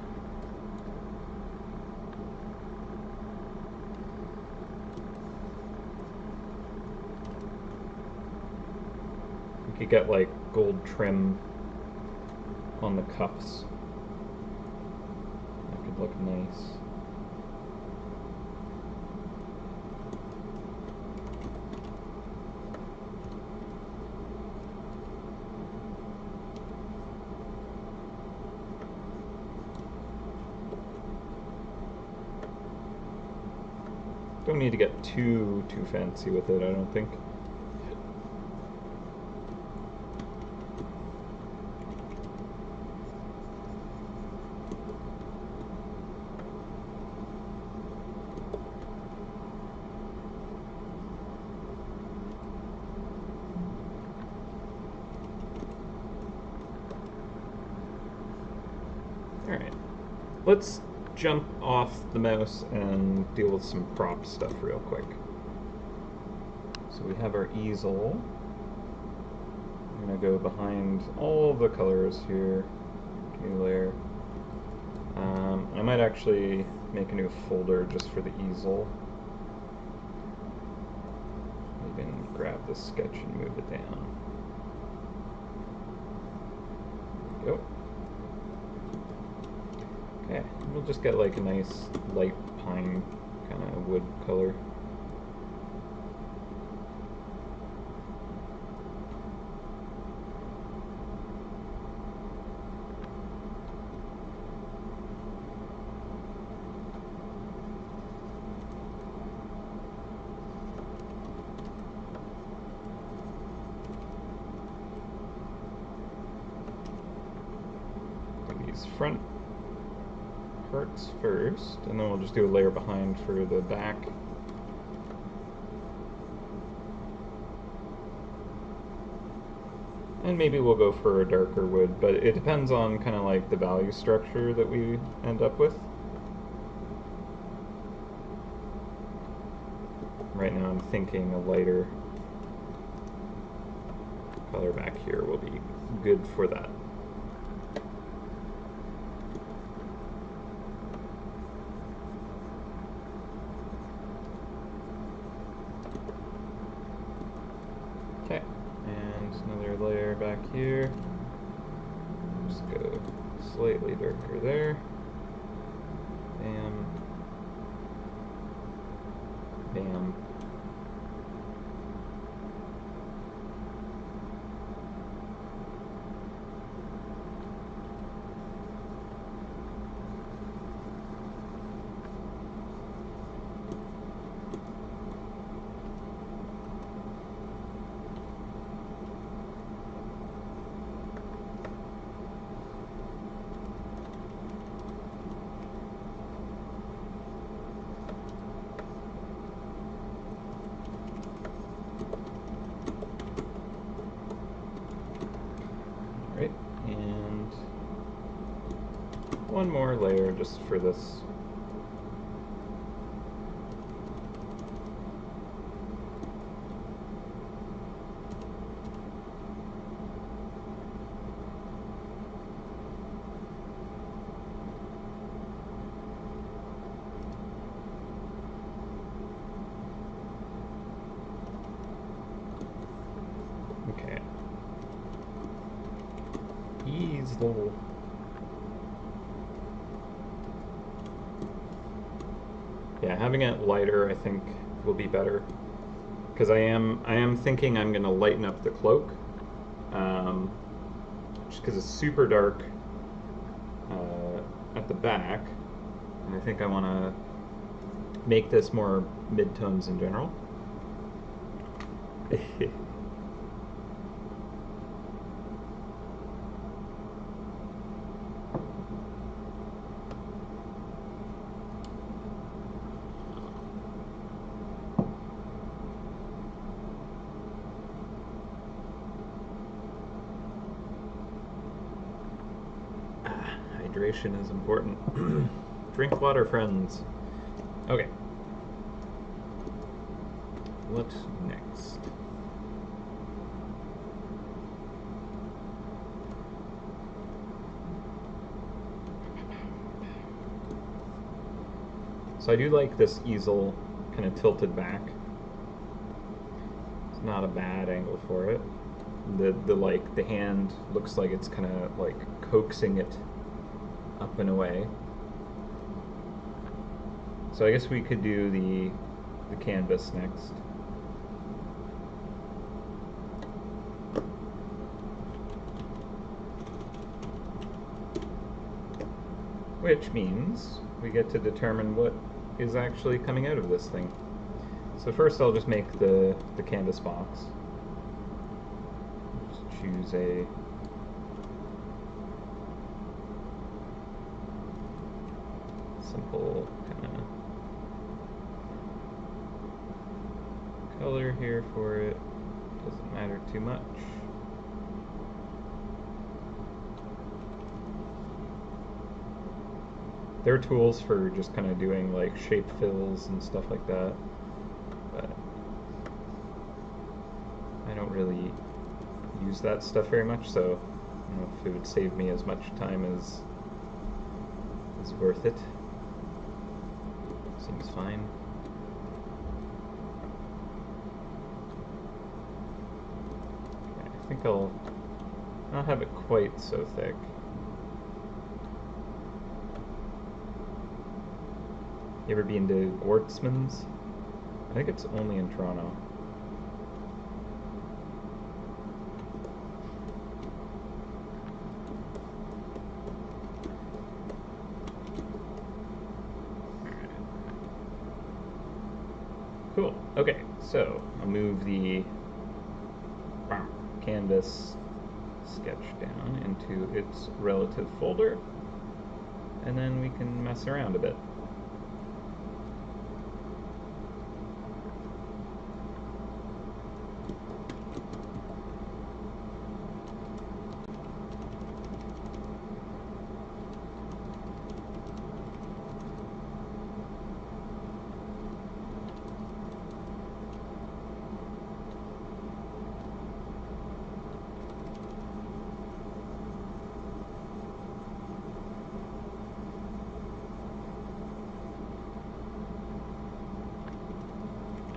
we could get like gold trim on the cuffs. That could look nice. Don't need to get too fancy with it, I don't think. Alright, let's jump off the mouse and deal with some prop stuff real quick. So we have our easel. I'm going to go behind all the colors here, new layer. I might actually make a new folder just for the easel. Even grab the sketch and move it down. There we go. Okay, we'll just get like a nice light pine kind of wood color. These front parts first, and then we'll just do a layer behind for the back. And maybe we'll go for a darker wood, but it depends on kind of like the value structure that we end up with. Right now I'm thinking a lighter color back here will be good for that. Okay, and another layer back here. Just go slightly darker there. Bam. Bam. Right, and one more layer just for this. Okay. Easel. Yeah, having it lighter I think will be better, because I am thinking I'm going to lighten up the cloak, just because it's super dark at the back, and I think I want to make this more mid-tones in general. Hydration is important. Drink water, friends. Okay. What next? So I do like this easel kind of tilted back. It's not a bad angle for it. The hand looks like it's kind of like coaxing it up and away. So I guess we could do the canvas next. Which means we get to determine what is actually coming out of this thing. So first I'll just make the canvas box. Just choose a simple kind of color here for it. Doesn't matter too much. There are tools for just kind of doing like shape fills and stuff like that, but I don't really use that stuff very much, so I don't know if it would save me as much time as is worth it. Seems fine. Okay, I think I'll not have it quite so thick. You ever been to Gortzman's? I think it's only in Toronto. Cool. Okay, so I'll move the canvas sketch down into its relative folder. and then we can mess around a bit.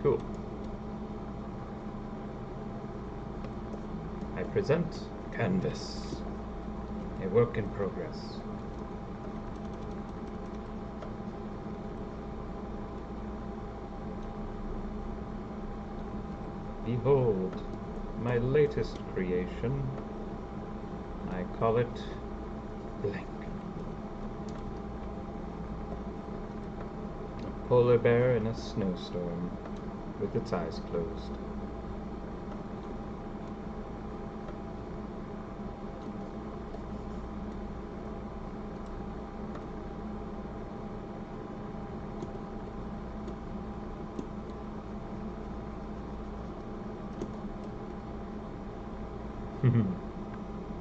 Cool. I present canvas, a work in progress. Behold, my latest creation. I call it blank. A polar bear in a snowstorm, with its eyes closed.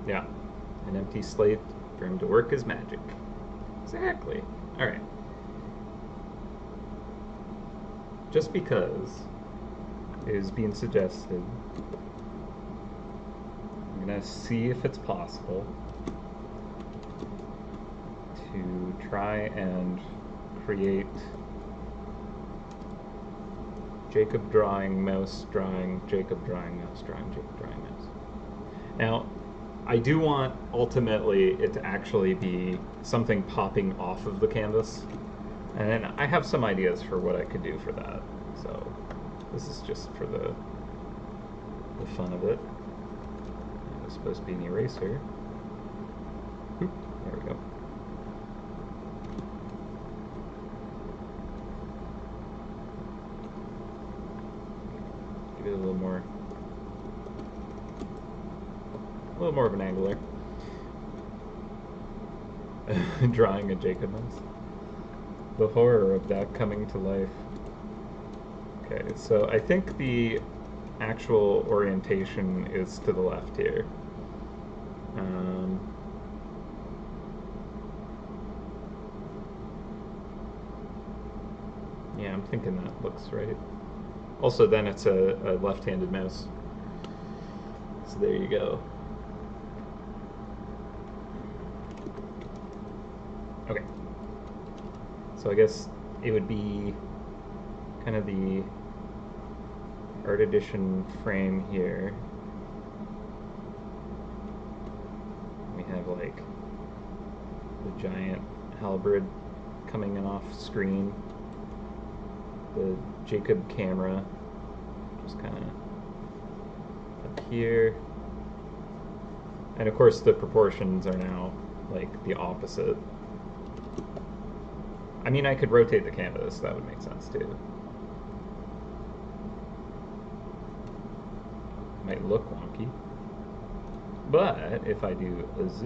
Yeah, an empty slate for him to work his magic. Exactly. Alright. Just because it is being suggested, I'm gonna see if it's possible to try and create Jacob drawing, mouse drawing, Jacob drawing, mouse drawing, Jacob drawing, mouse. Now, I do want ultimately it to actually be something popping off of the canvas, and I have some ideas for what I could do for that. So this is just for the fun of it. It was supposed to be an eraser. Oop, there we go. Give it a little more of an angle there. Drawing a Jacob mouse. The horror of that coming to life. Okay, so I think the actual orientation is to the left here. Yeah, I'm thinking that looks right. Also, then it's a left-handed mouse. So there you go. Okay. So I guess it would be kind of the art edition frame here. We have like the giant halberd coming in off screen. The Jacob camera just kind of up here. And of course the proportions are now like the opposite. I mean, I could rotate the canvas, that would make sense too. Might look wonky. But if I do this,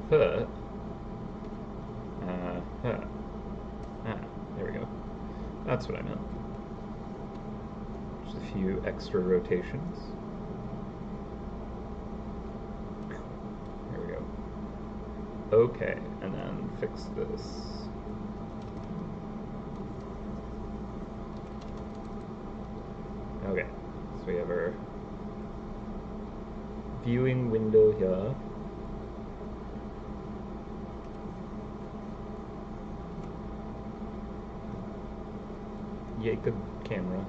there we go. That's what I meant. Just a few extra rotations. There we go. Okay, and then fix this. Okay, so we have our viewing window here. Jacob camera.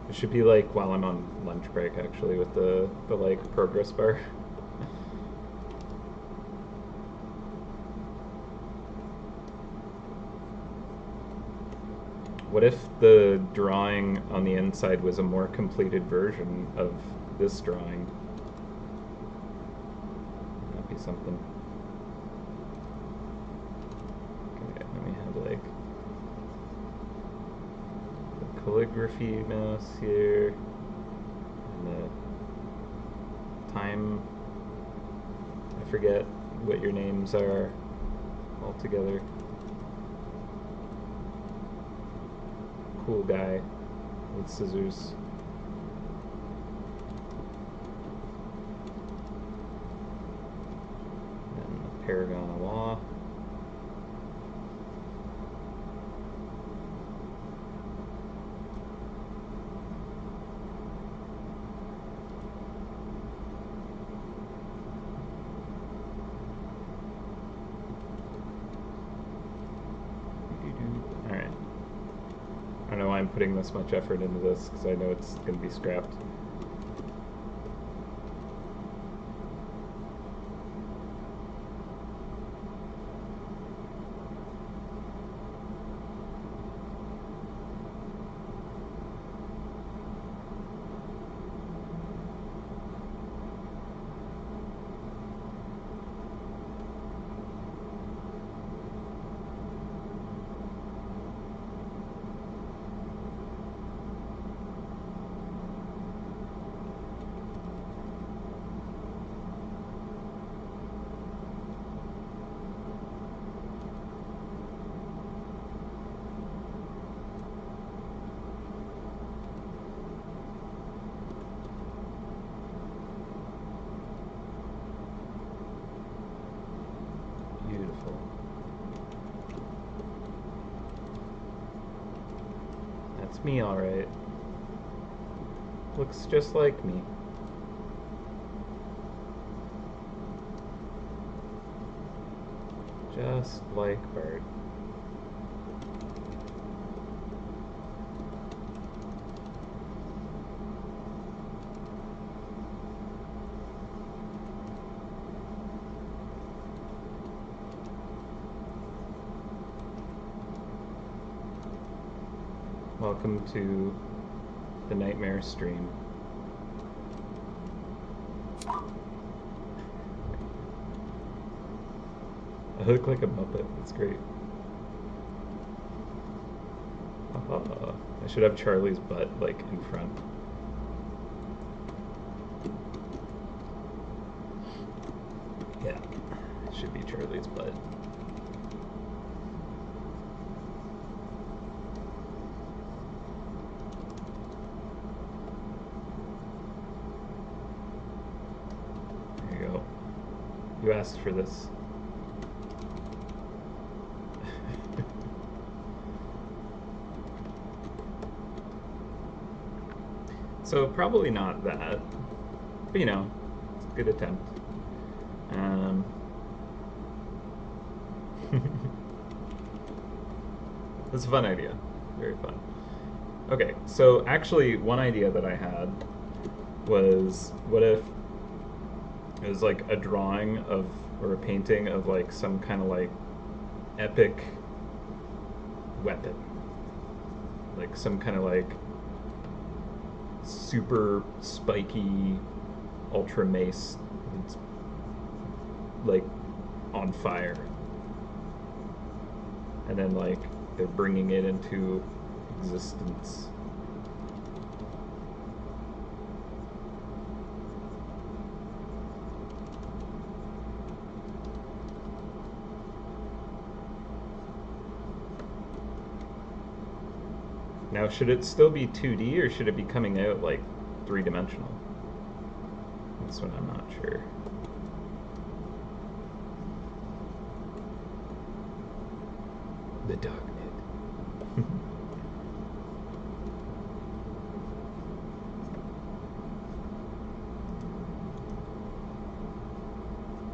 It should be like while I'm on lunch break actually with the like progress bar. What if the drawing on the inside was a more completed version of this drawing? That'd be something. Okay, let me have like the calligraphy mouse here, and the time, I forget what your names are altogether. Cool guy with scissors. And the Paragon of Law. Alright. I don't know why I'm putting this much effort into this, because I know it's going to be scrapped. Beautiful. That's me, alright. Looks just like me. Just like Bart. Welcome to the Nightmare stream. I look like a Muppet, that's great. Aha. I should have Charlie's butt, like, in front. Yeah, it should be Charlie's butt. There you go. You asked for this. So probably not that, but you know, it's a good attempt. It's a fun idea, very fun. Okay, so actually one idea that I had was, what if it was like a drawing of, or a painting of like some kind of like epic weapon, like some kind of like super spiky ultra mace that's like on fire, and then like they're bringing it into existence. Now, should it still be 2D, or should it be coming out like 3-dimensional? That's what I'm not sure. The darknet.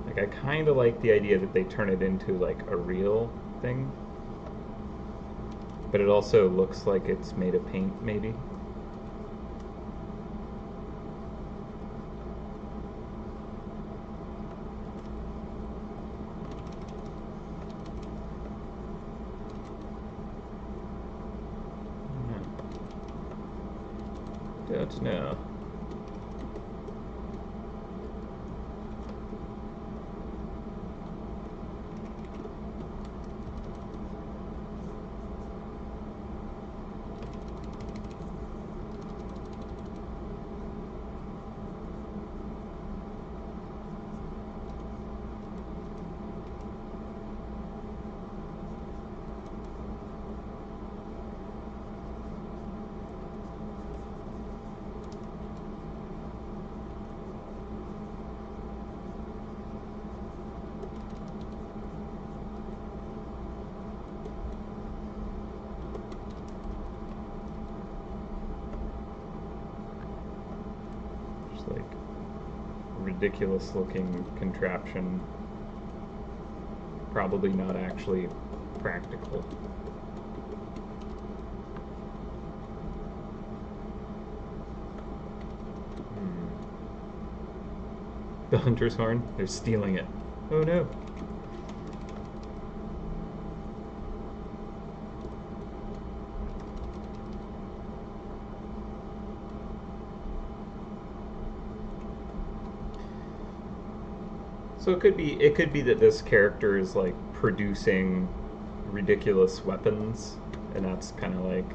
Like, I kind of like the idea that they turn it into like a real thing. But it also looks like it's made of paint, maybe. Don't know. ridiculous looking contraption. Probably not actually practical. The hunter's horn? They're stealing it. Oh no. So it could be that this character is like producing ridiculous weapons, and that's kind of like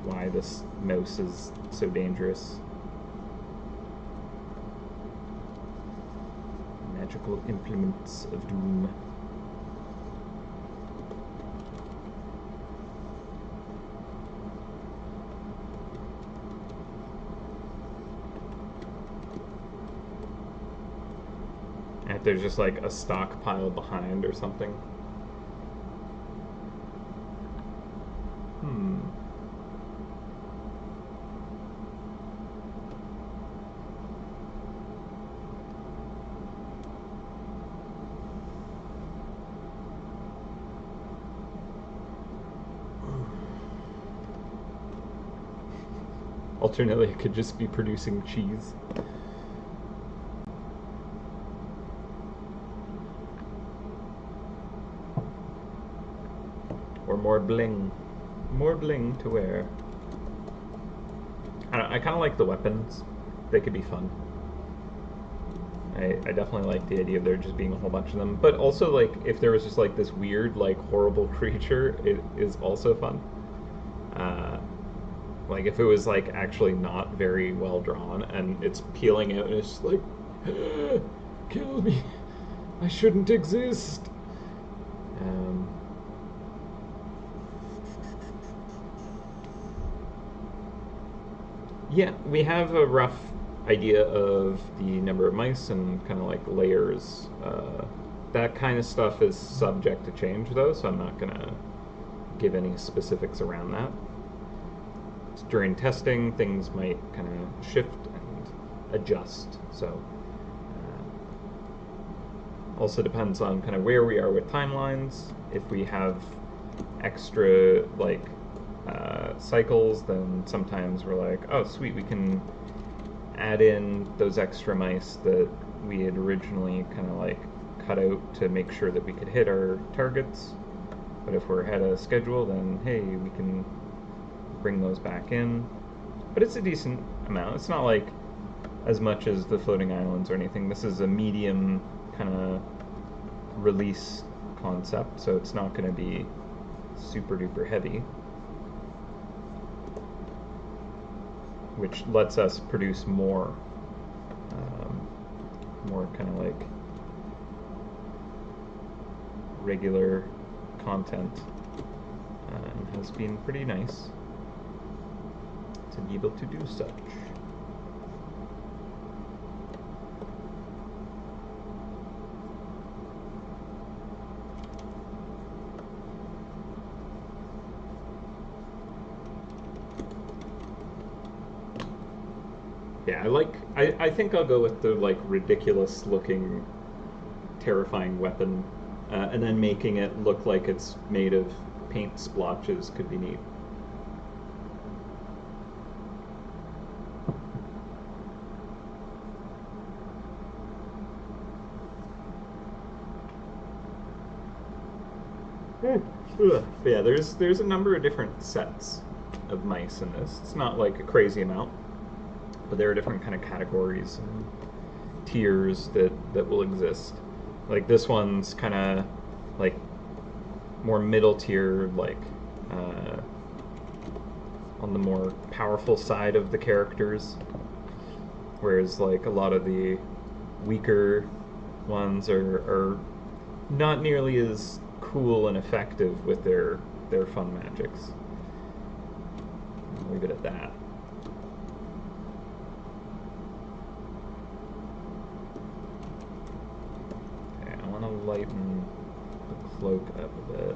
why this mouse is so dangerous. Magical implements of doom. And if there's just like a stockpile behind or something. Alternately, it could just be producing cheese. Or more bling. More bling to wear. I kind of like the weapons. They could be fun. I definitely like the idea of there just being a whole bunch of them. But also, like, if there was just, like, this weird, like, horrible creature, it is also fun. Like, if it was, like, actually not very well drawn, and it's peeling out, and it's just like, kill me. I shouldn't exist. Yeah, we have a rough idea of the number of mice and kind of like layers. That kind of stuff is subject to change, though, so I'm not going to give any specifics around that. During testing, things might kind of shift and adjust, so also depends on kind of where we are with timelines. If we have extra, like, cycles, then sometimes we're like, oh sweet, we can add in those extra mice that we had originally kind of like cut out to make sure that we could hit our targets. But if we're ahead of schedule, then hey, we can bring those back in. But it's a decent amount. It's not like as much as the floating islands or anything. This is a medium kind of release concept, so it's not going to be super duper heavy, which lets us produce more kind of like regular content, and has been pretty nice to be able to do such. Yeah, I think I'll go with the like ridiculous looking terrifying weapon, and then making it look like it's made of paint splotches could be neat. But yeah, there's a number of different sets of mice in this. It's not like a crazy amount, but there are different kind of categories and tiers that will exist. Like this one's kind of like more middle tier, like on the more powerful side of the characters, whereas like a lot of the weaker ones are not nearly as cool and effective with their fun magics. I'll leave it at that. Okay, I want to lighten the cloak up a bit.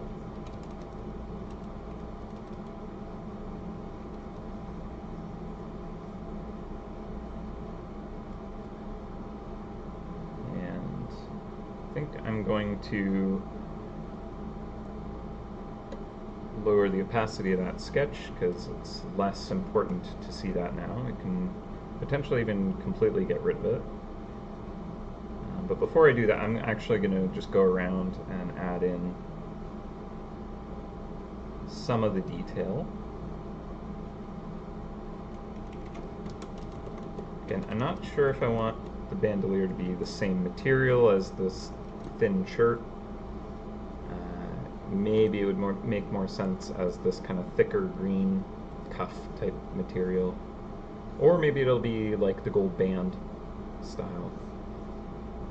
I'm going to lower the opacity of that sketch because it's less important to see that now. I can potentially even completely get rid of it. But before I do that, I'm actually going to just go around and add in some of the detail. Again, I'm not sure if I want the bandolier to be the same material as this thin shirt. Maybe it would make more sense as this kind of thicker green cuff type material. Or maybe it'll be like the gold band style.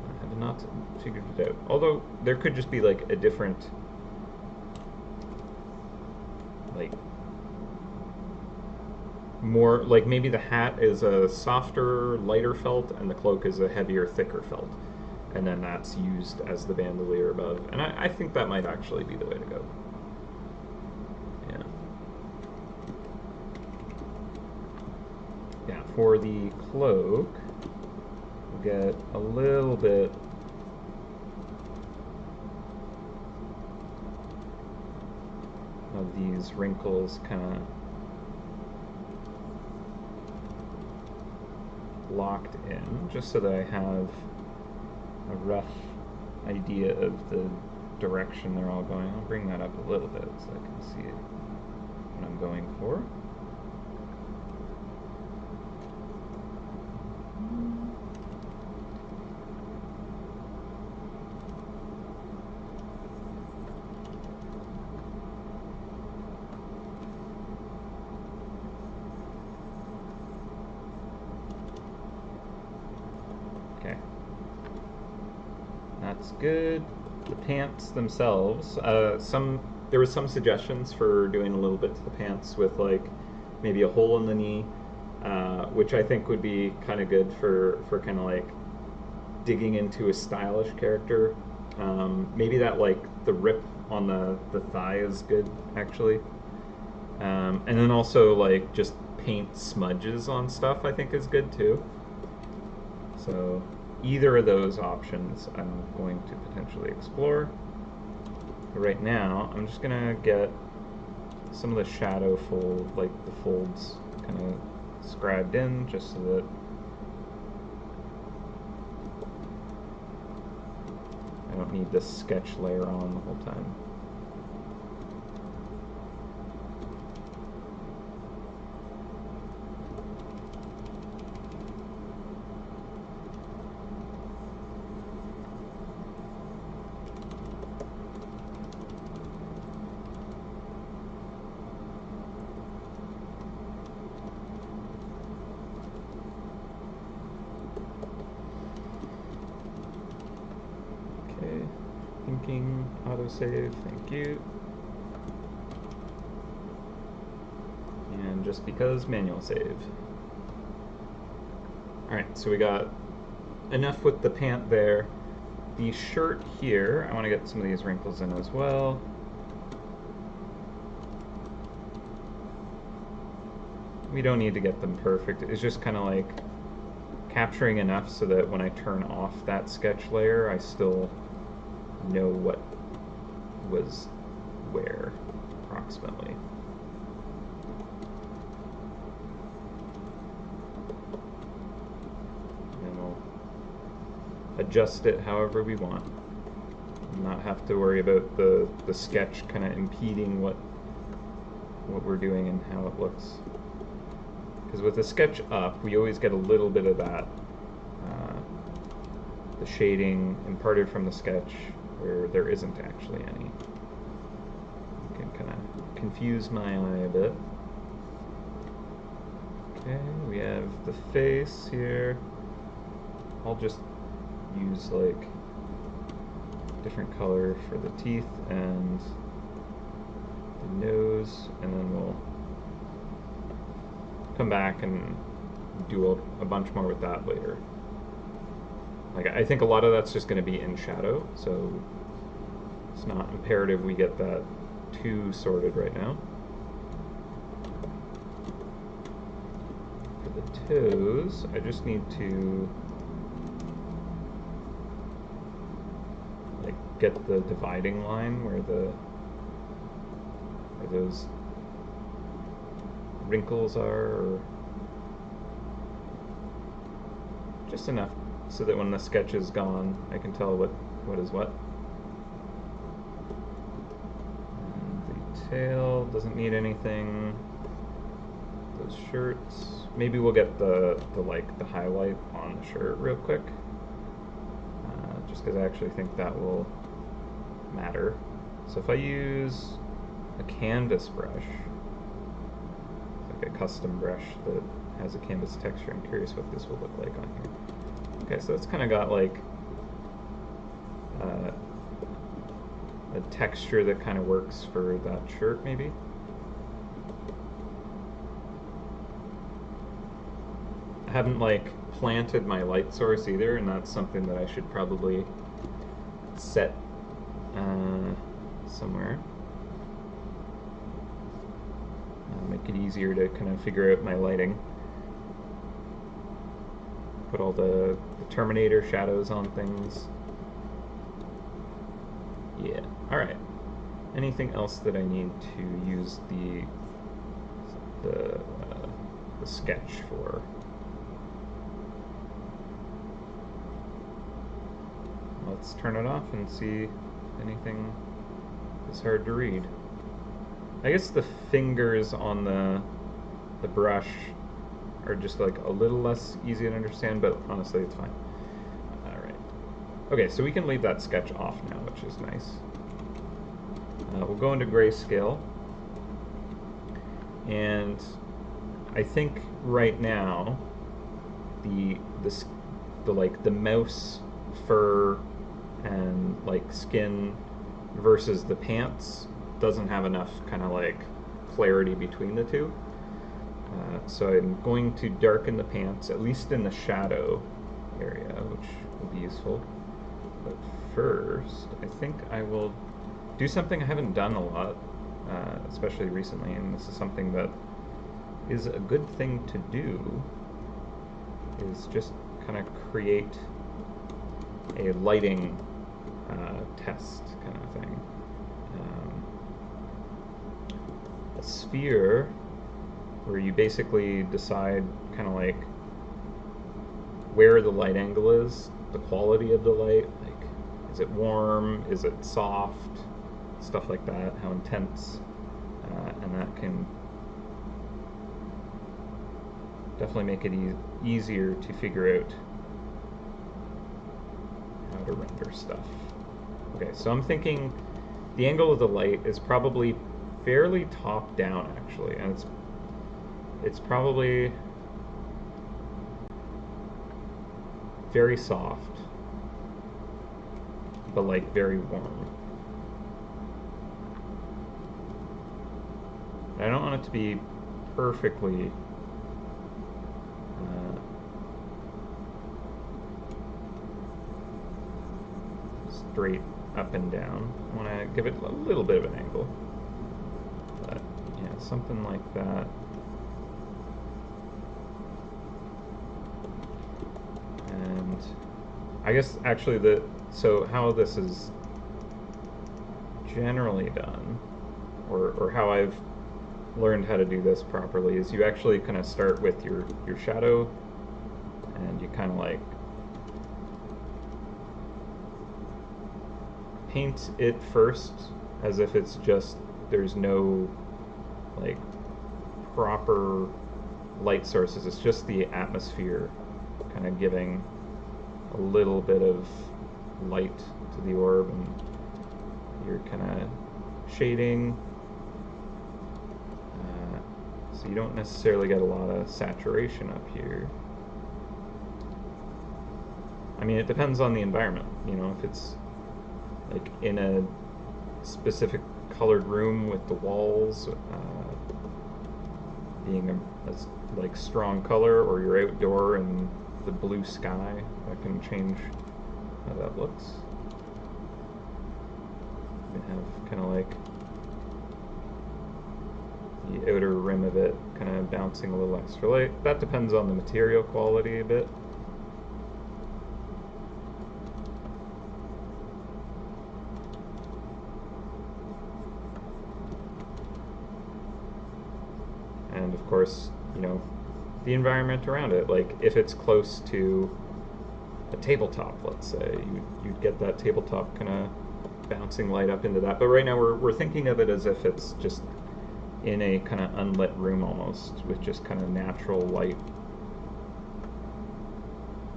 I have not figured it out. Although there could just be like a different, like, more, like maybe the hat is a softer, lighter felt and the cloak is a heavier, thicker felt. And then that's used as the bandolier above. And I think that might actually be the way to go. Yeah. Yeah, for the cloak, we'll get a little bit of these wrinkles kind of locked in, just so that I have a rough idea of the direction they're all going. I'll bring that up a little bit so I can see what I'm going for. Okay. That's good. The pants themselves, there was some suggestions for doing a little bit to the pants with like maybe a hole in the knee, which I think would be kind of good for kind of like digging into a stylish character. Maybe that like the rip on the thigh is good actually, and then also like just paint smudges on stuff I think is good too. So either of those options I'm going to potentially explore. But right now, I'm just gonna get some of the shadow fold, like the folds kind of scribed in, just so that I don't need this sketch layer on the whole time. Thinking, autosave, thank you. And just because, manual save. Alright, so we got enough with the pant there. The shirt here, I want to get some of these wrinkles in as well. We don't need to get them perfect. It's just kind of like capturing enough so that when I turn off that sketch layer, I still know what was where, approximately. And we'll adjust it however we want. Not have to worry about the sketch kind of impeding what we're doing and how it looks. Because with the sketch up, we always get a little bit of that, the shading imparted from the sketch, where there isn't actually any. You can kind of confuse my eye a bit. Okay, we have the face here. I'll just use like different color for the teeth and the nose, and then we'll come back and do a bunch more with that later. Like, I think a lot of that's just going to be in shadow, so it's not imperative we get that too sorted right now. For the toes, I just need to like get the dividing line where those wrinkles are, or just enough so that when the sketch is gone, I can tell what is what. And the tail doesn't need anything. Those shirts, maybe we'll get the highlight on the shirt real quick, just because I actually think that will matter. So if I use a canvas brush, like a custom brush that has a canvas texture, I'm curious what this will look like on here. Okay, so it's kind of got like a texture that kind of works for that shirt, maybe. I haven't like planted my light source either, and that's something that I should probably set somewhere. Make it easier to kind of figure out my lighting. Put all the Terminator shadows on things. Yeah, alright. Anything else that I need to use the sketch for? Let's turn it off and see if anything is hard to read. I guess the fingers on the brush are just like a little less easy to understand, but honestly it's fine. Alright. Okay, so we can leave that sketch off now, which is nice. We'll go into grayscale, and I think right now the mouse fur and like skin versus the pants doesn't have enough kind of like clarity between the two. So I'm going to darken the pants, at least in the shadow area, which will be useful. But first, I think I will do something I haven't done a lot, especially recently, and this is something that is a good thing to do, is just kind of create a lighting test kind of thing. A sphere where you basically decide kind of like where the light angle is, the quality of the light, like is it warm, is it soft, stuff like that, how intense, and that can definitely make it easier to figure out how to render stuff. Okay, so I'm thinking the angle of the light is probably fairly top down actually, and it's probably very soft, but like very warm. I don't want it to be perfectly straight up and down. I want to give it a little bit of an angle, but yeah, something like that. And I guess actually so how this is generally done, or how I've learned how to do this properly, is you actually kind of start with your shadow, and you kind of like paint it first as if it's just, there's no like proper light sources, it's just the atmosphere kind of giving a little bit of light to the orb, and you're kind of shading, so you don't necessarily get a lot of saturation up here. I mean, it depends on the environment, you know, if it's like in a specific colored room with the walls being a like strong color, or you're outdoor and the blue sky, that can change how that looks. You can have kind of like the outer rim of it kind of bouncing a little extra light. That depends on the material quality a bit. and of course, you know, the environment around it. Like if it's close to a tabletop, let's say, you'd get that tabletop kind of bouncing light up into that. But right now we're thinking of it as if it's just in a kind of unlit room almost, with just kind of natural light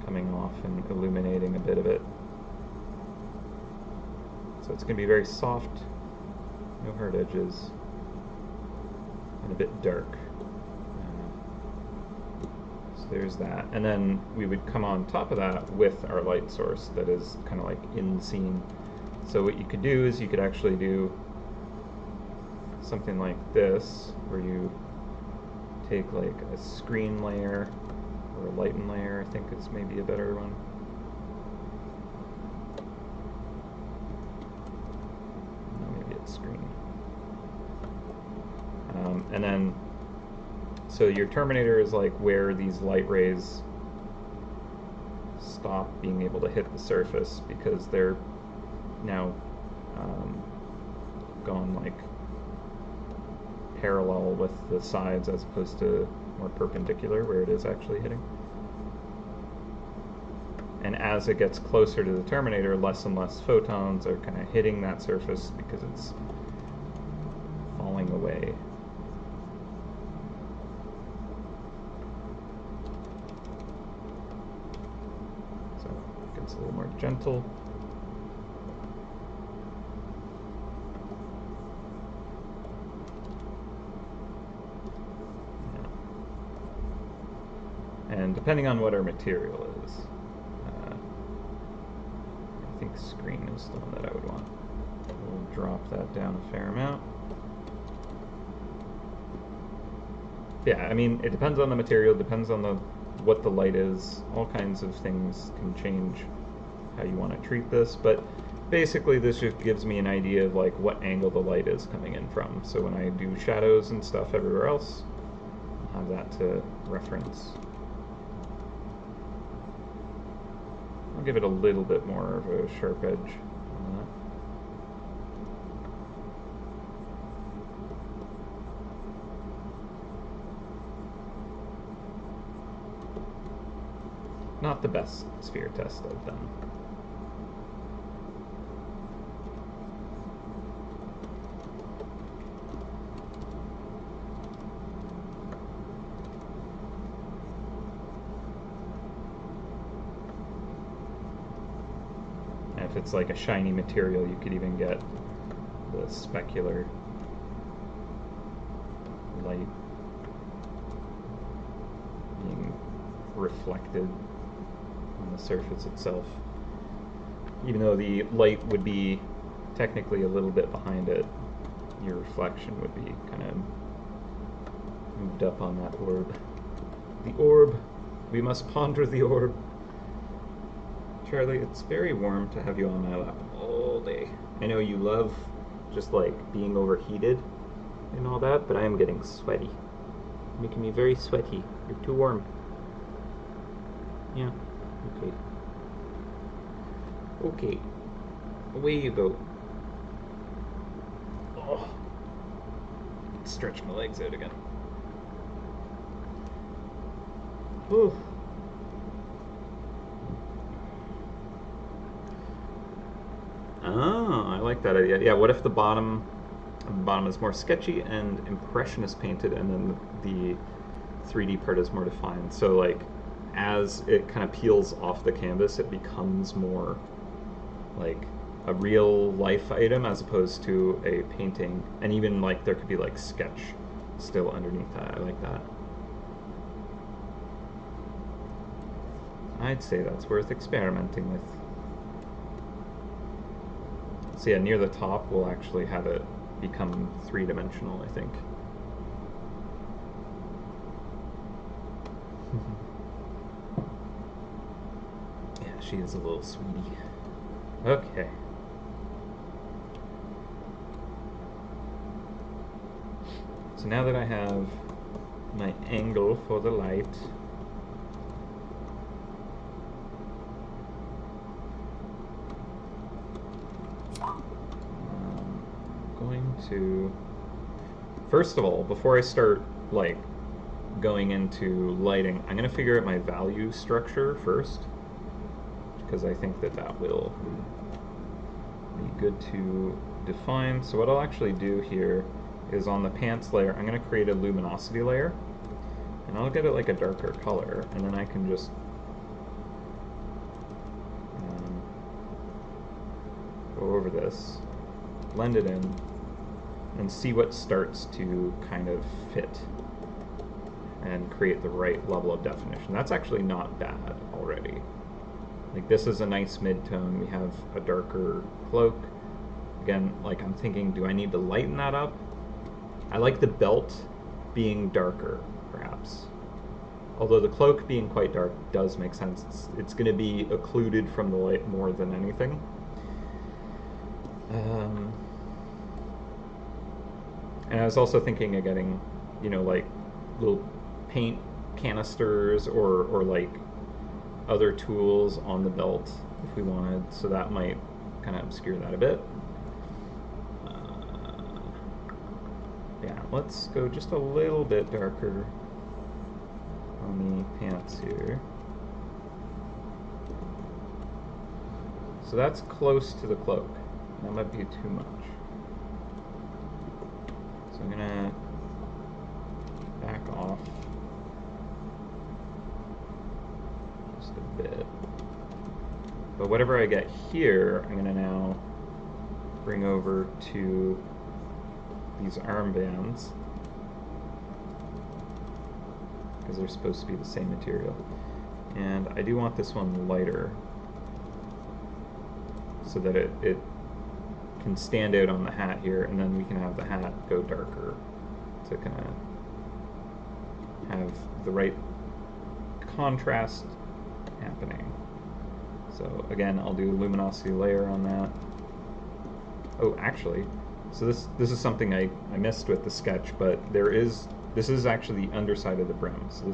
coming off and illuminating a bit of it. So it's going to be very soft, no hard edges, and a bit dark. So there's that. And then we would come on top of that with our light source that is kind of like in scene. So what you could do is you could actually do something like this, where you take like a screen layer or a lighten layer, I think is maybe a better one. No, maybe it's screen. And then, so your terminator is like where these light rays stop being able to hit the surface, because they're now gone like parallel with the sides as opposed to more perpendicular where it is actually hitting. And as it gets closer to the terminator, less and less photons are kind of hitting that surface because it's falling away. So it gets a little more gentle. And depending on what our material is, I think screen is the one that I would want. We'll drop that down a fair amount. Yeah, I mean, it depends on the material, depends on what the light is. All kinds of things can change how you want to treat this, but basically this just gives me an idea of like what angle the light is coming in from. So when I do shadows and stuff everywhere else, I'll have that to reference. I'll give it a little bit more of a sharp edge on that. Not the best sphere test I've done. If it's like a shiny material, you could even get the specular light being reflected on the surface itself. Even though the light would be technically a little bit behind it, your reflection would be kind of moved up on that orb. The orb! We must ponder the orb. Charlie, it's very warm to have you on my lap all day. I know you love just like being overheated and all that, but I am getting sweaty. You're making me very sweaty. You're too warm. Yeah, okay. Okay, away you go. Oh, stretch my legs out again. Ooh. Oh, I like that idea. Yeah, what if the bottom is more sketchy and impressionist painted, and then the 3D part is more defined? So like, as it kind of peels off the canvas, it becomes more like a real life item as opposed to a painting. And even like there could be like sketch still underneath that. I like that. I'd say that's worth experimenting with. So yeah, near the top we'll actually have it become three-dimensional, I think. Yeah, she is a little sweetie. Okay. So now that I have my angle for the light, I'm going to First of all, before I start like going into lighting, I'm going to figure out my value structure first, because I think that that will be good to define. So what I'll actually do here is on the pants layer, I'm going to create a luminosity layer, and I'll get it like a darker color, and then I can just go over this, blend it in, and see what starts to kind of fit and create the right level of definition. That's actually not bad already. Like, this is a nice mid-tone. We have a darker cloak. Again, like, I'm thinking, do I need to lighten that up? I like the belt being darker, perhaps. Although the cloak being quite dark does make sense. It's going to be occluded from the light more than anything. And I was also thinking of getting, you know, like little paint canisters or like other tools on the belt if we wanted, so that might kind of obscure that a bit. Yeah, let's go just a little bit darker on the pants here. So that's close to the cloak. That might be too much. So I'm gonna back off just a bit. But whatever I get here, I'm gonna now bring over to these armbands, because they're supposed to be the same material. And I do want this one lighter so that it can stand out on the hat here, and then we can have the hat go darker to kind of have the right contrast happening. So again, I'll do a luminosity layer on that. Oh, actually, so this is something I missed with the sketch, but this is actually the underside of the brim. So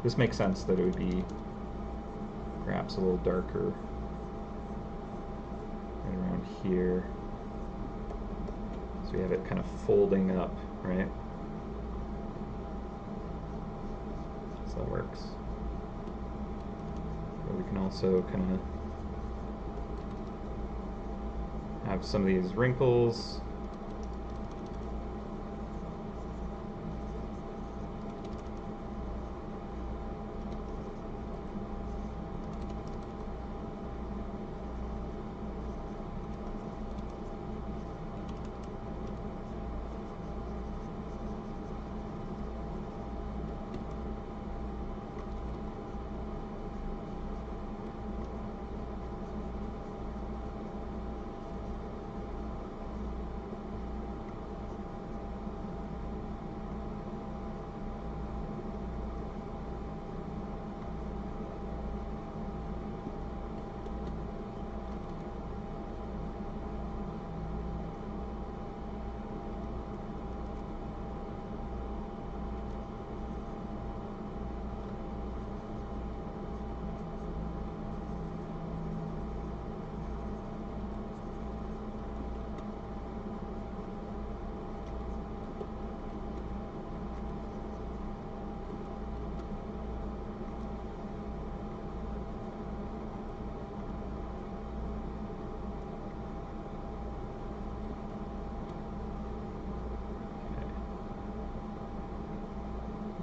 this makes sense that it would be perhaps a little darker right around here. So we have it kind of folding up, right? So that works. But we can also kind of have some of these wrinkles.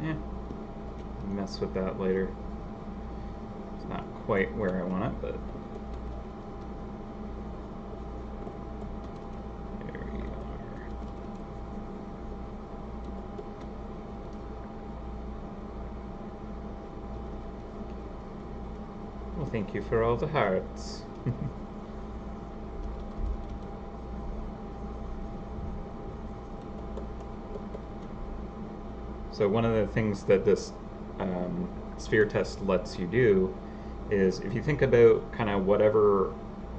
Yeah, mess with that later. It's not quite where I want it, but there we are. Well, thank you for all the hearts. So one of the things that this sphere test lets you do is, if you think about kind of whatever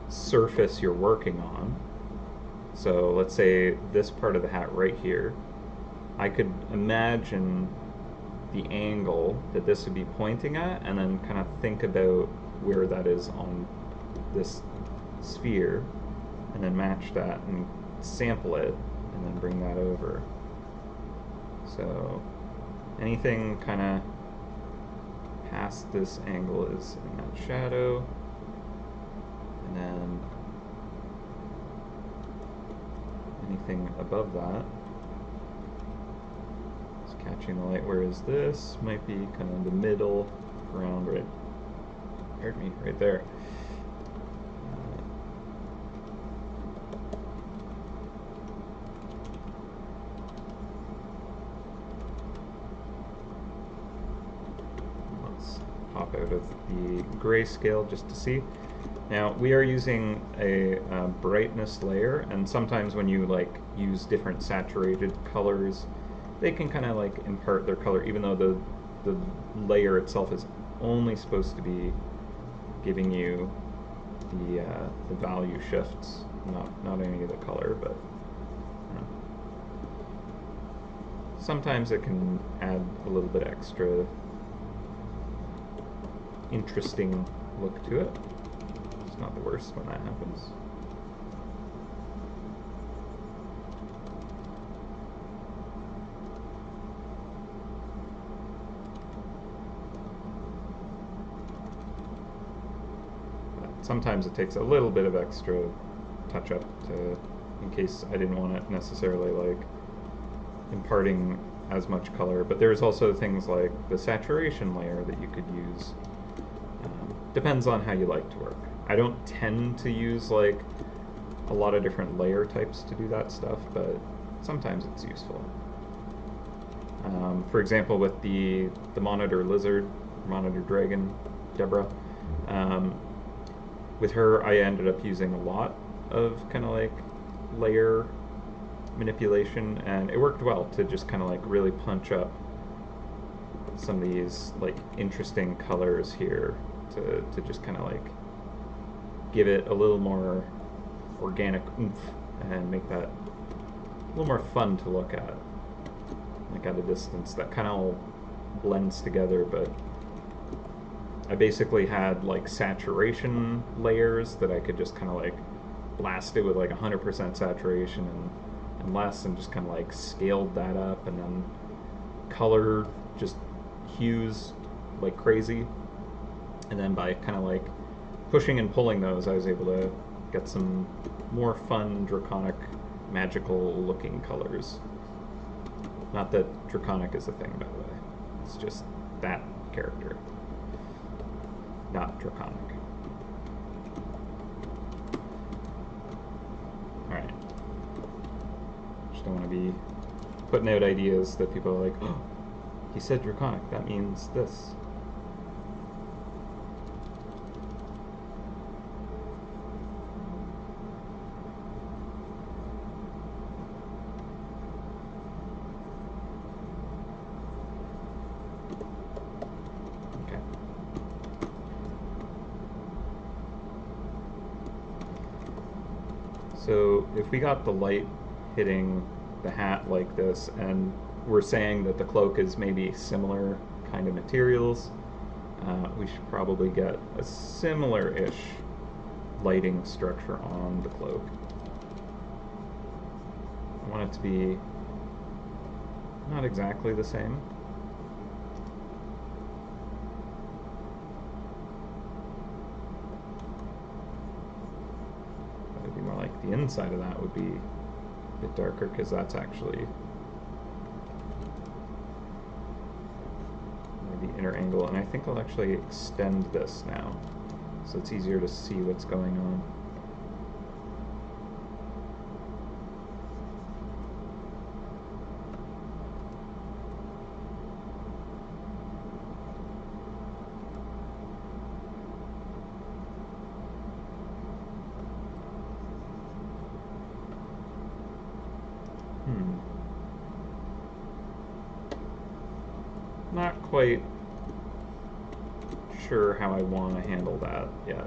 surface you're working on, so let's say this part of the hat right here, I could imagine the angle that this would be pointing at, and then kind of think about where that is on this sphere, and then match that and sample it, and then bring that over. So anything kind of past this angle is in that shadow, and then anything above that is catching the light, whereas this might be kind of the middle around right, pardon me, right there. Let's pop out of the grayscale just to see. Now we are using a brightness layer, and sometimes when you like use different saturated colors, they can kind of like impart their color, even though the layer itself is only supposed to be giving you the value shifts, not any of the color, but sometimes it can add a little bit extra interesting look to it. It's not the worst when that happens. But sometimes it takes a little bit of extra touch-up to, in case I didn't want it necessarily like imparting as much color. But there's also things like the saturation layer that you could use. Depends on how you like to work. I don't tend to use like a lot of different layer types to do that stuff, but sometimes it's useful. For example, with the monitor lizard, monitor dragon, Deborah, with her I ended up using a lot of kind of like layer manipulation, and it worked well to just kind of like really punch up some of these like interesting colors here to just kind of like give it a little more organic oomph and make that a little more fun to look at, like at a distance. That kind of all blends together, but I basically had like saturation layers that I could just kind of like blast it with like 100% saturation and less, and just kind of like scaled that up, and then color just hues like crazy, and then by kind of like pushing and pulling those, I was able to get some more fun, draconic, magical looking colors. Not that draconic is a thing, by the way. It's just that character, not draconic. Alright. Just don't want to be putting out ideas that people are like, oh, he said draconic, that means this. So if we got the light hitting the hat like this, and we're saying that the cloak is maybe similar kind of materials, we should probably get a similar-ish lighting structure on the cloak. I want it to be not exactly the same. The inside of that would be a bit darker, because that's actually the inner angle, and I think I'll actually extend this now so it's easier to see what's going on. Not quite sure how I want to handle that yet.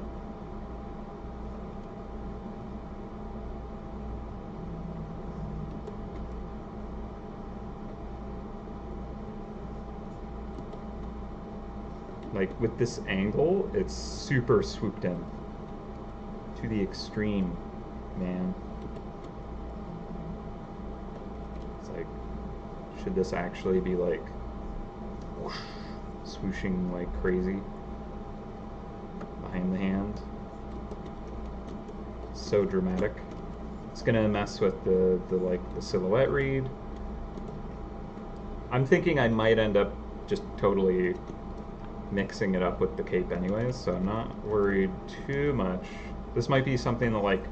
Like with this angle, it's super swooped in to the extreme, man. It's like Should this actually be like whoosh, swooshing like crazy behind the hand? So dramatic. It's gonna mess with the silhouette read. I'm thinking I might end up just totally mixing it up with the cape anyways, so I'm not worried too much. This might be something that like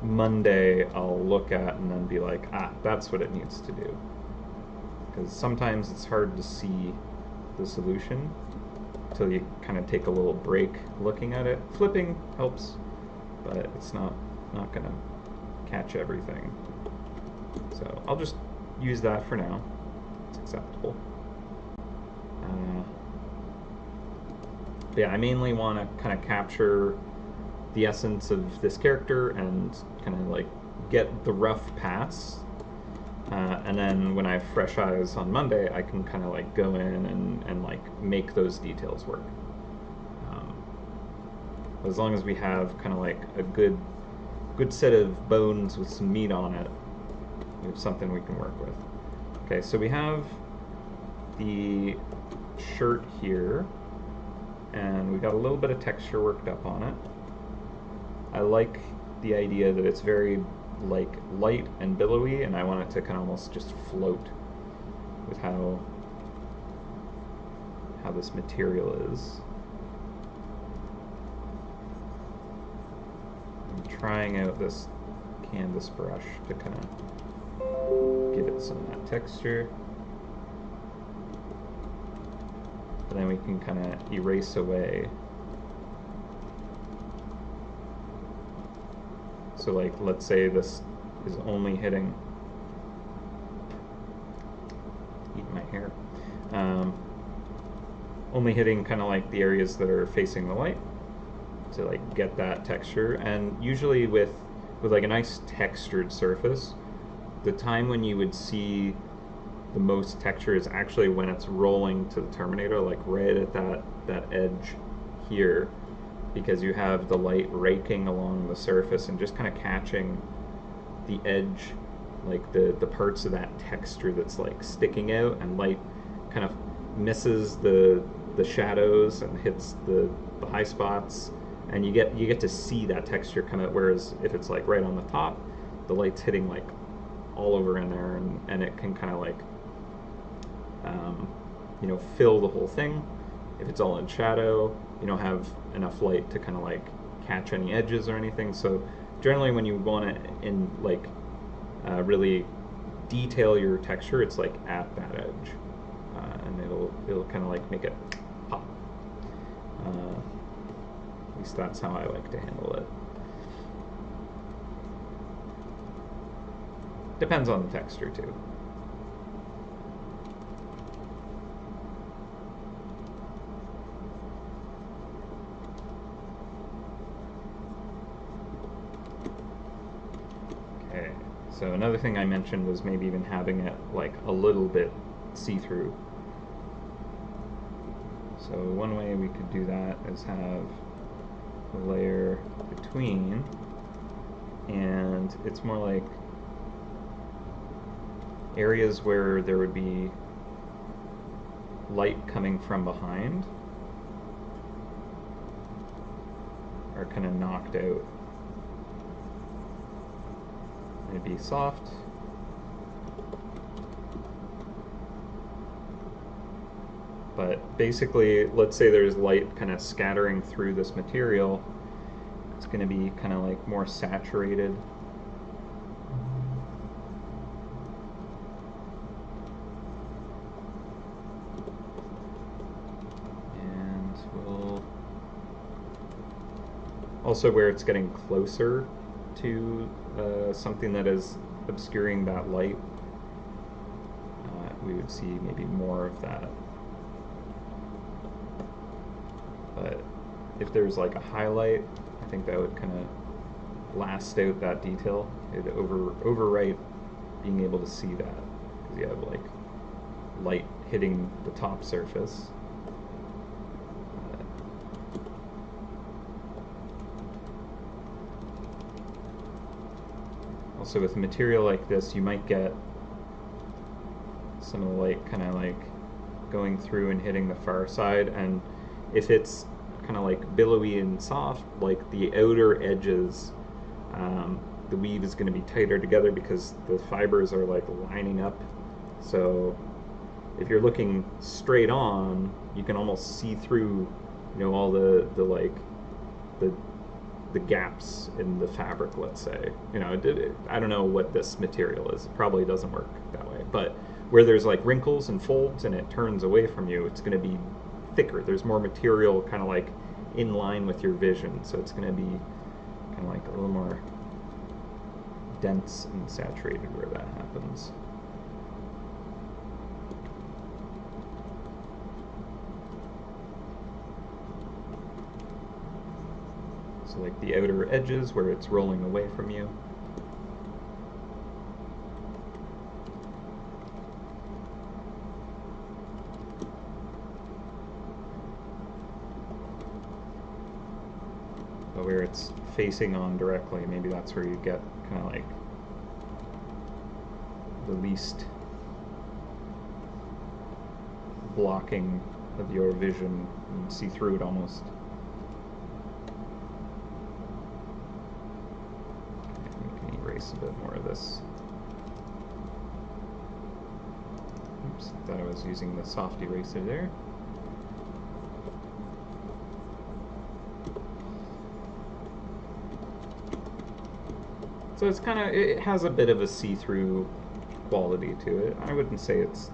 Monday I'll look at and then be like, ah, that's what it needs to do. Because sometimes it's hard to see the solution until you kind of take a little break looking at it. Flipping helps, but it's not gonna catch everything. So I'll just use that for now. It's acceptable. Yeah, I mainly want to kind of capture the essence of this character and kind of like get the rough paths. And then when I have fresh eyes on Monday, I can kind of like go in and like make those details work. As long as we have kind of like a good set of bones with some meat on it, we have something we can work with. Okay, so we have the shirt here, and we got a little bit of texture worked up on it. I like the idea that it's very like light and billowy, and I want it to kind of almost just float with how this material is. I'm trying out this canvas brush to kind of give it some of that texture. And then we can kind of erase away. So like, let's say this is only hitting, eating my hair, only hitting kind of like the areas that are facing the light to like get that texture. And usually with like a nice textured surface, the time when you would see the most texture is actually when it's rolling to the terminator, like right at that edge here, because you have the light raking along the surface and just kind of catching the edge, like the parts of that texture that's like sticking out, and light kind of misses the shadows and hits the high spots, and you get to see that texture come out. Whereas if it's like right on the top, the light's hitting like all over in there, and it can kind of like you know, fill the whole thing. If it's all in shadow, you don't have enough light to kind of like catch any edges or anything. So generally when you want to like really detail your texture, it's like at that edge, and it'll kind of like make it pop. At least that's how I like to handle it. Depends on the texture too. Okay, so another thing I mentioned was maybe even having it like a little bit see-through. So one way we could do that is have a layer between, and it's more like areas where there would be light coming from behind are kind of knocked out. It'd be soft. But basically, let's say there's light kind of scattering through this material, it's going to be kind of like more saturated. And we'll also, where it's getting closer to something that is obscuring that light, we would see maybe more of that. But if there's like a highlight, I think that would kind of blast out that detail. It'd overwrite being able to see that, because you have like light hitting the top surface. Also with a material like this, you might get some of the light kind of like going through and hitting the far side. And if it's kind of like billowy and soft, like the outer edges, the weave is going to be tighter together because the fibers are like lining up. So if you're looking straight on, you can almost see through, all the like the gaps in the fabric, let's say. I don't know what this material is. It probably doesn't work that way. But where there's like wrinkles and folds and it turns away from you, it's going to be thicker. There's more material kind of like in line with your vision. So it's going to be kind of like a little more dense and saturated where that happens. So like the outer edges where it's rolling away from you. But where it's facing on directly, maybe that's where you get kind of like the least blocking of your vision. You can see through it almost. Erase a bit more of this. Oops, thought I was using the soft eraser there. So it's it has a bit of a see-through quality to it. I wouldn't say it's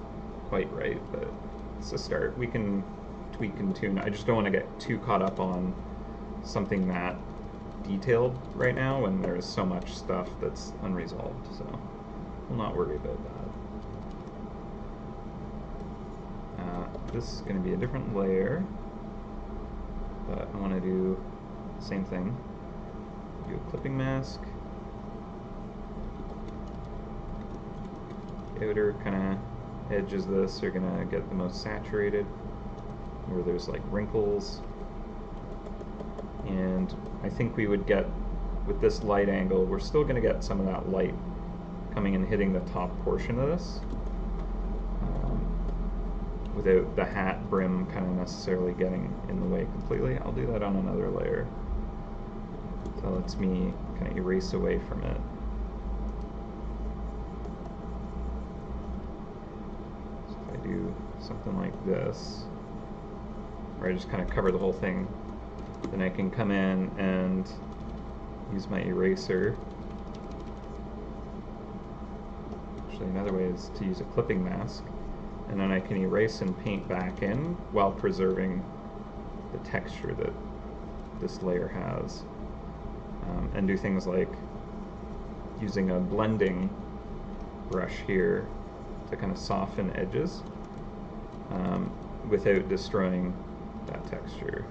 quite right, but it's a start. We can tweak and tune. I just don't want to get too caught up on something that detailed right now when there's so much stuff that's unresolved, so we'll not worry about that. This is going to be a different layer, but I want to do the same thing. Do a clipping mask. The outer kind of edges of this are going to get the most saturated, where there's like wrinkles. And I think we would get, with this light angle, we're still going to get some of that light coming and hitting the top portion of this, without the hat brim kind of necessarily getting in the way completely. I'll do that on another layer. So that lets me kind of erase away from it. So if I do something like this, where I just kind of cover the whole thing, then I can come in and use my eraser. Actually, another way is to use a clipping mask, and then I can erase and paint back in while preserving the texture that this layer has, and do things like using a blending brush here to kind of soften edges without destroying that texture.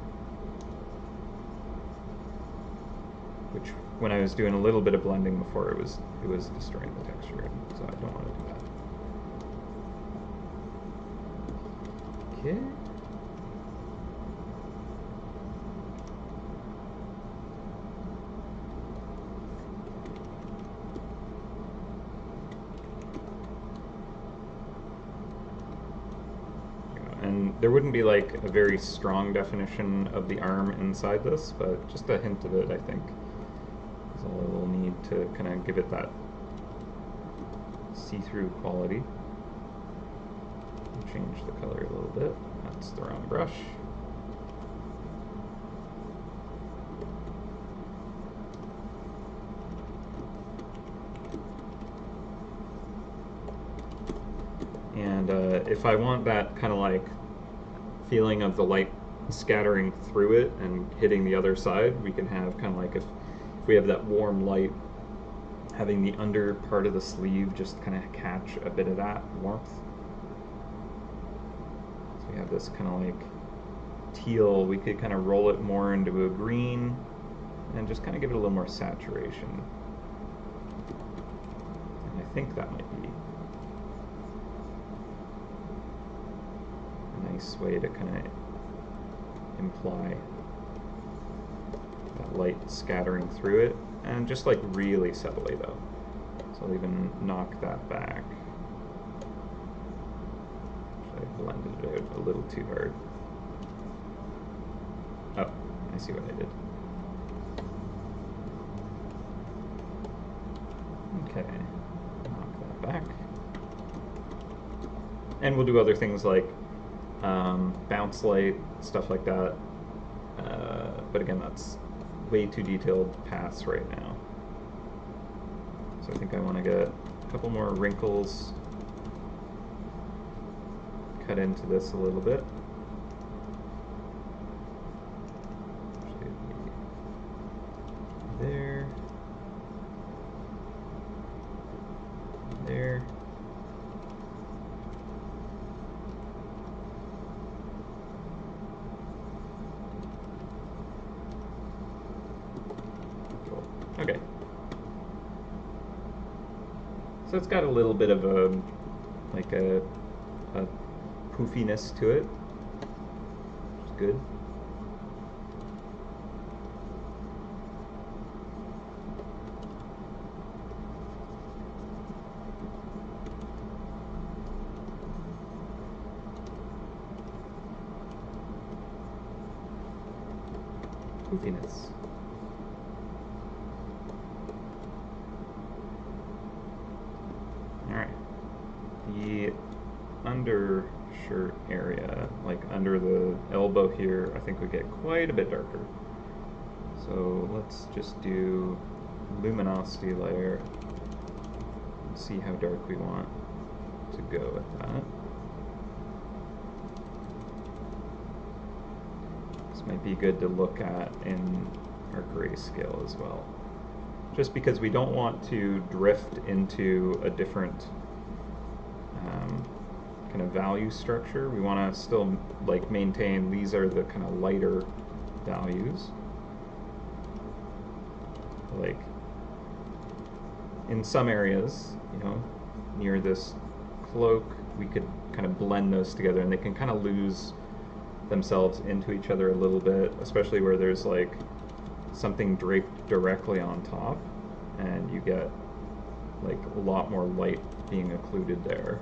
Which, when I was doing a little bit of blending before, it was destroying the texture, so I don't want to do that. Okay. And there wouldn't be like a very strong definition of the arm inside this, but just a hint of it, I think, is all we'll need to kind of give it that see-through quality. Change the color a little bit. That's the wrong brush. And if I want that kind of like feeling of the light scattering through it and hitting the other side, we can have kind of like, if we have that warm light, having the under part of the sleeve just kind of catch a bit of that warmth. So we have this kind of like teal, we could kind of roll it more into a green and just kind of give it a little more saturation. And I think that might be a nice way to kind of imply that light scattering through it, and just like really subtly though. So I'll even knock that back. blended it out a little too hard. Oh, I see what I did. Okay, knock that back. And we'll do other things like bounce light, stuff like that. But again, that's way too detailed paths right now. So I think I want to get a couple more wrinkles, cut into this a little bit. There. There. Cool. Okay. So it's got a little bit of a poofiness to it, which is good. Poofiness. Alright. The undershirt area, like under the elbow here, I think would get quite a bit darker. So let's just do luminosity layer and see how dark we want to go with that. This might be good to look at in our grayscale as well. Just because we don't want to drift into a different kind of value structure. We want to still like maintain these are the kind of lighter values. Like in some areas, you know, near this cloak, we could kind of blend those together and they can kind of lose themselves into each other a little bit, especially where there's like something draped directly on top and you get like a lot more light being occluded there.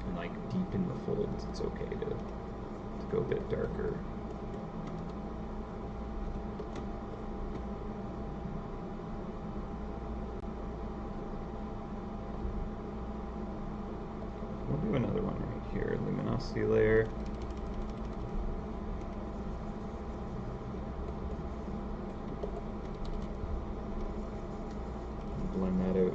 And like deep in the folds, it's okay to go a bit darker. We'll do another one right here, luminosity layer. Blend that out.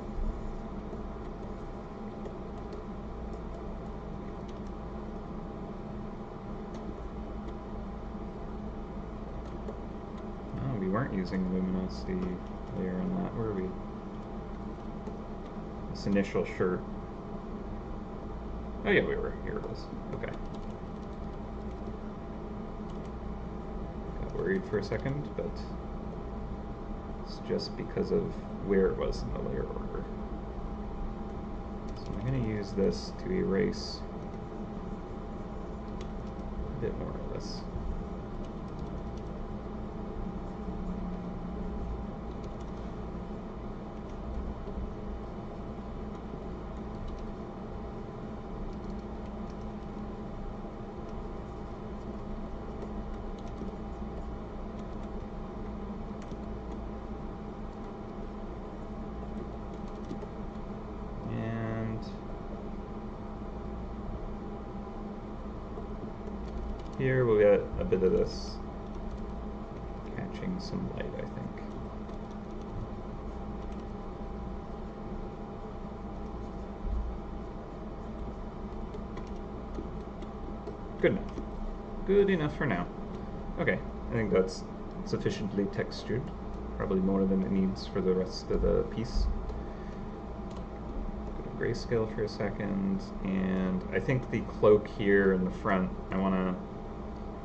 Oh, we weren't using luminosity layer on that, were we? This initial shirt. Oh yeah, we were. Here it is. Okay. Got worried for a second, but it's just because of where it was in the layer order. So I'm going to use this to erase a bit more of this. Here we'll get a bit of this catching some light, I think. Good enough. Good enough for now. Okay, I think that's sufficiently textured. Probably more than it needs for the rest of the piece. Go to grayscale for a second, and I think the cloak here in the front, I want to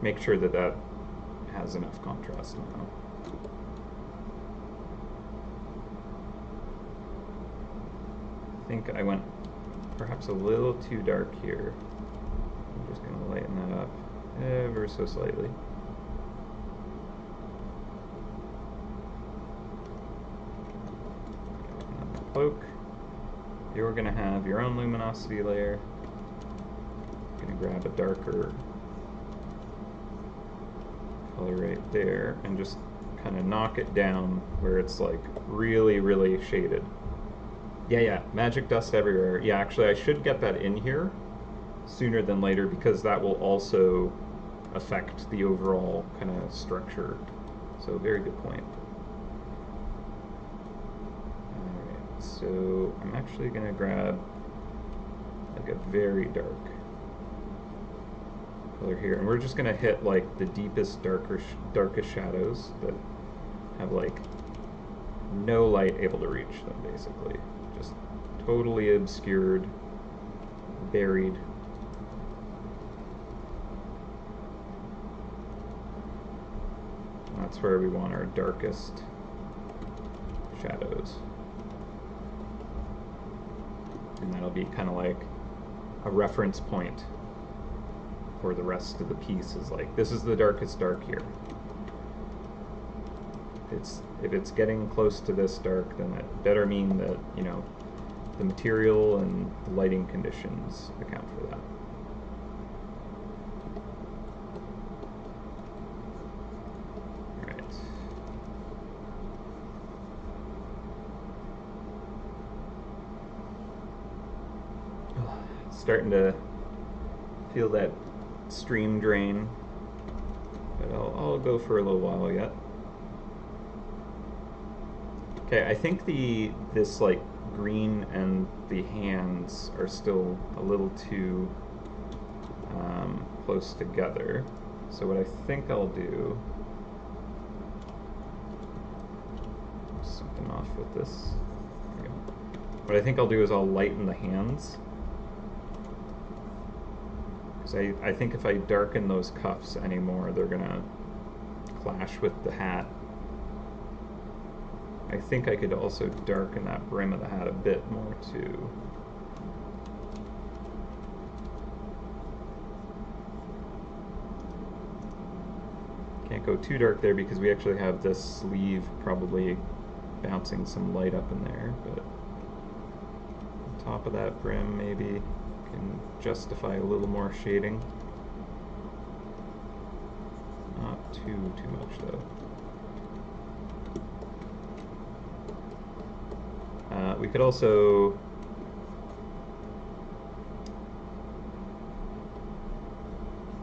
make sure that that has enough contrast now. I think I went perhaps a little too dark here. I'm just going to lighten that up ever so slightly. Open up the cloak. you're going to have your own luminosity layer. I'm going to grab a darker color right there and just kind of knock it down where it's like really, really shaded. Yeah, magic dust everywhere. Yeah, actually I should get that in here sooner than later because that will also affect the overall kind of structure. So very good point. Alright, so I'm actually going to grab like a very dark color here, and we're just going to hit like the deepest, darkest shadows that have like no light able to reach them, basically. Just totally obscured, buried. That's where we want our darkest shadows. And that'll be kind of like a reference point for the rest of the piece, is like, this is the darkest dark here. If it's getting close to this dark, then that better mean that, you know, the material and the lighting conditions account for that. Starting to feel that stream drain, but I'll go for a little while yet. Okay, I think this like green and the hands are still a little too close together. So what I think I'll do, something off with this. There we go. What I think I'll do is I'll lighten the hands. I think if I darken those cuffs anymore, they're gonna clash with the hat. I think I could also darken that brim of the hat a bit more too. Can't go too dark there because we actually have this sleeve probably bouncing some light up in there, but on top of that brim maybe can justify a little more shading. Not too much though. We could also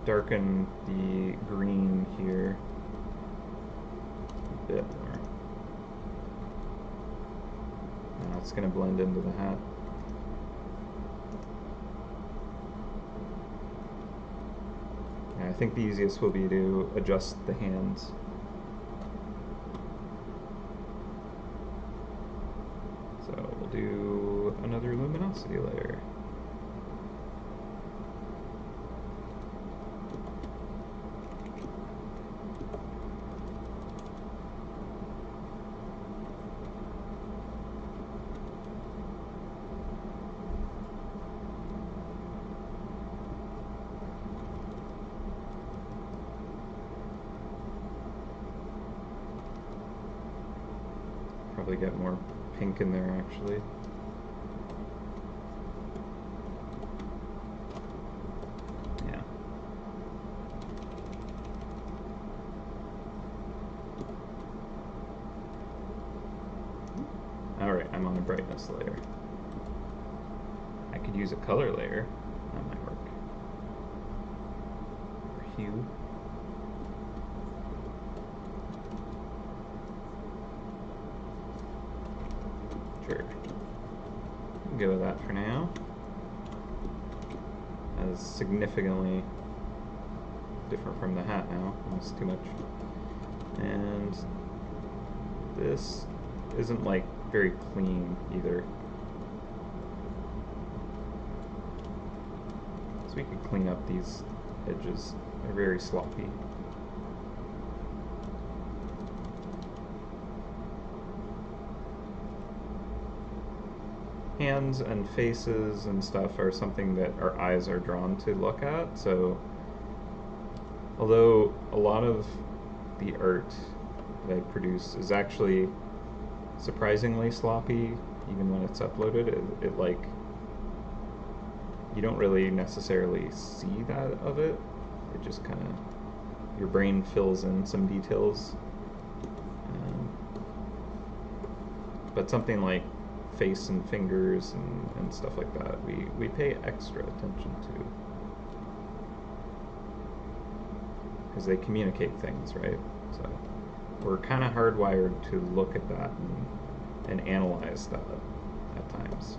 darken the green here a bit more. Now it's going to blend into the hat. I think the easiest will be to adjust the hands. So we'll do another luminosity layer. Probably get more pink in there actually. Yeah. Alright, I'm on a brightness layer. I could use a color layer. That might work. Or hue. Sure. Go with that for now. That is significantly different from the hat now, almost too much. And this isn't like very clean either. So we could clean up these edges. They're very sloppy. Hands and faces and stuff are something that our eyes are drawn to look at, so although a lot of the art that I produce is actually surprisingly sloppy, even when it's uploaded, it like you don't really necessarily see that of it. It just kind of your brain fills in some details. But something like face and fingers and stuff like that, we pay extra attention to. Because they communicate things, right? So we're kind of hardwired to look at that and analyze that at times.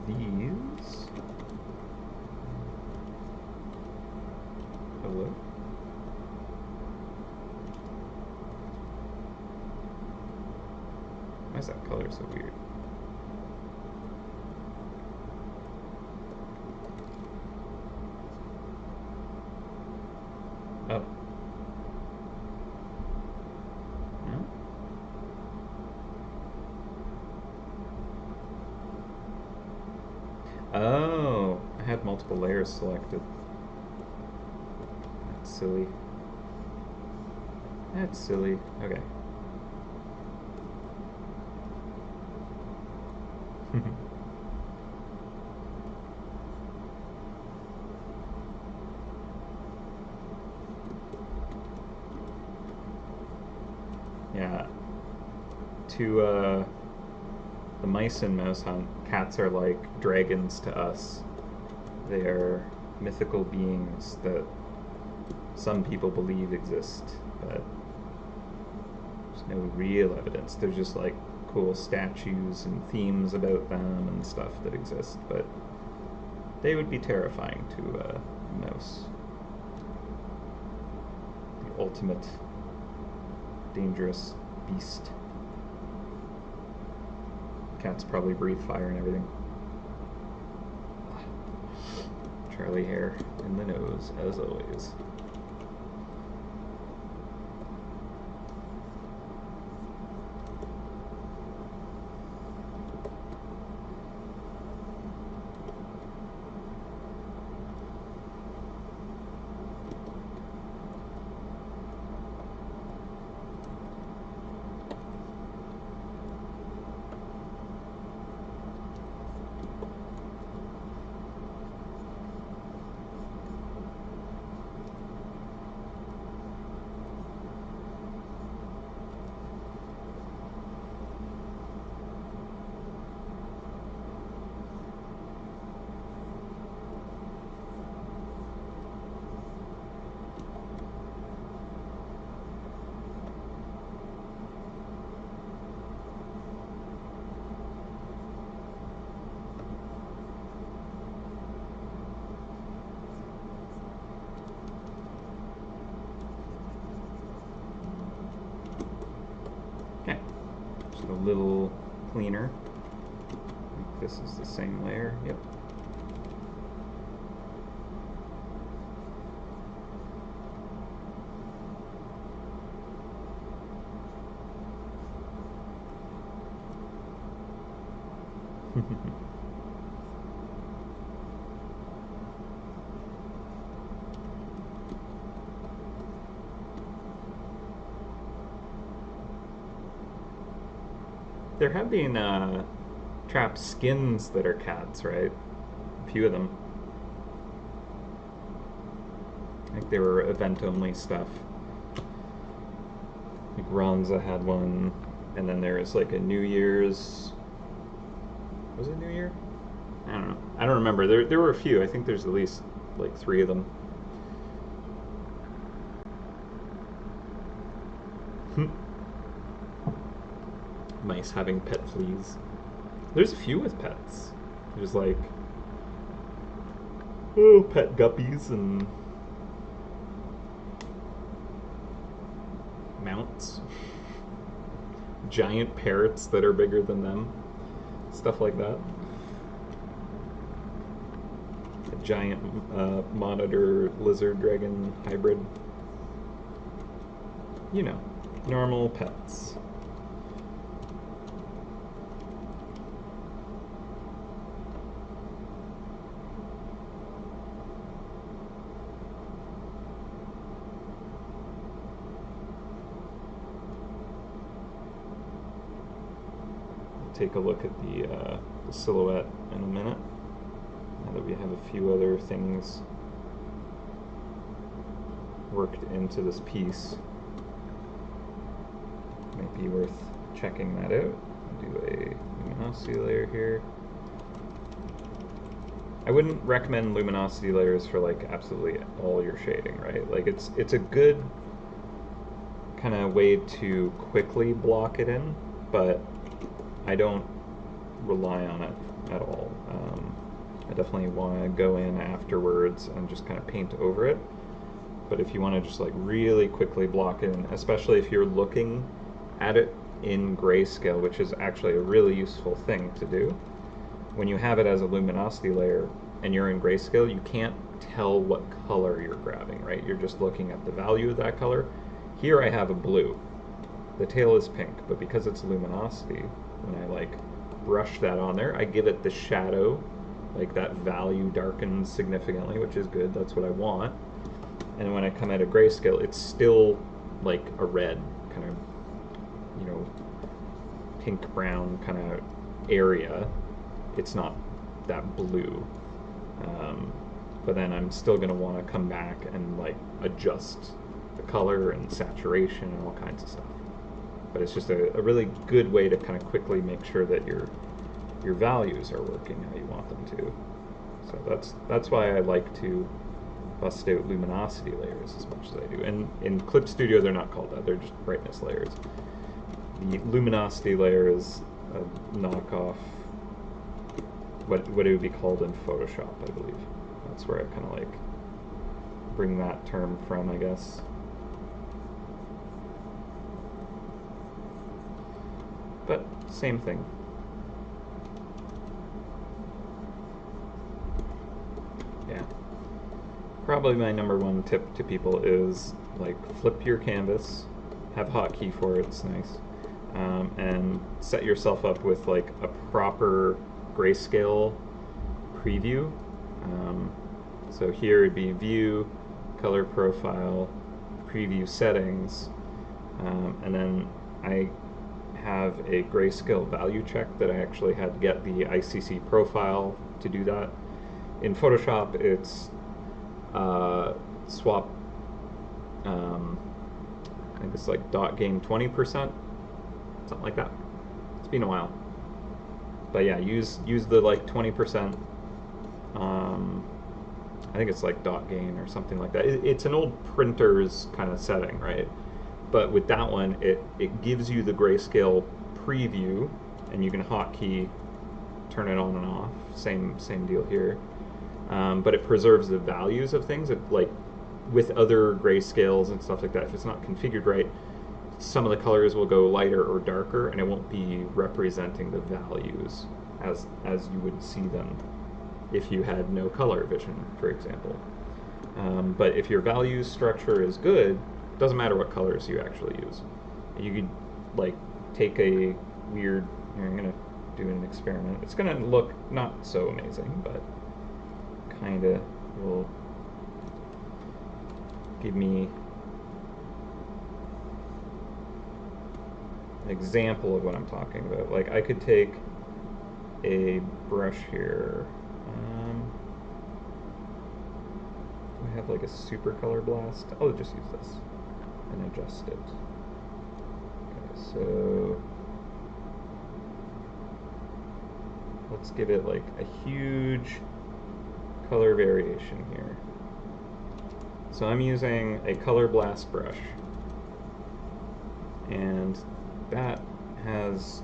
These. Hello? Why is that color so weird? Oh. No? Oh, I had multiple layers selected. That's silly. That's silly. Okay. Yeah. To the mice in MouseHunt, cats are like dragons to us. They are mythical beings that some people believe exist, but there's no real evidence. There's just like cool statues and themes about them and stuff that exist, but they would be terrifying to a mouse. The ultimate dangerous beast. Cats probably breathe fire and everything. Charlie hair in the nose, as always. Okay, just a little cleaner. I think this is the same layer. Yep. There have been trap skins that are cats, right? A few of them. I think they were event-only stuff. Like Ronza had one, and then there was like a New Year's. Was it New Year? I don't know. I don't remember. There were a few. I think there's at least like 3 of them. Mice having pet fleas. There's a few with pets. There's like pet guppies and mounts. Giant parrots that are bigger than them. Stuff like that. A giant monitor lizard dragon hybrid. You know, normal pets. Take a look at the silhouette in a minute, now that we have a few other things worked into this piece. Might be worth checking that out. I'll do a luminosity layer here. I wouldn't recommend luminosity layers for like absolutely all your shading, right? Like it's a good kind of way to quickly block it in, but I don't rely on it at all. I definitely want to go in afterwards and just kind of paint over it. But if you want to just like really quickly block it in, especially if you're looking at it in grayscale, which is actually a really useful thing to do. When you have it as a luminosity layer and you're in grayscale, you can't tell what color you're grabbing, right? You're just looking at the value of that color. Here I have a blue. The tail is pink, but because it's luminosity, when I like brush that on there, I give it the shadow, like that value darkens significantly, which is good, that's what I want. And when I come at a grayscale, it's still like a red kind of, you know, pink brown kind of area. It's not that blue. But then I'm still going to want to come back and like adjust the color and saturation and all kinds of stuff. But it's just a really good way to kind of quickly make sure that your values are working how you want them to. So that's why I like to bust out luminosity layers as much as I do. And in Clip Studio they're not called that, they're just brightness layers. The luminosity layer is a knockoff, what it would be called in Photoshop, I believe. That's where I kind of like bring that term from, I guess. But same thing. Yeah. Probably my number one tip to people is like flip your canvas, have hotkey for it, it's nice, and set yourself up with like a proper grayscale preview. So here would be view, color profile, preview settings, and then I have a grayscale value check that I actually had to get the ICC profile to do that. In Photoshop it's swap, I think it's like dot gain 20%, something like that. It's been a while. But yeah, use the like 20%, I think it's like dot gain or something like that. It's an old printer's kind of setting, right? But with that one, it gives you the grayscale preview, and you can hotkey turn it on and off. Same deal here. But it preserves the values of things. Like with other grayscales and stuff like that, if it's not configured right, some of the colors will go lighter or darker, and it won't be representing the values as you would see them if you had no color vision, for example. But if your values structure is good, it doesn't matter what colors you actually use. You could like take a weird, here, I'm gonna do an experiment. It's gonna look not so amazing, but kinda will give me an example of what I'm talking about. Like I could take a brush here. Do I have like a super color blast? I'll just use this and adjust it. Okay, so let's give it like a huge color variation here. So I'm using a color blast brush, and that has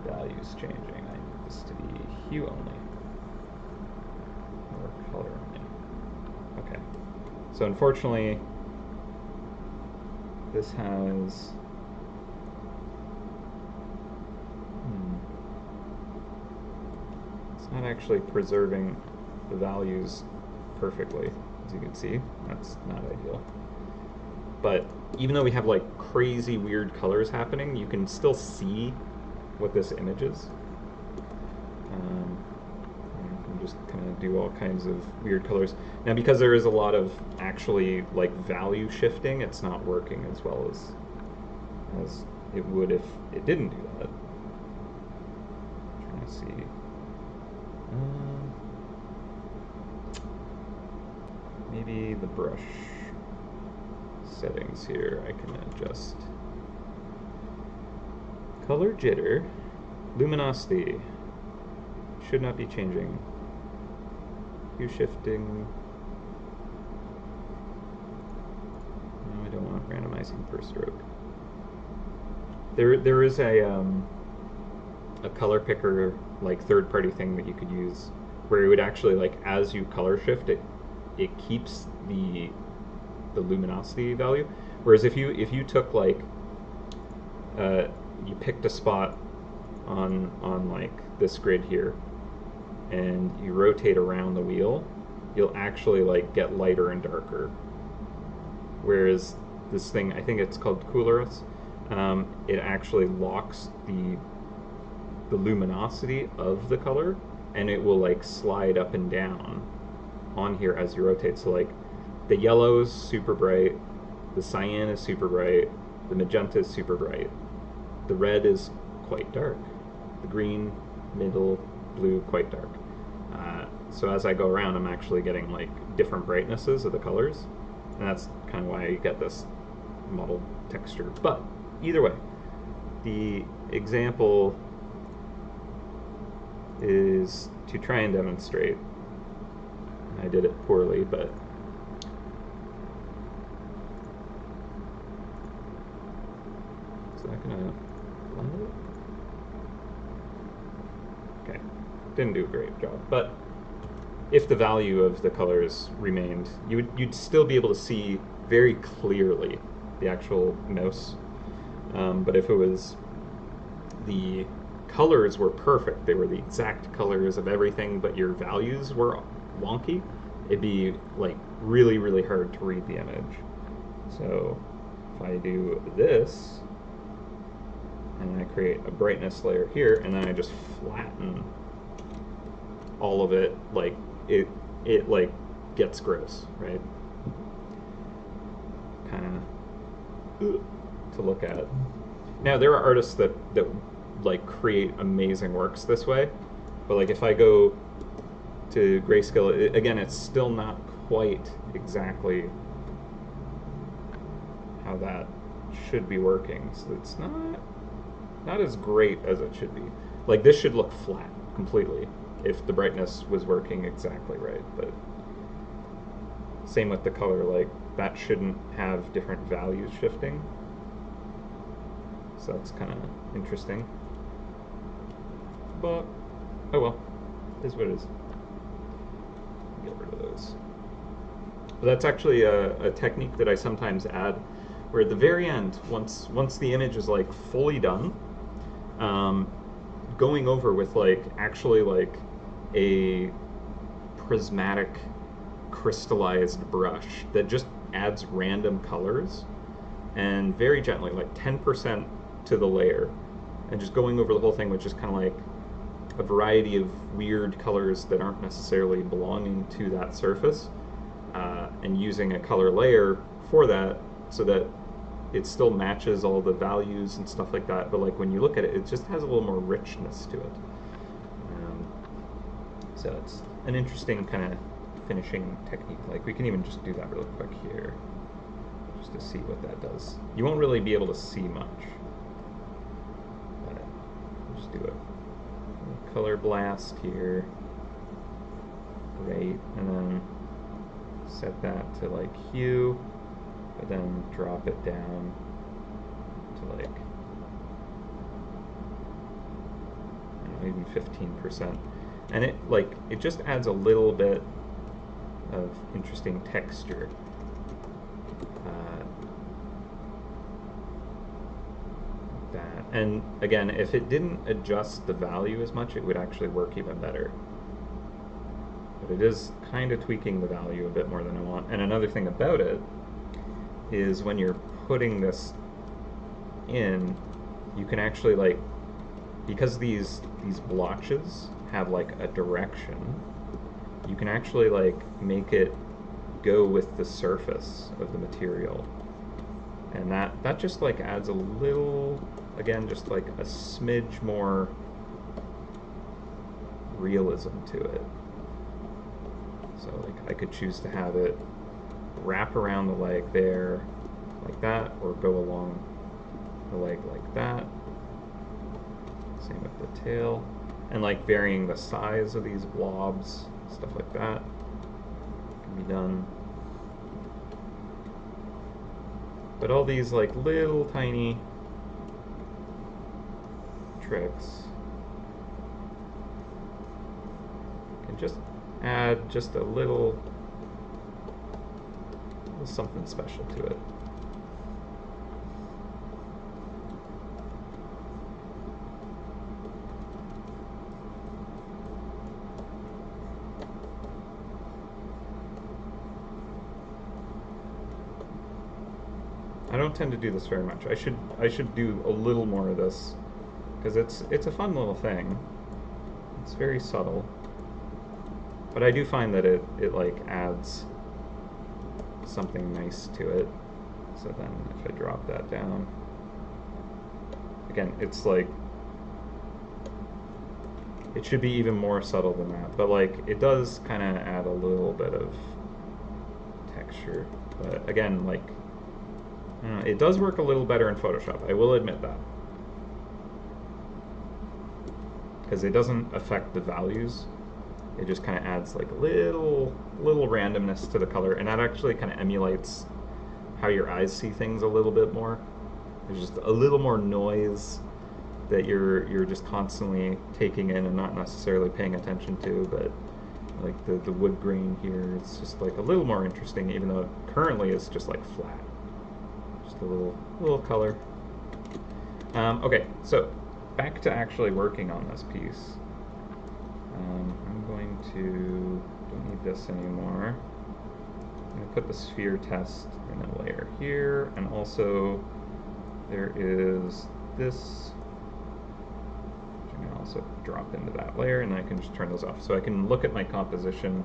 values changing. I need this to be hue only, or color only. Okay, so unfortunately this has it's not actually preserving the values perfectly, as you can see. That's not ideal. But even though we have like crazy weird colors happening, you can still see what this image is. You can just kind of do all kinds of weird colors. Now, because there is a lot of actually like value shifting, it's not working as well as it would if it didn't do that. I'm trying to see. Maybe the brush settings here I can adjust. Color jitter, luminosity should not be changing. Hue shifting. No, I don't want randomizing per stroke. There is a color picker like third-party thing that you could use where it would actually like as you color shift it keeps the luminosity value. Whereas if you took like you picked a spot on like this grid here and you rotate around the wheel, you'll actually like get lighter and darker. Whereas this thing, I think it's called Coolorus, it actually locks the luminosity of the color, and it will like slide up and down on here as you rotate. So like the yellow is super bright, the cyan is super bright, the magenta is super bright, the red is quite dark, the green, middle, blue, quite dark. So as I go around, I'm actually getting like different brightnesses of the colors, and that's kind of why you get this mottled texture. But either way, the example is to try and demonstrate. I did it poorly, but is that gonna blend it? Okay, didn't do a great job, but if the value of the colors remained, you'd still be able to see very clearly the actual mouse. But if it was the colors were perfect, they were the exact colors of everything, but your values were wonky, it'd be like really, really hard to read the image. So if I do this, and I create a brightness layer here, and then I just flatten all of it, like it like gets gross, right? Kind of to look at. Now there are artists that like create amazing works this way, but like if I go to grayscale, again, it's still not quite exactly how that should be working. So it's not as great as it should be. Like this should look flat completely if the brightness was working exactly right, but same with the color, like that shouldn't have different values shifting. So that's kind of interesting. But, oh well, it is what it is. Get rid of those. But that's actually a technique that I sometimes add, where at the very end, once the image is like fully done, going over with like actually like a prismatic crystallized brush that just adds random colors and very gently, like 10% to the layer, and just going over the whole thing with just kind of like a variety of weird colors that aren't necessarily belonging to that surface, and using a color layer for that so that it still matches all the values and stuff like that, but like when you look at it, it just has a little more richness to it. So it's an interesting kind of finishing technique. Like we can even just do that real quick here, just to see what that does. You won't really be able to see much, but I'll just do a color blast here, right, and then set that to like hue, but then drop it down to like, I don't know, even 15%. And it just adds a little bit of interesting texture. Like that. And again, if it didn't adjust the value as much, it would actually work even better. but it is kind of tweaking the value a bit more than I want. And another thing about it is when you're putting this in, you can actually like, because these blotches have like a direction, you can actually like make it go with the surface of the material. And that just like adds a little, again, just like a smidge more realism to it. So like I could choose to have it wrap around the leg there like that, or go along the leg like that. Same with the tail. And like varying the size of these blobs, stuff like that can be done. But all these like little tiny tricks can just add just a little something special to it. I don't tend to do this very much. I should do a little more of this because it's a fun little thing. It's very subtle, but I do find that it like adds something nice to it. So then if I drop that down, again, it's like it should be even more subtle than that, but like it does kind of add a little bit of texture. But again, like it does work a little better in Photoshop, I will admit that. Because it doesn't affect the values. It just kind of adds like little randomness to the color, and that actually kind of emulates how your eyes see things a little bit more. There's just a little more noise that you're just constantly taking in and not necessarily paying attention to, but like the wood grain here, it's just like a little more interesting, even though currently it's just like flat. Just a little color. Okay, so back to actually working on this piece. I'm going to, don't need this anymore. I'm going to put the sphere test in a layer here, and also there is this, which I'm going to also drop into that layer, and I can just turn those off. So I can look at my composition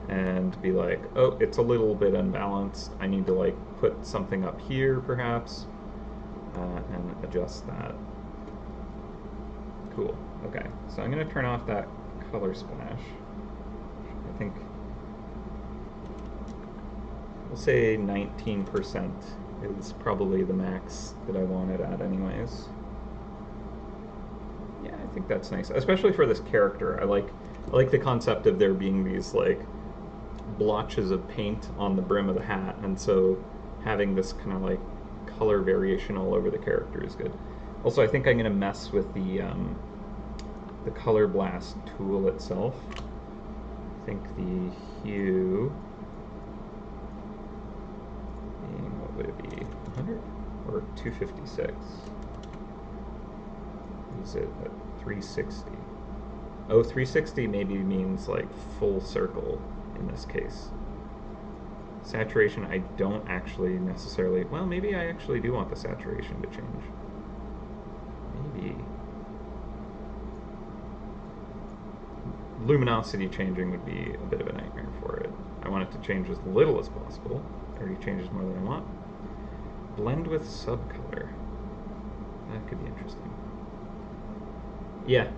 and be like, oh, it's a little bit unbalanced. I need to like put something up here perhaps, and adjust that. Cool. Okay, so I'm going to turn off that color splash. I think we'll say 19% is probably the max that I want it at anyways. Yeah, I think that's nice, especially for this character. I like the concept of there being these like blotches of paint on the brim of the hat, and so having this kind of like color variation all over the character is good. Also, I think I'm going to mess with the color blast tool itself. I think the hue being, what would it be, 100 or 256? Is it at 360? Oh, 360 maybe means like full circle in this case. Saturation, I don't actually necessarily, well, maybe I actually do want the saturation to change. Maybe. Luminosity changing would be a bit of a nightmare for it. I want it to change as little as possible. It already changes more than I want. Blend with subcolor. That could be interesting. Yeah,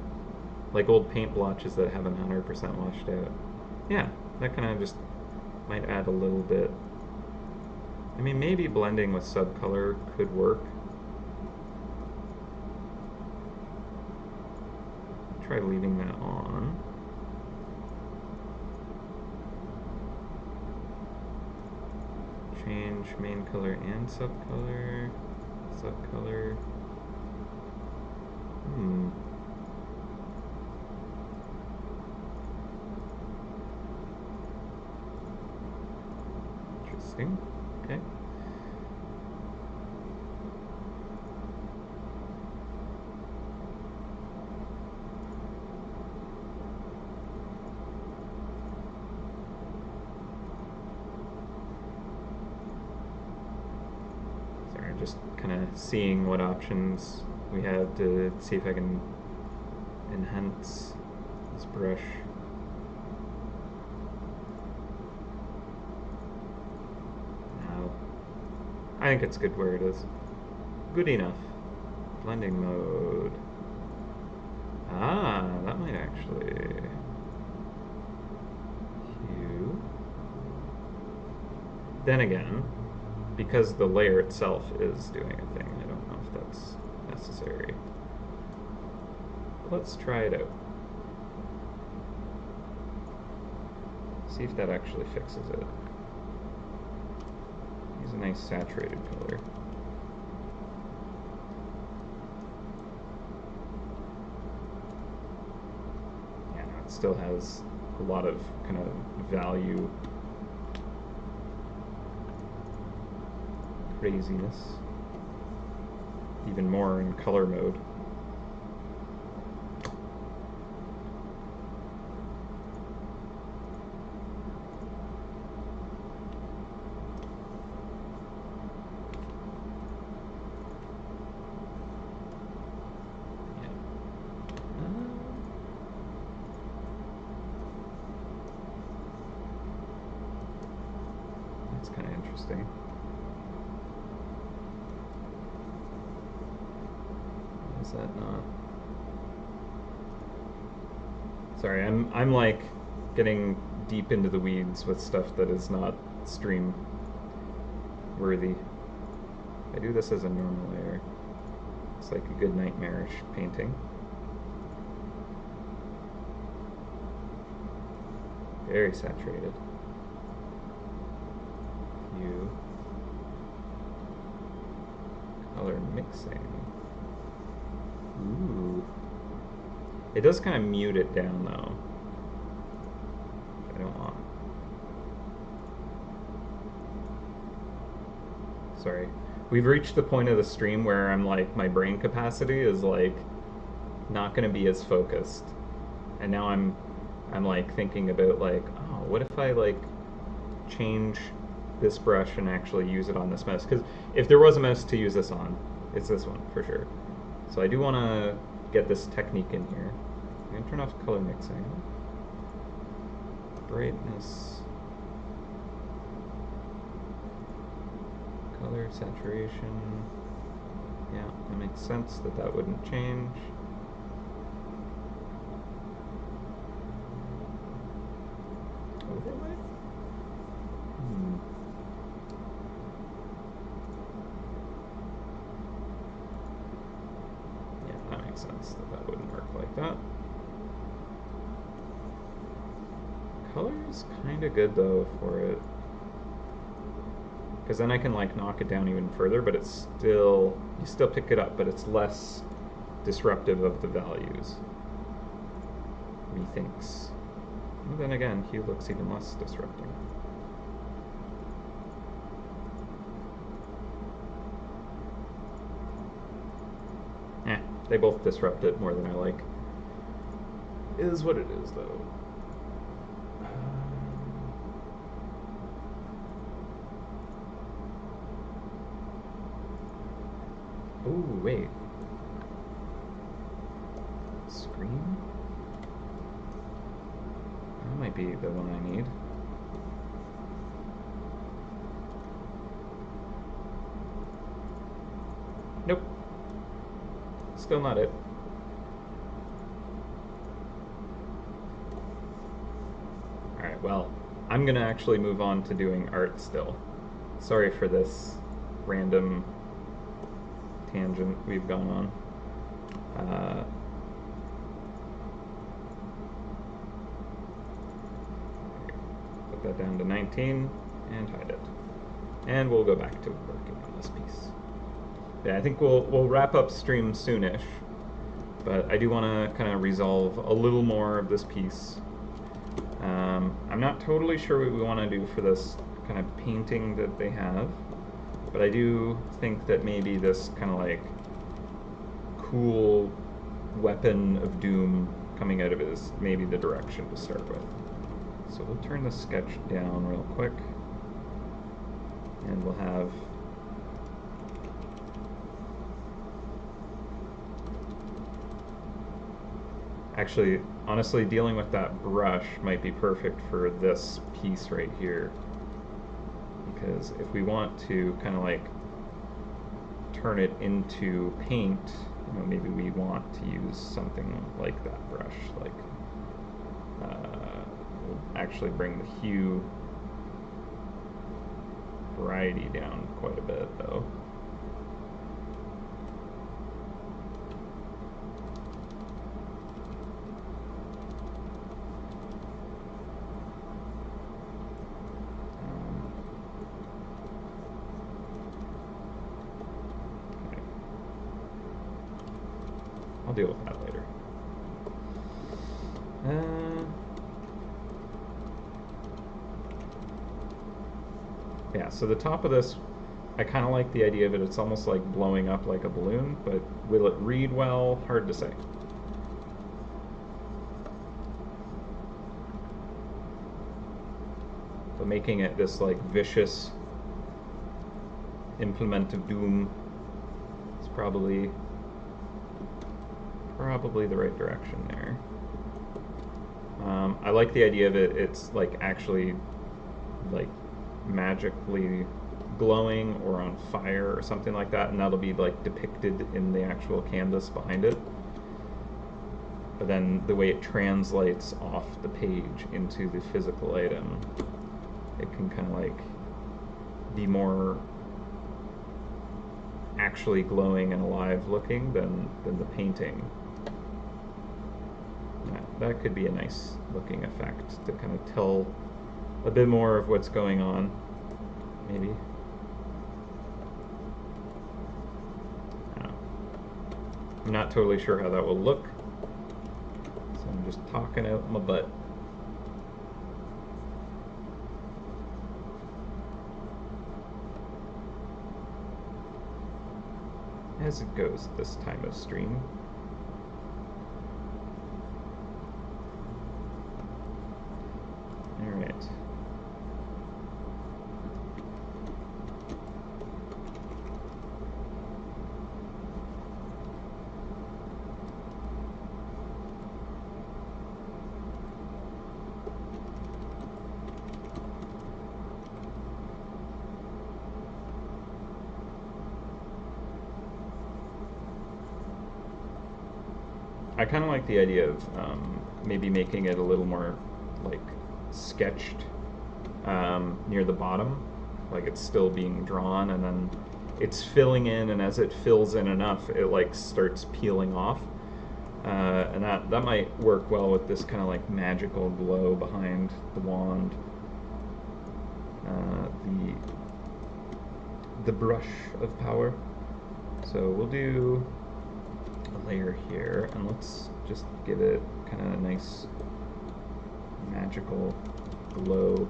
like old paint blotches that haven't 100% washed out. Yeah, that kind of just might add a little bit. I mean, maybe blending with subcolor could work. Try leaving that on. Change main color and subcolor. Subcolor. Interesting. Okay. kind of seeing what options we have to see if I can enhance this brush. No. I think it's good where it is. Good enough. Blending mode. Ah, that might actually... Hue. Then again, because the layer itself is doing a thing, I don't know if that's necessary. Let's try it out. See if that actually fixes it. Use a nice saturated color. Yeah, no, it still has a lot of kind of value craziness. Even more in color mode. That's kind of interesting. Is that not? Sorry, I'm like getting deep into the weeds with stuff that is not stream worthy. If I do this as a normal layer, it's like a good nightmarish painting. Very saturated. Hue. Color mixing. Ooh. It does kind of mute it down though. I don't want. Sorry. We've reached the point of the stream where I'm like, my brain capacity is like not gonna be as focused. And now I'm like thinking about like, oh, what if I like change this brush and actually use it on this mouse? Because if there was a mouse to use this on, it's this one for sure. So I do want to get this technique in here. I'm going to turn off color mixing. Brightness. Color saturation. Yeah, that makes sense that that wouldn't change. Overlay? Yeah, that makes sense that that wouldn't work like that. Color is kind of good though for it. Because then I can like knock it down even further, but it's still, you still pick it up, but it's less disruptive of the values. Methinks. And then again, hue looks even less disrupting. They both disrupt it more than I like. It is what it is, though. Oh, wait. Screen? That might be the one I need. Nope. Still not it. Alright, well, I'm gonna actually move on to doing art still. Sorry for this random tangent we've gone on. Put that down to 19 and hide it. And we'll go back to working on this piece. Yeah, I think we'll wrap up stream soonish, but I do want to kind of resolve a little more of this piece. I'm not totally sure what we want to do for this kind of painting that they have, but I do think that maybe this kind of like cool weapon of doom coming out of it is maybe the direction to start with. So we'll turn the sketch down real quick, and we'll have Actually, honestly, dealing with that brush might be perfect for this piece right here. Because if we want to kind of like turn it into paint, you know, maybe we want to use something like that brush. Like, we'll actually bring the hue variety down quite a bit, though. I'll deal with that later. Yeah, so the top of this, I kind of like the idea of it. It's almost like blowing up like a balloon, but will it read well? Hard to say. So making it this like vicious implement of doom is probably the right direction there. I like the idea of it. It's like actually like magically glowing or on fire or something like that, and that'll be like depicted in the actual canvas behind it. But then the way it translates off the page into the physical item, it can kind of like be more actually glowing and alive looking than the painting. That could be a nice looking effect to kind of tell a bit more of what's going on, maybe. I'm not totally sure how that will look, so I'm just talking out my butt. As it goes this time of stream. All right. I kind of like the idea of maybe making it a little more like sketched near the bottom, like it's still being drawn and then it's filling in, and as it fills in enough it like starts peeling off, and that might work well with this kind of like magical glow behind the wand. The brush of power. So we'll do a layer here, and let's just give it kind of a nice magical glow.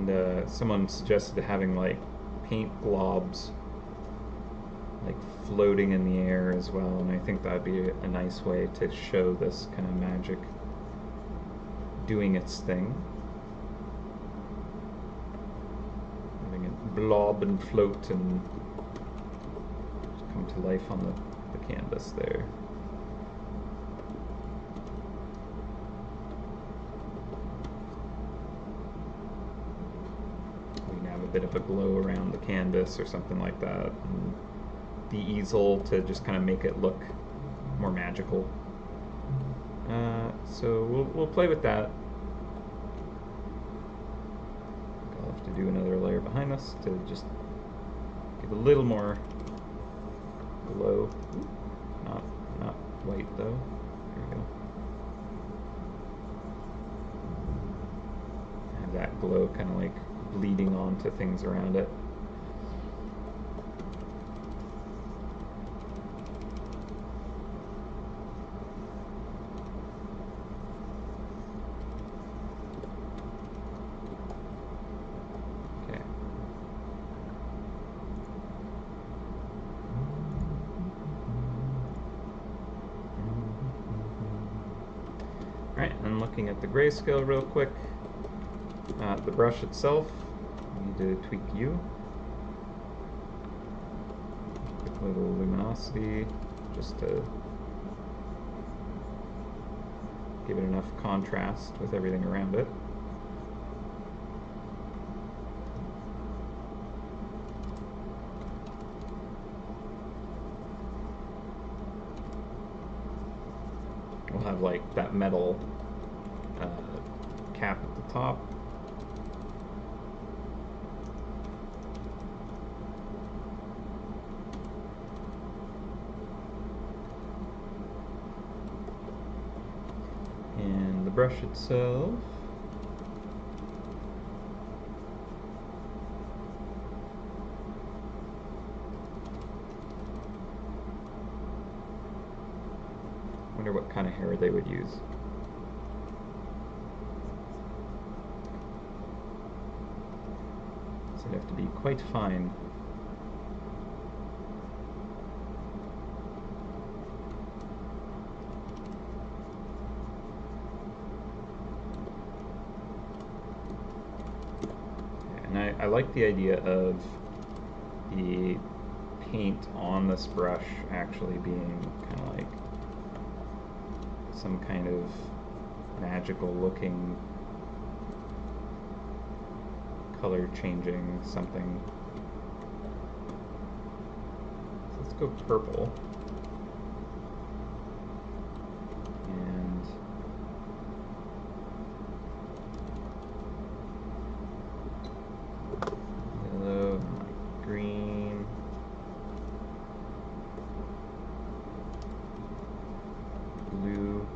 And someone suggested having like paint globs like floating in the air as well, and I think that'd be a nice way to show this kind of magic doing its thing. Having it blob and float and come to life on the canvas there. Bit of a glow around the canvas or something like that, and the easel to just kind of make it look more magical. So we'll play with that. I'll have to do another layer behind us to just give a little more glow. Not white though. There we go. Have that glow kind of like bleeding onto things around it. again, looking at the grayscale real quick. The brush itself, I need to tweak you. Quick little luminosity, just to give it enough contrast with everything around it. We'll have like that metal cap at the top. And the brush itself, wonder what kind of hair they would use. So it'd have to be quite fine. And I like the idea of the paint on this brush actually being kind of like some kind of magical looking color changing something. So let's go purple. And yellow, green. Blue.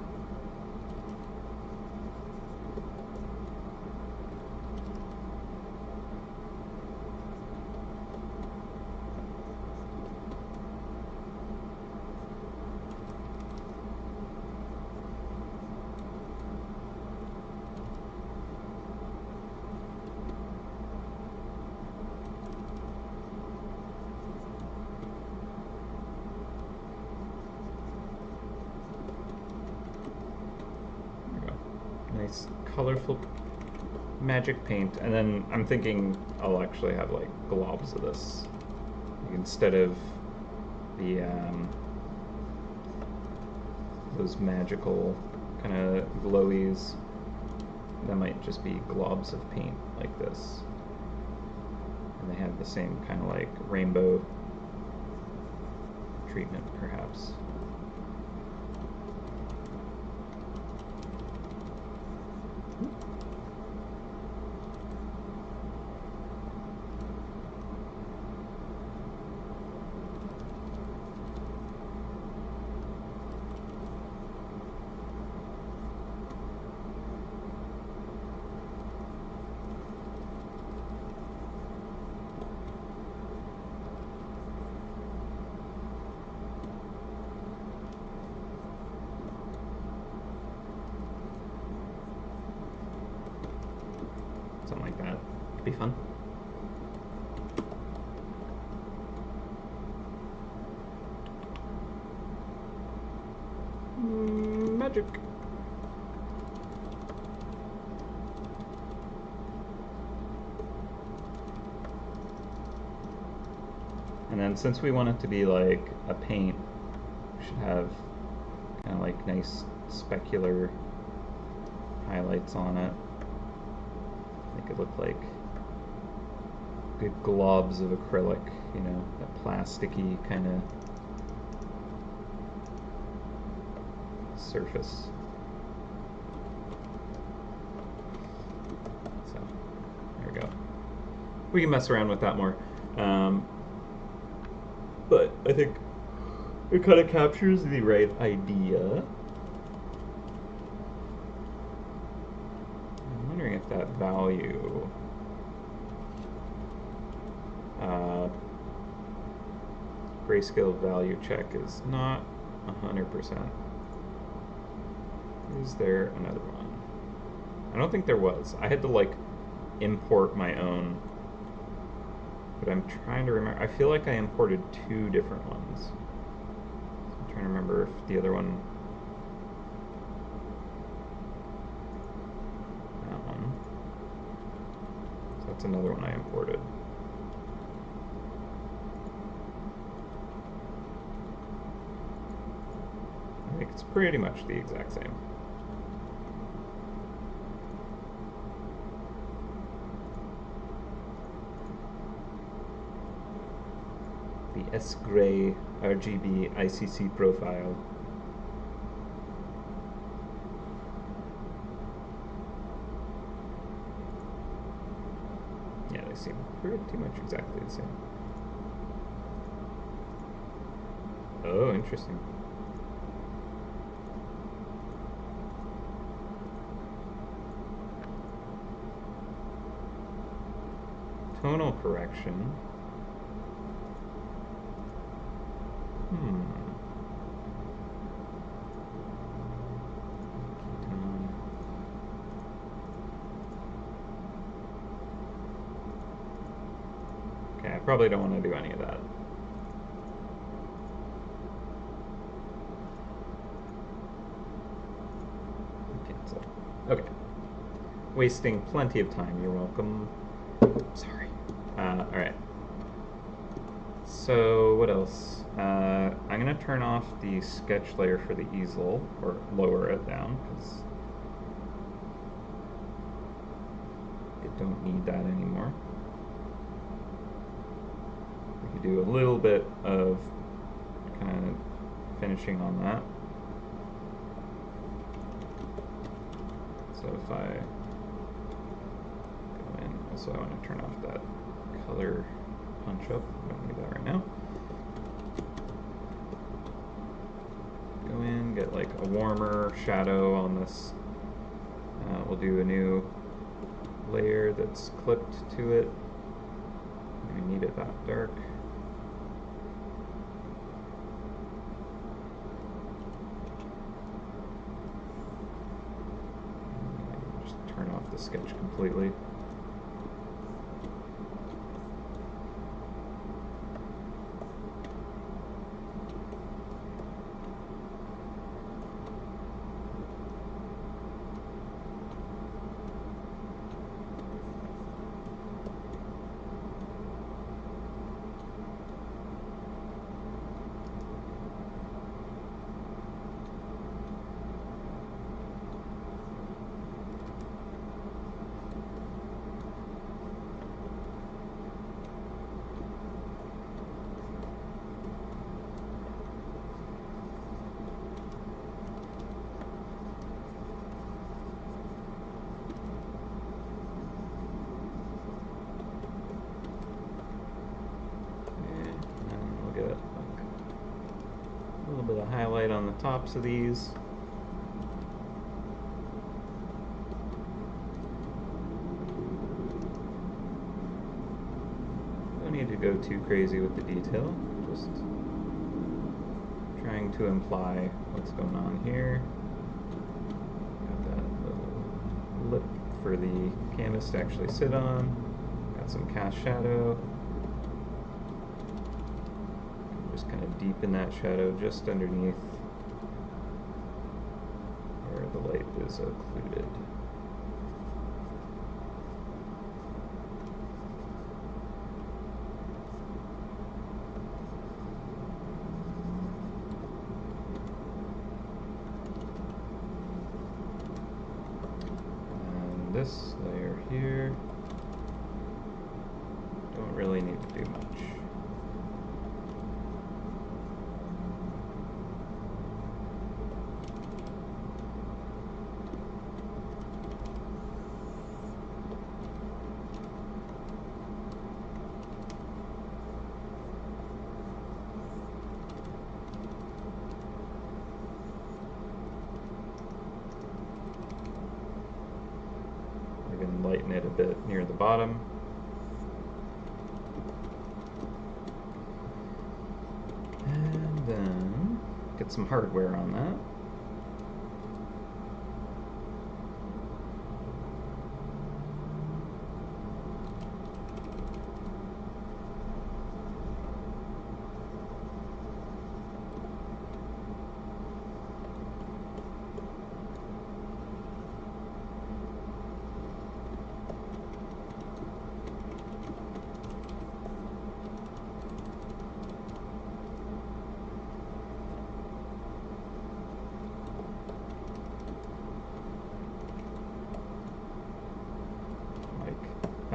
Nice colorful magic paint, and then I'm thinking I'll actually have like globs of this, like, instead of the those magical kind of glowies. That might just be globs of paint like this, and they have the same kind of like rainbow treatment perhaps. Something like that. Could be fun. Magic. And then since we want it to be like a paint, we should have kind of like nice specular highlights on it. Make it look like good globs of acrylic, you know, that plasticky kind of surface. So, there we go. We can mess around with that more. But I think it kind of captures the right idea. I'm wondering if that value grayscale value check is not 100%. Is there another one? I don't think there was. I had to like import my own, but I'm trying to remember. I feel like I imported two different ones. So I'm trying to remember if the other one That's another one I imported. I think it's pretty much the exact same. The S-Gray RGB ICC profile. Yeah, they seem pretty much exactly the same. Oh, interesting. Tonal correction. Okay, I probably don't want to do any of that. Cancel. Okay. Wasting plenty of time, you're welcome. Sorry. Alright. So, what else? I'm going to turn off the sketch layer for the easel, or lower it down, because I don't need that anymore. We could do a little bit of kind of finishing on that. So if I go in, also I want to turn off that color punch up. I don't need that right now. Go in, get like a warmer shadow on this. We'll do a new layer that's clipped to it. We need it that dark. Just turn off the sketch completely. Highlight on the tops of these. Don't need to go too crazy with the detail, just trying to imply what's going on here. Got that little lip for the canvas to actually sit on. Got some cast shadow. Just kind of deepen that shadow just underneath where the light is occluded. And this layer here, don't really need to do much. Lighten it a bit near the bottom. And then get some hardware on that.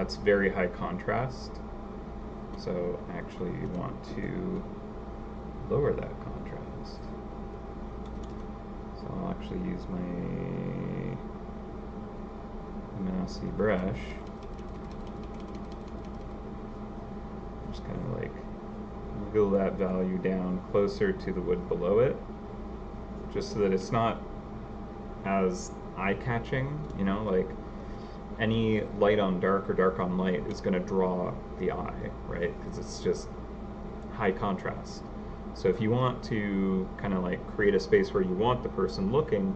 that's very high contrast. So I actually want to lower that contrast. So I'll actually use my mousy brush. Just kind of like wiggle that value down closer to the wood below it, just so that it's not as eye-catching, you know, like any light on dark or dark on light is going to draw the eye, right? Because it's just high contrast. So if you want to kind of like create a space where you want the person looking,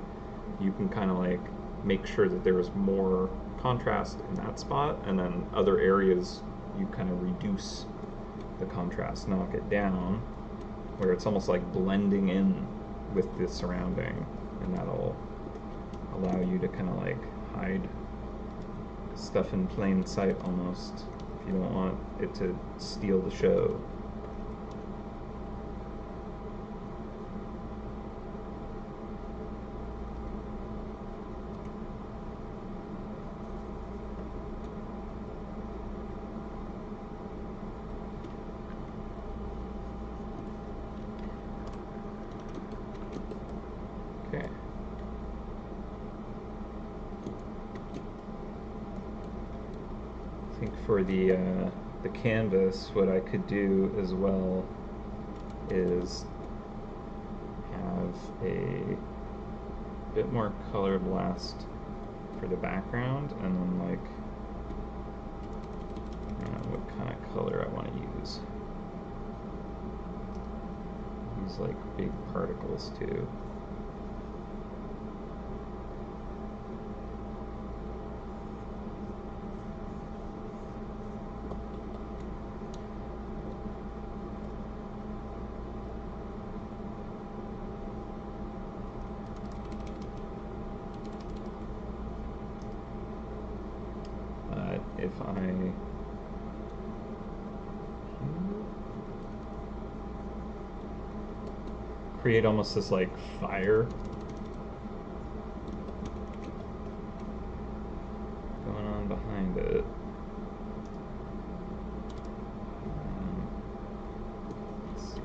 you can kind of like make sure that there is more contrast in that spot, and then other areas you kind of reduce the contrast, knock it down, where it's almost like blending in with the surrounding, and that'll allow you to kind of like hide stuff in plain sight almost, if you don't want it to steal the show. Okay. I think for the canvas, what I could do as well is have a bit more color blast for the background, and then like, I don't know what kind of color I want to use. Use like big particles too. If I create almost this like fire going on behind it, let's see.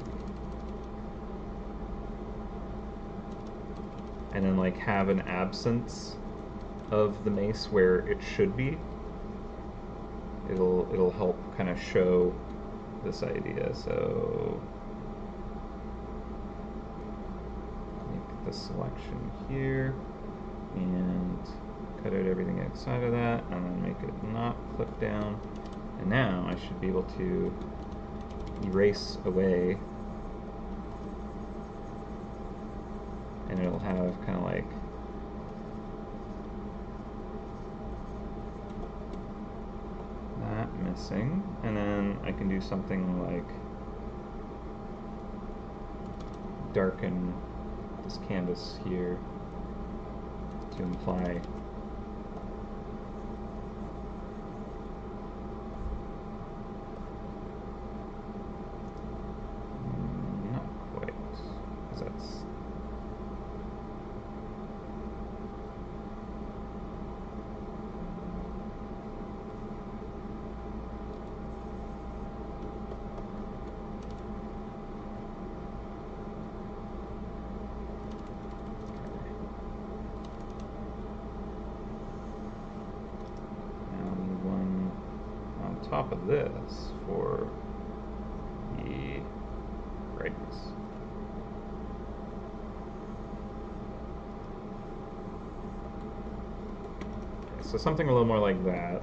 And then like have an absence of the mace where it should be. It'll help kind of show this idea. So make the selection here and cut out everything outside of that, and then make it not clip down. And now I should be able to erase away, and it'll have kind of like missing, and then I can do something like darken this canvas here to imply not quite, because that's top of this for the brightness. Okay, so something a little more like that.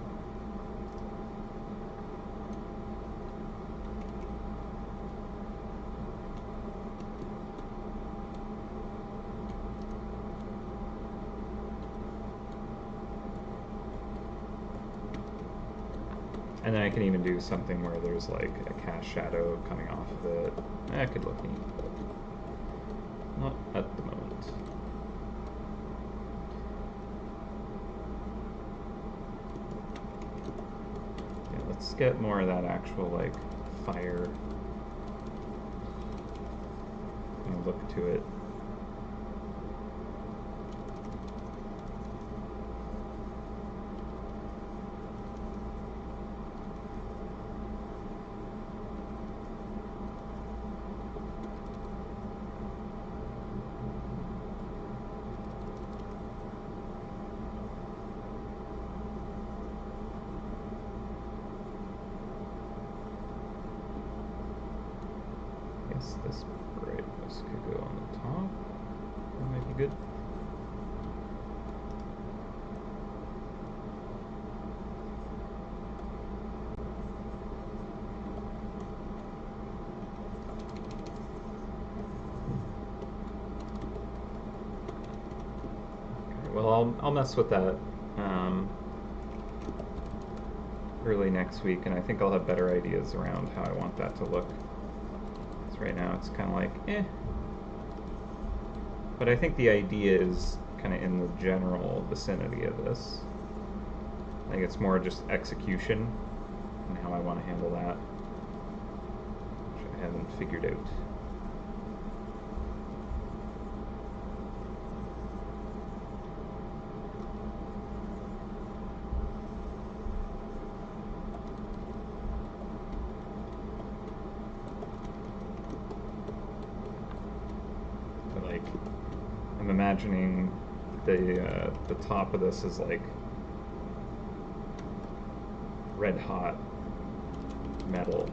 And then I can even do something where there's like a cast shadow coming off of it. That could look neat. Not at the moment. Yeah, let's get more of that actual like fire look to it. This brightness could go on the top. That might be good. Okay, well, I'll mess with that early next week, and I think I'll have better ideas around how I want that to look. Because right now it's kind of like, eh. But I think the idea is kind of in the general vicinity of this. I think it's more just execution and how I want to handle that, which I haven't figured out. I'm imagining the top of this is like red hot metal.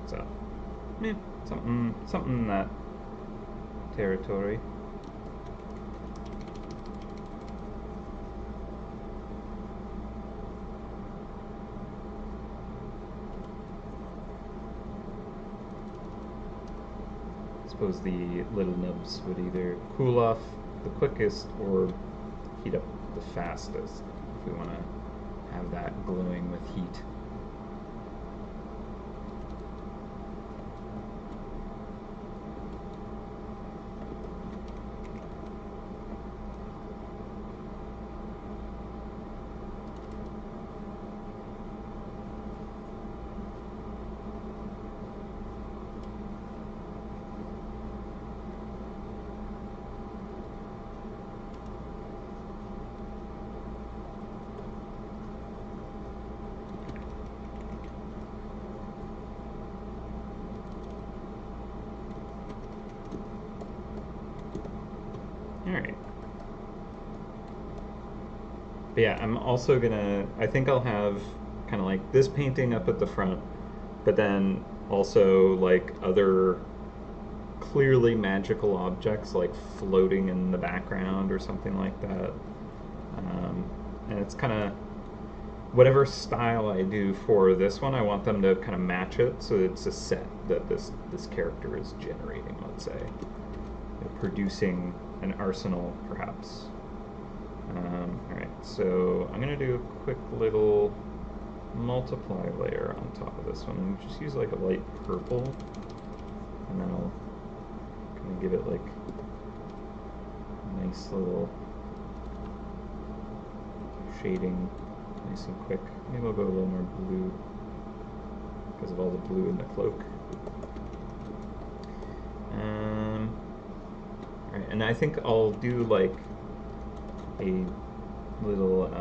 So, yeah, something in that territory. I suppose the little nubs would either cool off the quickest or heat up the fastest if we want to have that glowing with heat. Alright. But yeah, I'm also gonna, I think I'll have kind of like this painting up at the front, but then also like other clearly magical objects like floating in the background or something like that. And it's kind of, whatever style I do for this one, I want them to kind of match it, so it's a set that this character is generating, let's say. They're producing an arsenal, perhaps. Alright, so I'm going to do a quick little multiply layer on top of this one, and just use like a light purple, and then I'll kind of give it like a nice little shading, nice and quick. Maybe I'll go a little more blue because of all the blue in the cloak. Alright, and I think I'll do like a little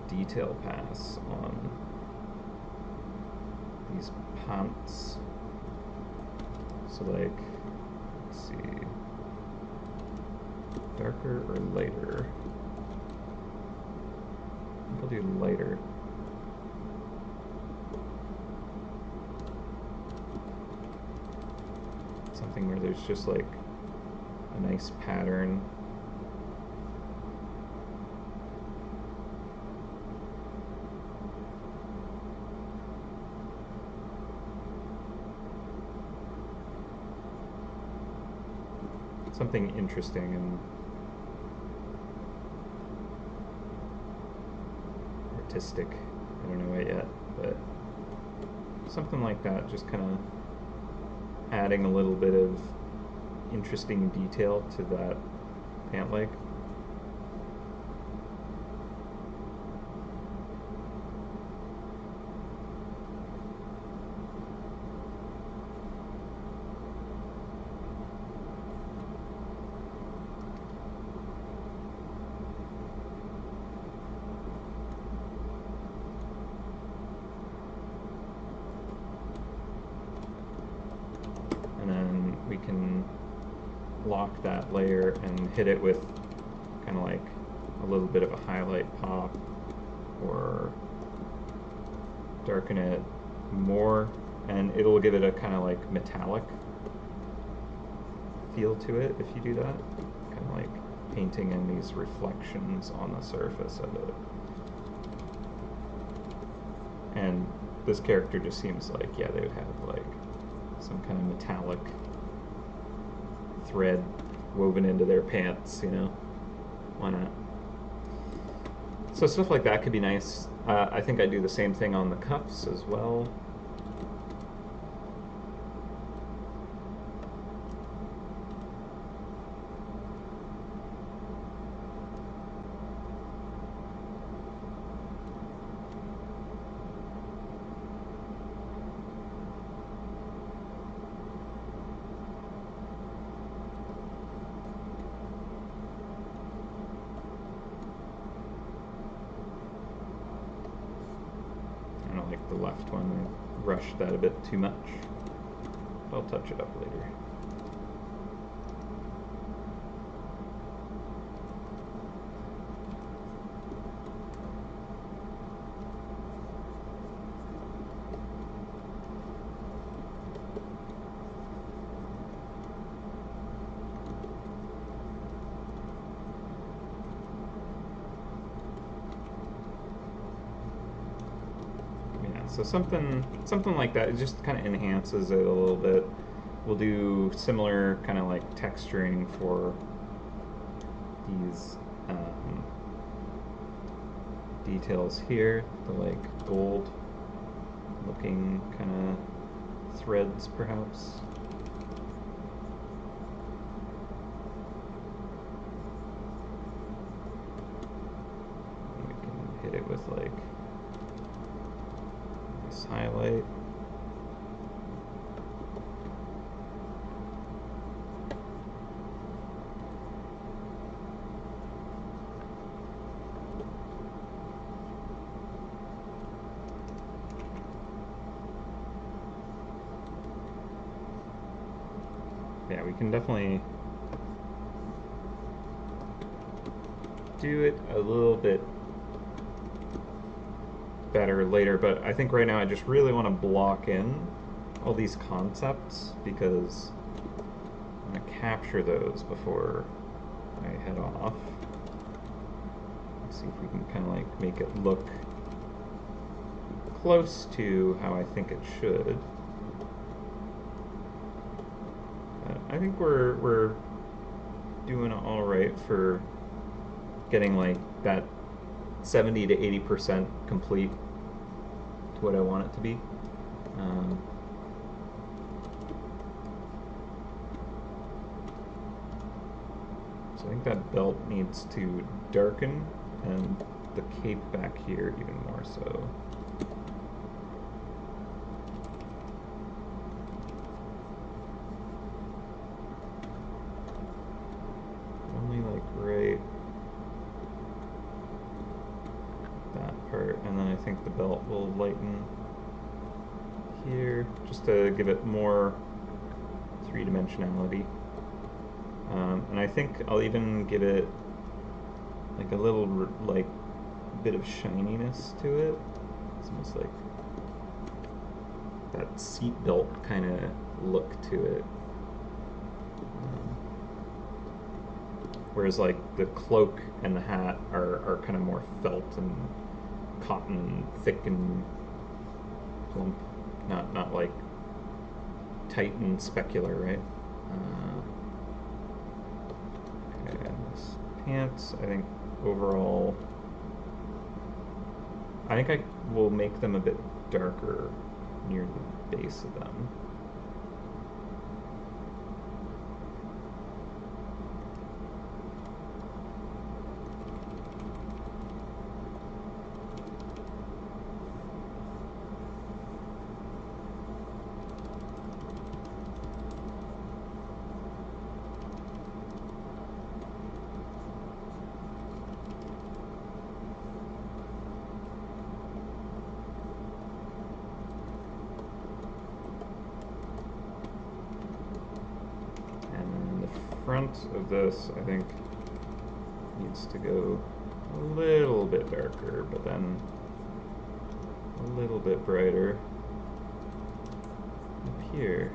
detail pass on these pants. So like, let's see, darker or lighter? I think I'll do lighter. Something where there's just like a nice pattern. Something interesting and artistic. I don't know it yet, but something like that, just kind of adding a little bit of interesting detail to that pant leg. and then we can lock that layer and hit it with kind of like a little bit of a highlight pop, or darken it more, and it'll give it a kind of like metallic feel to it if you do that, kind of like painting in these reflections on the surface of it. And this character just seems like, yeah, they would have like some kind of metallic thread woven into their pants, you know? Why not? So stuff like that could be nice. I think I do the same thing on the cuffs as well. I don't like the left one. I rushed that a bit too much. I'll touch it up later. So something like that, it just kind of enhances it a little bit. We'll do similar kind of like texturing for these details here, the like gold looking kind of threads perhaps. We can hit it with like highlight. Yeah, we can definitely do it a little bit better later, but I think right now I just really want to block in all these concepts because I'm going to capture those before I head off. Let's see if we can kind of like make it look close to how I think it should. I think we're doing all right for getting like that 70 to 80% complete to what I want it to be. So I think that belt needs to darken, and the cape back here even more so. Only like right that part, and then I think the belt will lighten here just to give it more three-dimensionality. And I think I'll even give it like a little like bit of shininess to it. It's almost like that seat belt kind of look to it. Whereas like the cloak and the hat are kind of more felt and cotton, thick and plump, not like tight and specular, right? Okay, and this pants, I think overall, I think I will make them a bit darker near the base of them. front of this, I think, needs to go a little bit darker, but then a little bit brighter up here.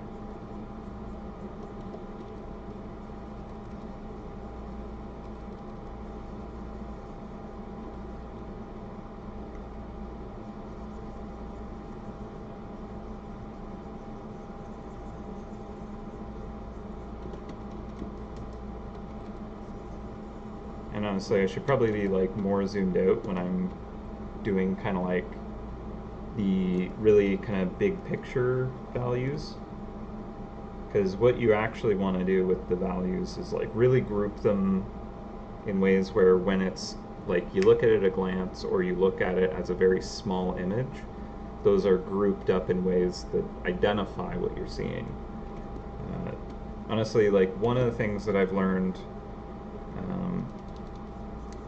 And honestly, I should probably be like more zoomed out when I'm doing kind of like the really kind of big picture values. Because what you actually want to do with the values is like really group them in ways where when it's like you look at it at a glance or you look at it as a very small image, those are grouped up in ways that identify what you're seeing. Honestly, like one of the things that I've learned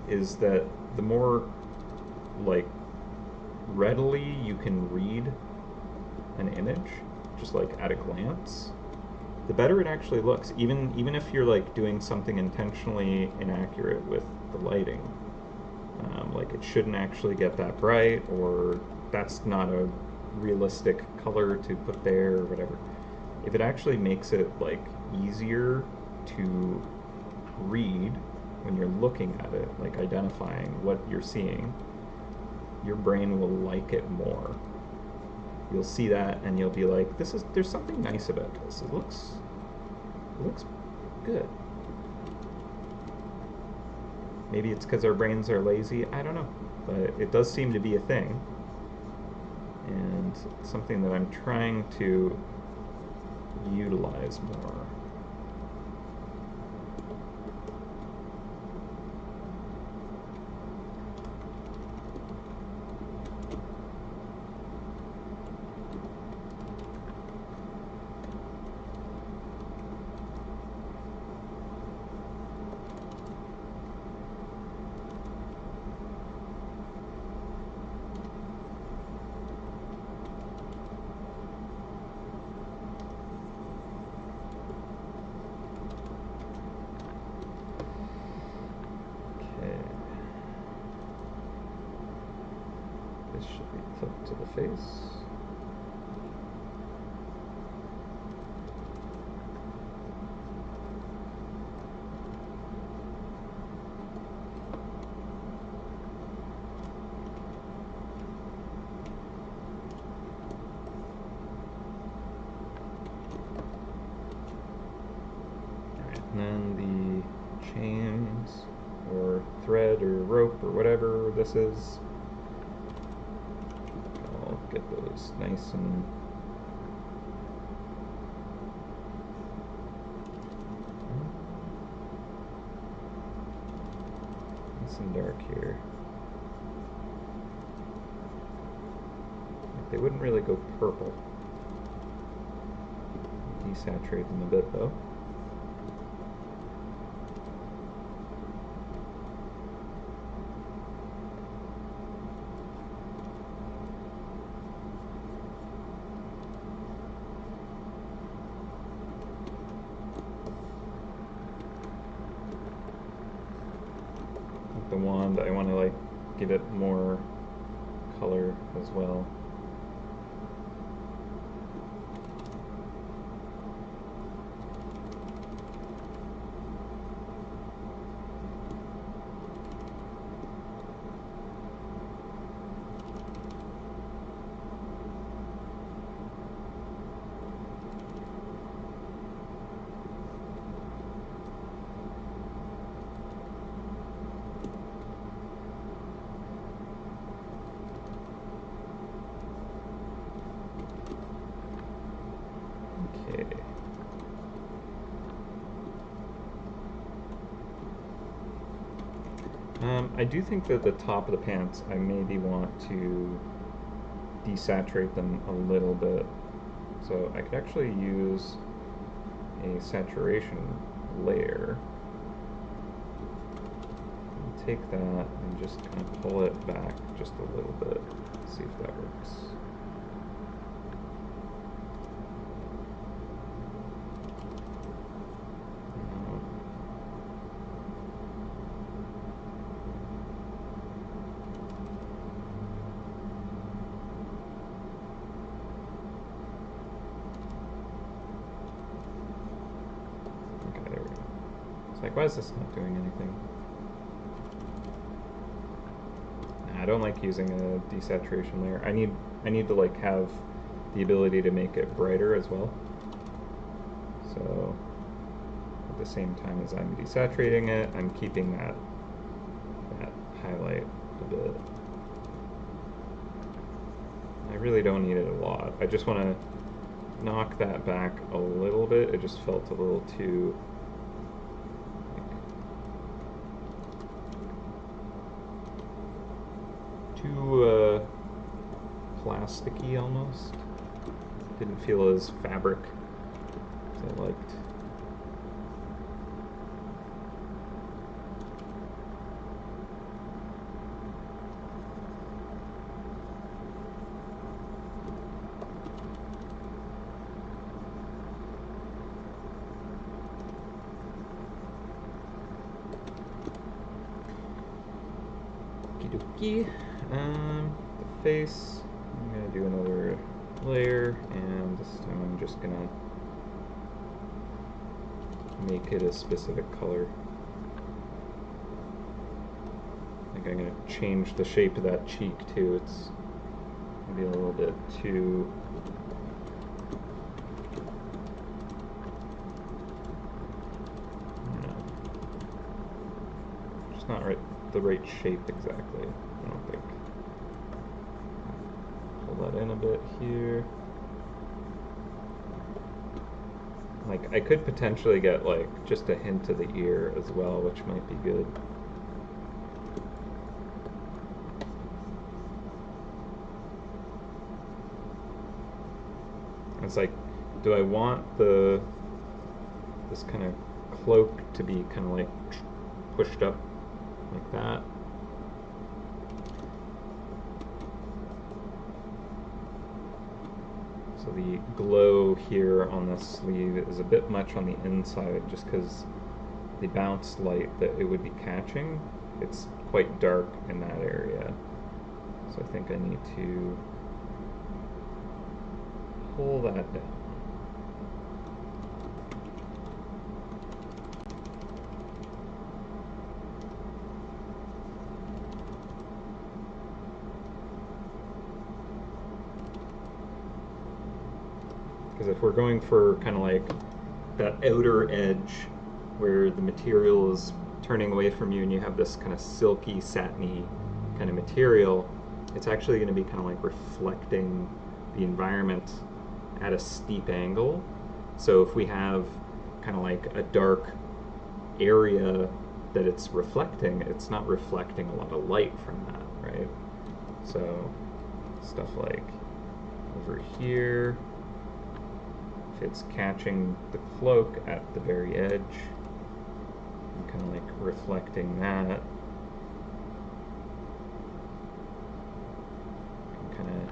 is that the more like readily you can read an image just like at a glance, the better it actually looks, even if you're like doing something intentionally inaccurate with the lighting. Like it shouldn't actually get that bright, or that's not a realistic color to put there or whatever. If it actually makes it like easier to read when you're looking at it, like identifying what you're seeing, your brain will like it more. You'll see that and you'll be like, there's something nice about this. It looks good. Maybe it's because our brains are lazy, I don't know. But it does seem to be a thing. And it's something that I'm trying to utilize more. This should be clipped to the face. Alright, and then the chains or thread or rope or whatever this is, get those nice and dark here. They wouldn't really go purple. Desaturate them a bit though. The wand, I want to like give it more color as well. I do think that the top of the pants, I maybe want to desaturate them a little bit. So I could actually use a saturation layer. And take that and just kind of pull it back just a little bit. See if that works. It's like, why is this not doing anything? Nah, I don't like using a desaturation layer. I need to like have the ability to make it brighter as well. So at the same time as I'm desaturating it, I'm keeping that highlight a bit. I really don't need it a lot. I just want to knock that back a little bit. It just felt a little too plasticky almost. Didn't feel as fabric as I liked. Okie dokie. The face, I'm gonna do another layer, and this time I'm just gonna make it a specific color. I think I'm gonna change the shape of that cheek too. It's maybe a little bit too just not the right shape exactly, I don't think. Pull that in a bit here. Like, I could potentially get like just a hint of the ear as well, which might be good. It's like, do I want this kind of cloak to be kind of like pushed up like that? So the glow here on this sleeve is a bit much on the inside, just because the bounce light that it would be catching, it's quite dark in that area. So I think I need to pull that down. Because if we're going for kind of like that outer edge where the material is turning away from you and you have this kind of silky, satiny kind of material, it's actually going to be kind of like reflecting the environment at a steep angle. So if we have kind of like a dark area that it's reflecting, it's not reflecting a lot of light from that, right? So stuff like over here, if it's catching the cloak at the very edge, and kind of like reflecting that, kind of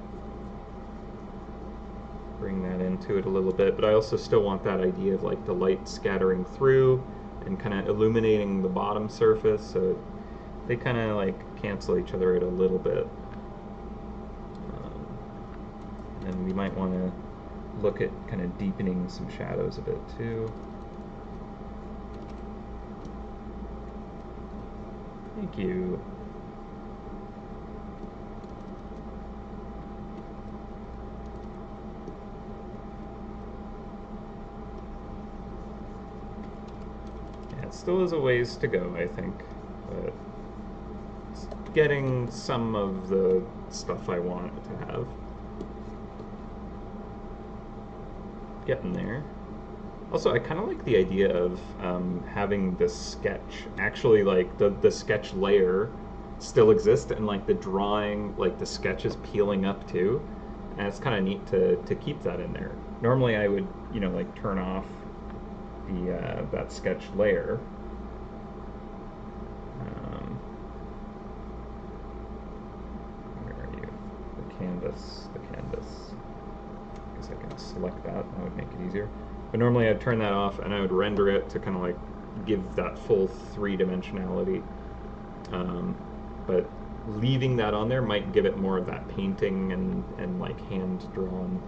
bring that into it a little bit, but I also still want that idea of like the light scattering through and kind of illuminating the bottom surface, so they kind of like cancel each other out a little bit. And we might want to look at kind of deepening some shadows a bit too. Thank you. Yeah, it still has a ways to go, I think, but it's getting some of the stuff I want to have. Getting there. Also, I kind of like the idea of having the sketch, actually like the sketch layer still exist and like the drawing, like the sketch is peeling up too. And it's kind of neat to keep that in there. Normally I would, you know, like turn off the that sketch layer. Where are you? The canvas. I guess I can select that would make it easier. But normally I'd turn that off and I would render it to kind of like give that full three-dimensionality. But leaving that on there might give it more of that painting and like hand-drawn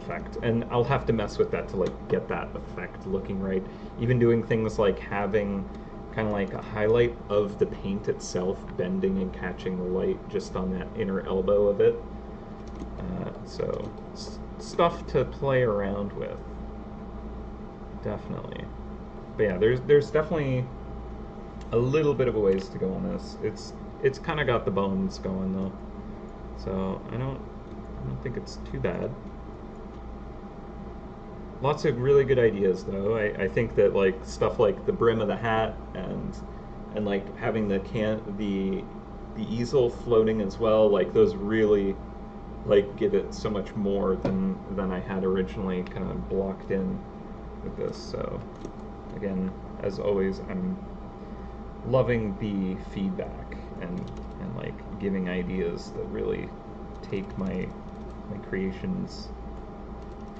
effect, and I'll have to mess with that to like get that effect looking right. Even doing things like having kind of like a highlight of the paint itself bending and catching the light just on that inner elbow of it. So stuff to play around with, definitely. But yeah, there's definitely a little bit of a ways to go on this. It's kind of got the bones going though, so I don't think it's too bad. Lots of really good ideas though. I think that like stuff like the brim of the hat and like having the easel floating as well, like those really like give it so much more than I had originally kind of blocked in with this. So again, as always, I'm loving the feedback and like giving ideas that really take my creations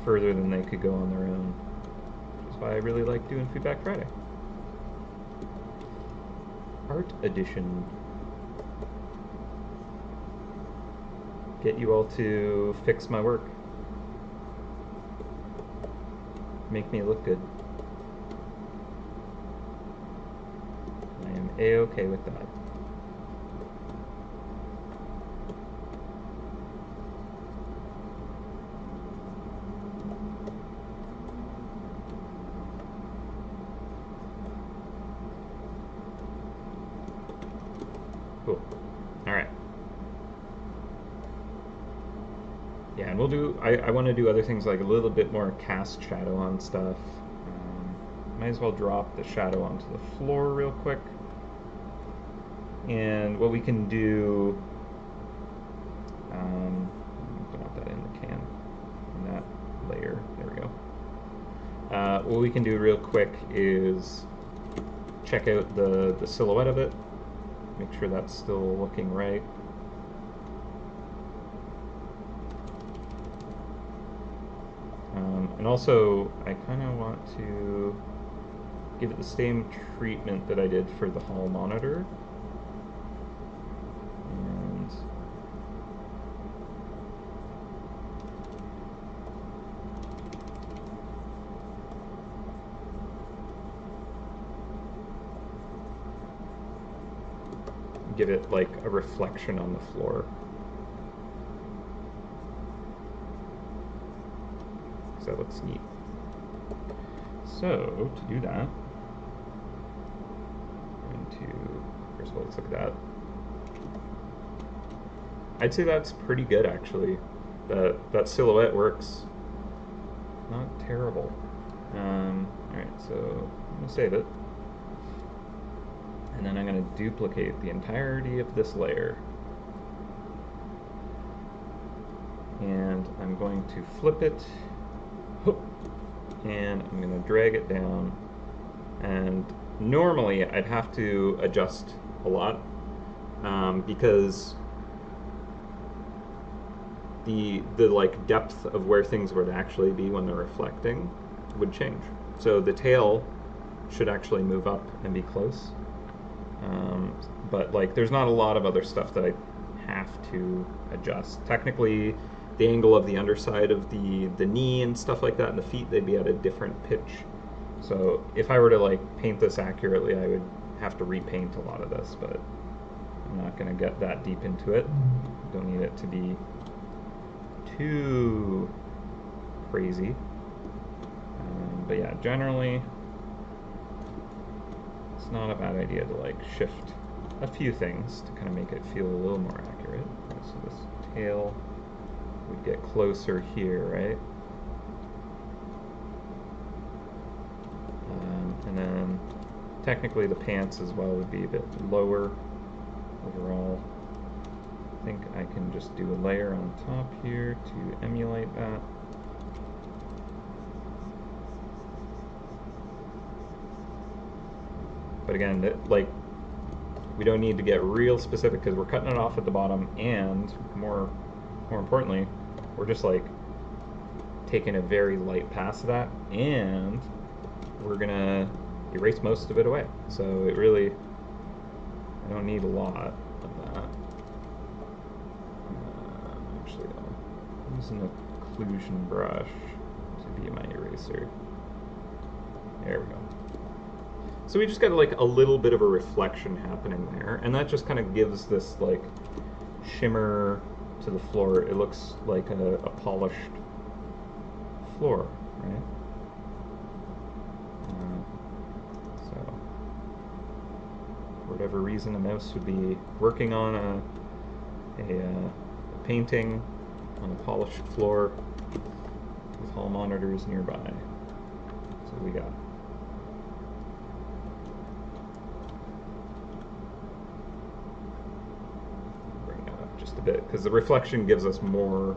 further than they could go on their own. Which is why I really like doing Feedback Friday. Art Edition. Get you all to fix my work. Make me look good. I am A-okay with that. Cool. Alright. Yeah, and we'll do, I want to do other things like a little bit more cast shadow on stuff. Might as well drop the shadow onto the floor real quick. And what we can do, drop that in the can, in that layer, there we go. What we can do real quick is check out the silhouette of it, make sure that's still looking right. And also, I kind of want to give it the same treatment that I did for the hall monitor. And give it like a reflection on the floor. That looks neat. So, to do that, I'm going to, first of all, let's look at that. I'd say that's pretty good, actually. That silhouette works not terrible. Alright, so I'm going to save it. And then I'm going to duplicate the entirety of this layer. And I'm going to flip it. And I'm going to drag it down, and normally I'd have to adjust a lot because the like depth of where things would actually be when they're reflecting would change. So the tail should actually move up and be close, but like there's not a lot of other stuff that I have to adjust. Technically, the angle of the underside of the knee and stuff like that and the feet, they'd be at a different pitch. So if I were to like paint this accurately, I would have to repaint a lot of this, but I'm not going to get that deep into it. Don't need it to be too crazy. But yeah, generally it's not a bad idea to like shift a few things to kind of make it feel a little more accurate. So this tail would get closer here, right? And then technically the pants as well would be a bit lower overall. I think I can just do a layer on top here to emulate that. But again, like, we don't need to get real specific because we're cutting it off at the bottom, and more importantly, we're just like taking a very light pass of that, and we're gonna erase most of it away. So it really, I don't need a lot of that. Actually, I'm using a occlusion brush to be my eraser. There we go. So we just got like a little bit of a reflection happening there, and that just kind of gives this like shimmer to the floor. It looks like a polished floor, right? So, for whatever reason, a mouse would be working on a painting on a polished floor with hall monitors nearby. So we got. Bring that up just a bit, because the reflection gives us more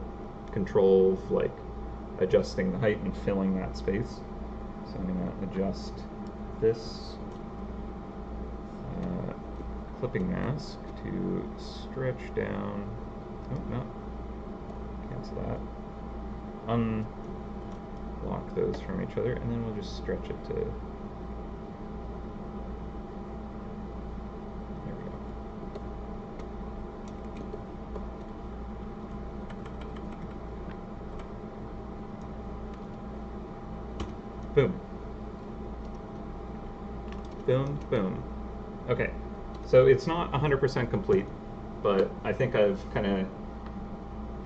control of like adjusting the height and filling that space. So I'm going to adjust this clipping mask to stretch down. Oh, no. Cancel that. Unlock those from each other, and then we'll just stretch it to. There we go. Boom. Boom, boom. Okay, so it's not 100% complete, but I think I've kind of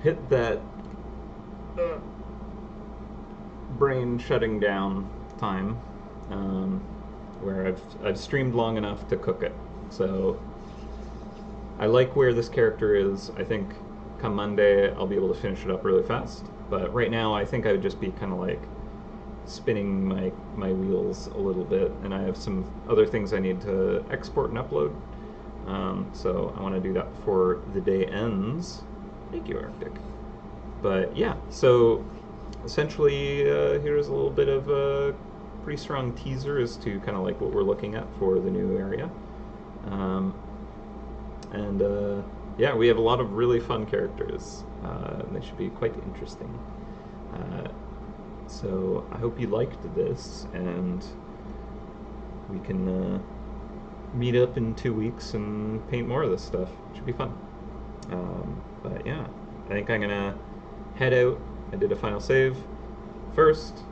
hit that brain shutting down time where I've streamed long enough to cook it. So I like where this character is. I think come Monday I'll be able to finish it up really fast, but right now I think I would just be kind of like spinning my wheels a little bit, and I have some other things I need to export and upload. So I want to do that before the day ends. Thank you, Arctic. But yeah, so essentially here's a little bit of a pretty strong teaser as to kind of like what we're looking at for the new area. Yeah, we have a lot of really fun characters. They should be quite interesting. So I hope you liked this, and we can meet up in 2 weeks and paint more of this stuff. It should be fun. But yeah, I think I'm gonna head out. I did a final save first.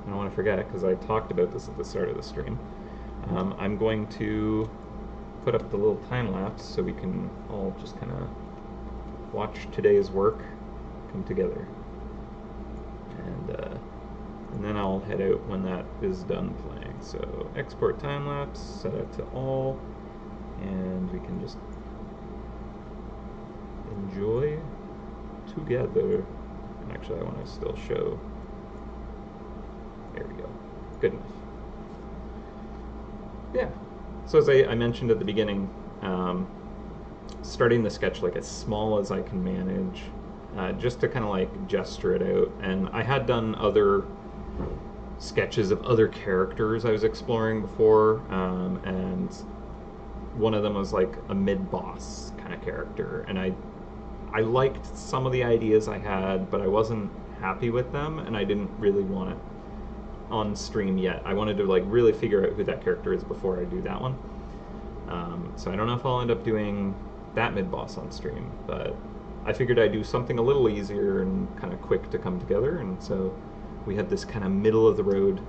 I don't want to forget, because I talked about this at the start of the stream. I'm going to put up the little time lapse so we can all just kind of watch today's work come together. And then I'll head out when that is done playing. So export time lapse, set it to all, and we can just enjoy together. And actually, I want to still show. There we go. Good enough. Yeah. So as I mentioned at the beginning, starting the sketch like as small as I can manage. Just to kind of like gesture it out. And I had done other sketches of other characters I was exploring before, and one of them was like a mid-boss kind of character, and I liked some of the ideas I had, but I wasn't happy with them, and I didn't really want it on stream yet. I wanted to like really figure out who that character is before I do that one. So I don't know if I'll end up doing that mid-boss on stream, but I figured I'd do something a little easier and kind of quick to come together, and so we had this kind of middle of the road,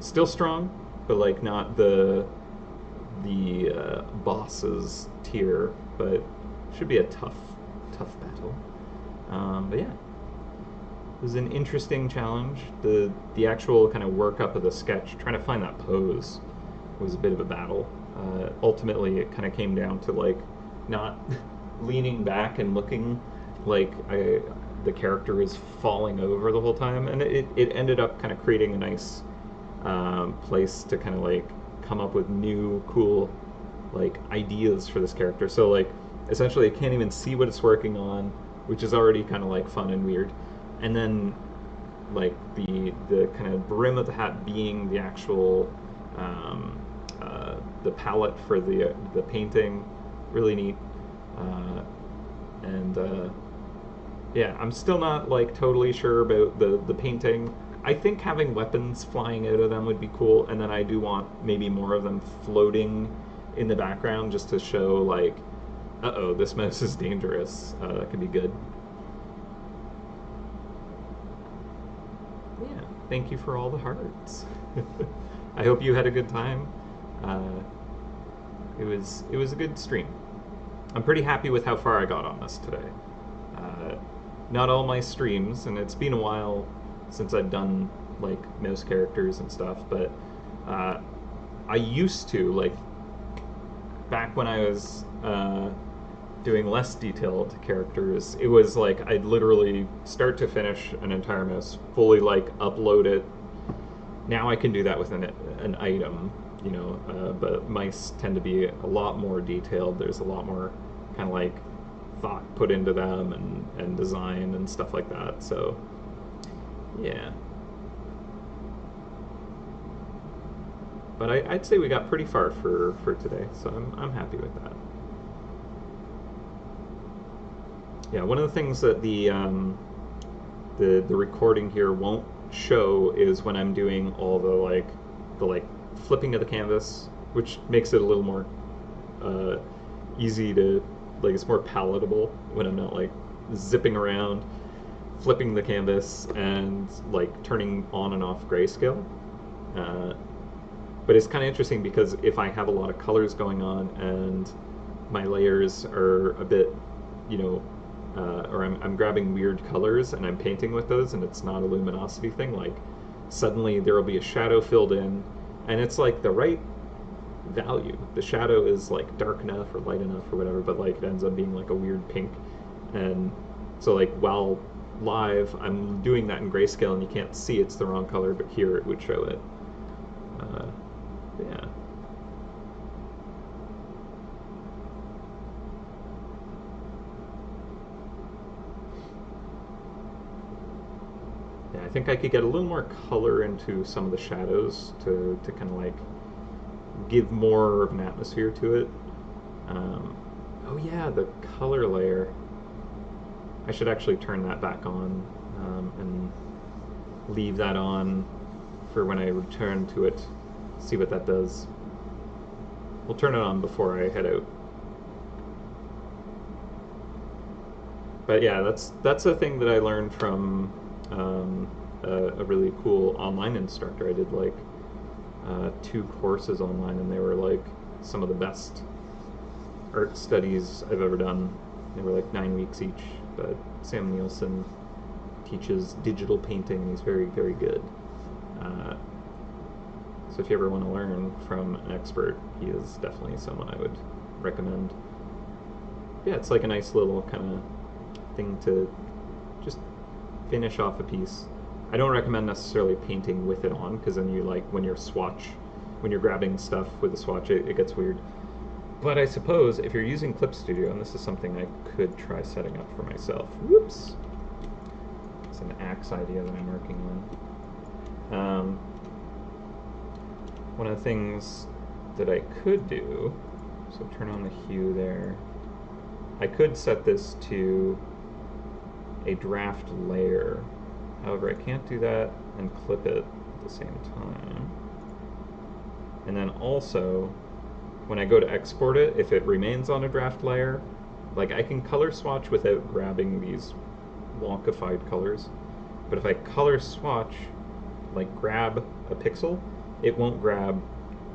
still strong, but like not the boss's tier, but should be a tough battle. But yeah, it was an interesting challenge. The actual kind of workup of the sketch, trying to find that pose, was a bit of a battle. Ultimately, it kind of came down to like not leaning back and looking like the character is falling over the whole time, and it ended up kind of creating a nice place to kind of like come up with new cool like ideas for this character. So like essentially I can't even see what it's working on, which is already kind of like fun and weird, and then like the kind of brim of the hat being the actual the palette for the painting, really neat. Yeah, I'm still not like totally sure about the painting. I think having weapons flying out of them would be cool, and then I do want maybe more of them floating in the background just to show like, uh-oh, this mouse is dangerous. That could be good. Thank you for all the hearts. I hope you had a good time. Uh, it was a good stream. I'm pretty happy with how far I got on this today. Uh, Not all my streams, and it's been a while since I've done like mouse characters and stuff, but uh, I used to like back when I was doing less detailed characters. It was like I'd literally start to finish an entire mouse, fully like upload it. Now I can do that with an item, you know, but mice tend to be a lot more detailed. There's a lot more kind of like thought put into them and design and stuff like that. So, yeah. But I'd say we got pretty far for today, so I'm happy with that. Yeah, one of the things that the recording here won't show is when I'm doing all the flipping of the canvas, which makes it a little more easy to like it's more palatable when I'm not like zipping around, flipping the canvas and like turning on and off grayscale. But it's kind of interesting because if I have a lot of colors going on and my layers are a bit, you know, or I'm grabbing weird colors and I'm painting with those and it's not a luminosity thing, like suddenly there will be a shadow filled in and it's like the right value. The shadow is like dark enough or light enough or whatever, but like it ends up being like a weird pink. And so like while live I'm doing that in grayscale and you can't see it's the wrong color, but here it would show it. Yeah. Yeah, I think I could get a little more color into some of the shadows to kind of like give more of an atmosphere to it. Oh yeah, the color layer. I should actually turn that back on and leave that on for when I return to it. See what that does. We'll turn it on before I head out. But yeah, that's a thing that I learned from a really cool online instructor. I did like 2 courses online, and they were like some of the best art studies I've ever done. They were like 9 weeks each. But Sam Nielsen teaches digital painting. He's very, very good. So if you ever want to learn from an expert, he is definitely someone I would recommend. Yeah, it's like a nice little kind of thing to just finish off a piece. I don't recommend necessarily painting with it on, because then you like when you're grabbing stuff with the swatch, it gets weird. But I suppose if you're using Clip Studio, and this is something I could try setting up for myself. Whoops. It's an axe idea that I'm working on. One of the things that I could do, so turn on the hue there. I could set this to a draft layer. However, I can't do that and clip it at the same time. And then also, when I go to export it, if it remains on a draft layer, like I can color swatch without grabbing these wonkified colors. But if I color swatch, like grab a pixel, it won't grab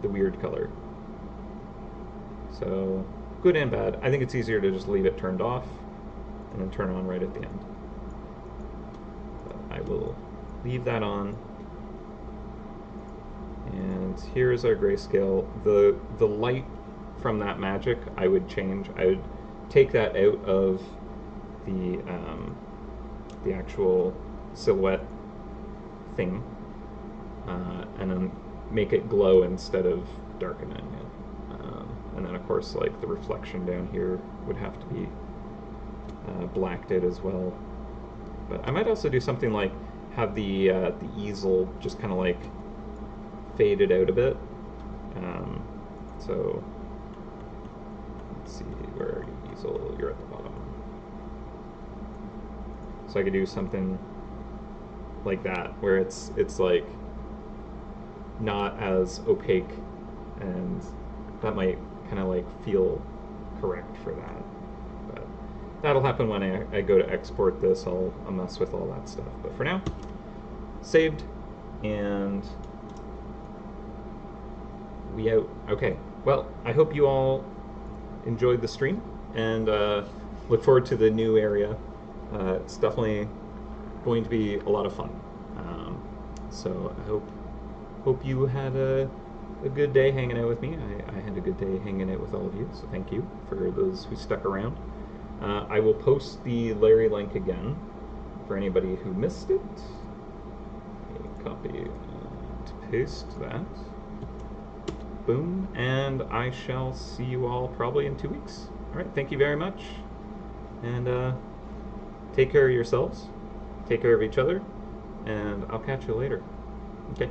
the weird color. So, good and bad. I think it's easier to just leave it turned off and then turn it on right at the end. But I will leave that on. And here's our grayscale. The light from that magic I would change. I would take that out of the actual silhouette thing, and then make it glow instead of darkening it. And then of course like the reflection down here would have to be blacked out as well. But I might also do something like have the easel just kind of like faded out a bit. So let's see, where are you, easel? You're at the bottom. So I could do something like that, where it's like not as opaque, and that might kind of like feel correct for that. But that'll happen when I go to export this. I'll mess with all that stuff. But for now, saved. and we out. Okay. Well, I hope you all enjoyed the stream, and look forward to the new area. It's definitely going to be a lot of fun. So I hope you had a good day hanging out with me. I had a good day hanging out with all of you, so thank you for those who stuck around. I will post the Larry link again for anybody who missed it. Copy and paste that. Boom, and I shall see you all probably in 2 weeks. All right, thank you very much, and take care of yourselves, take care of each other, and I'll catch you later. Okay.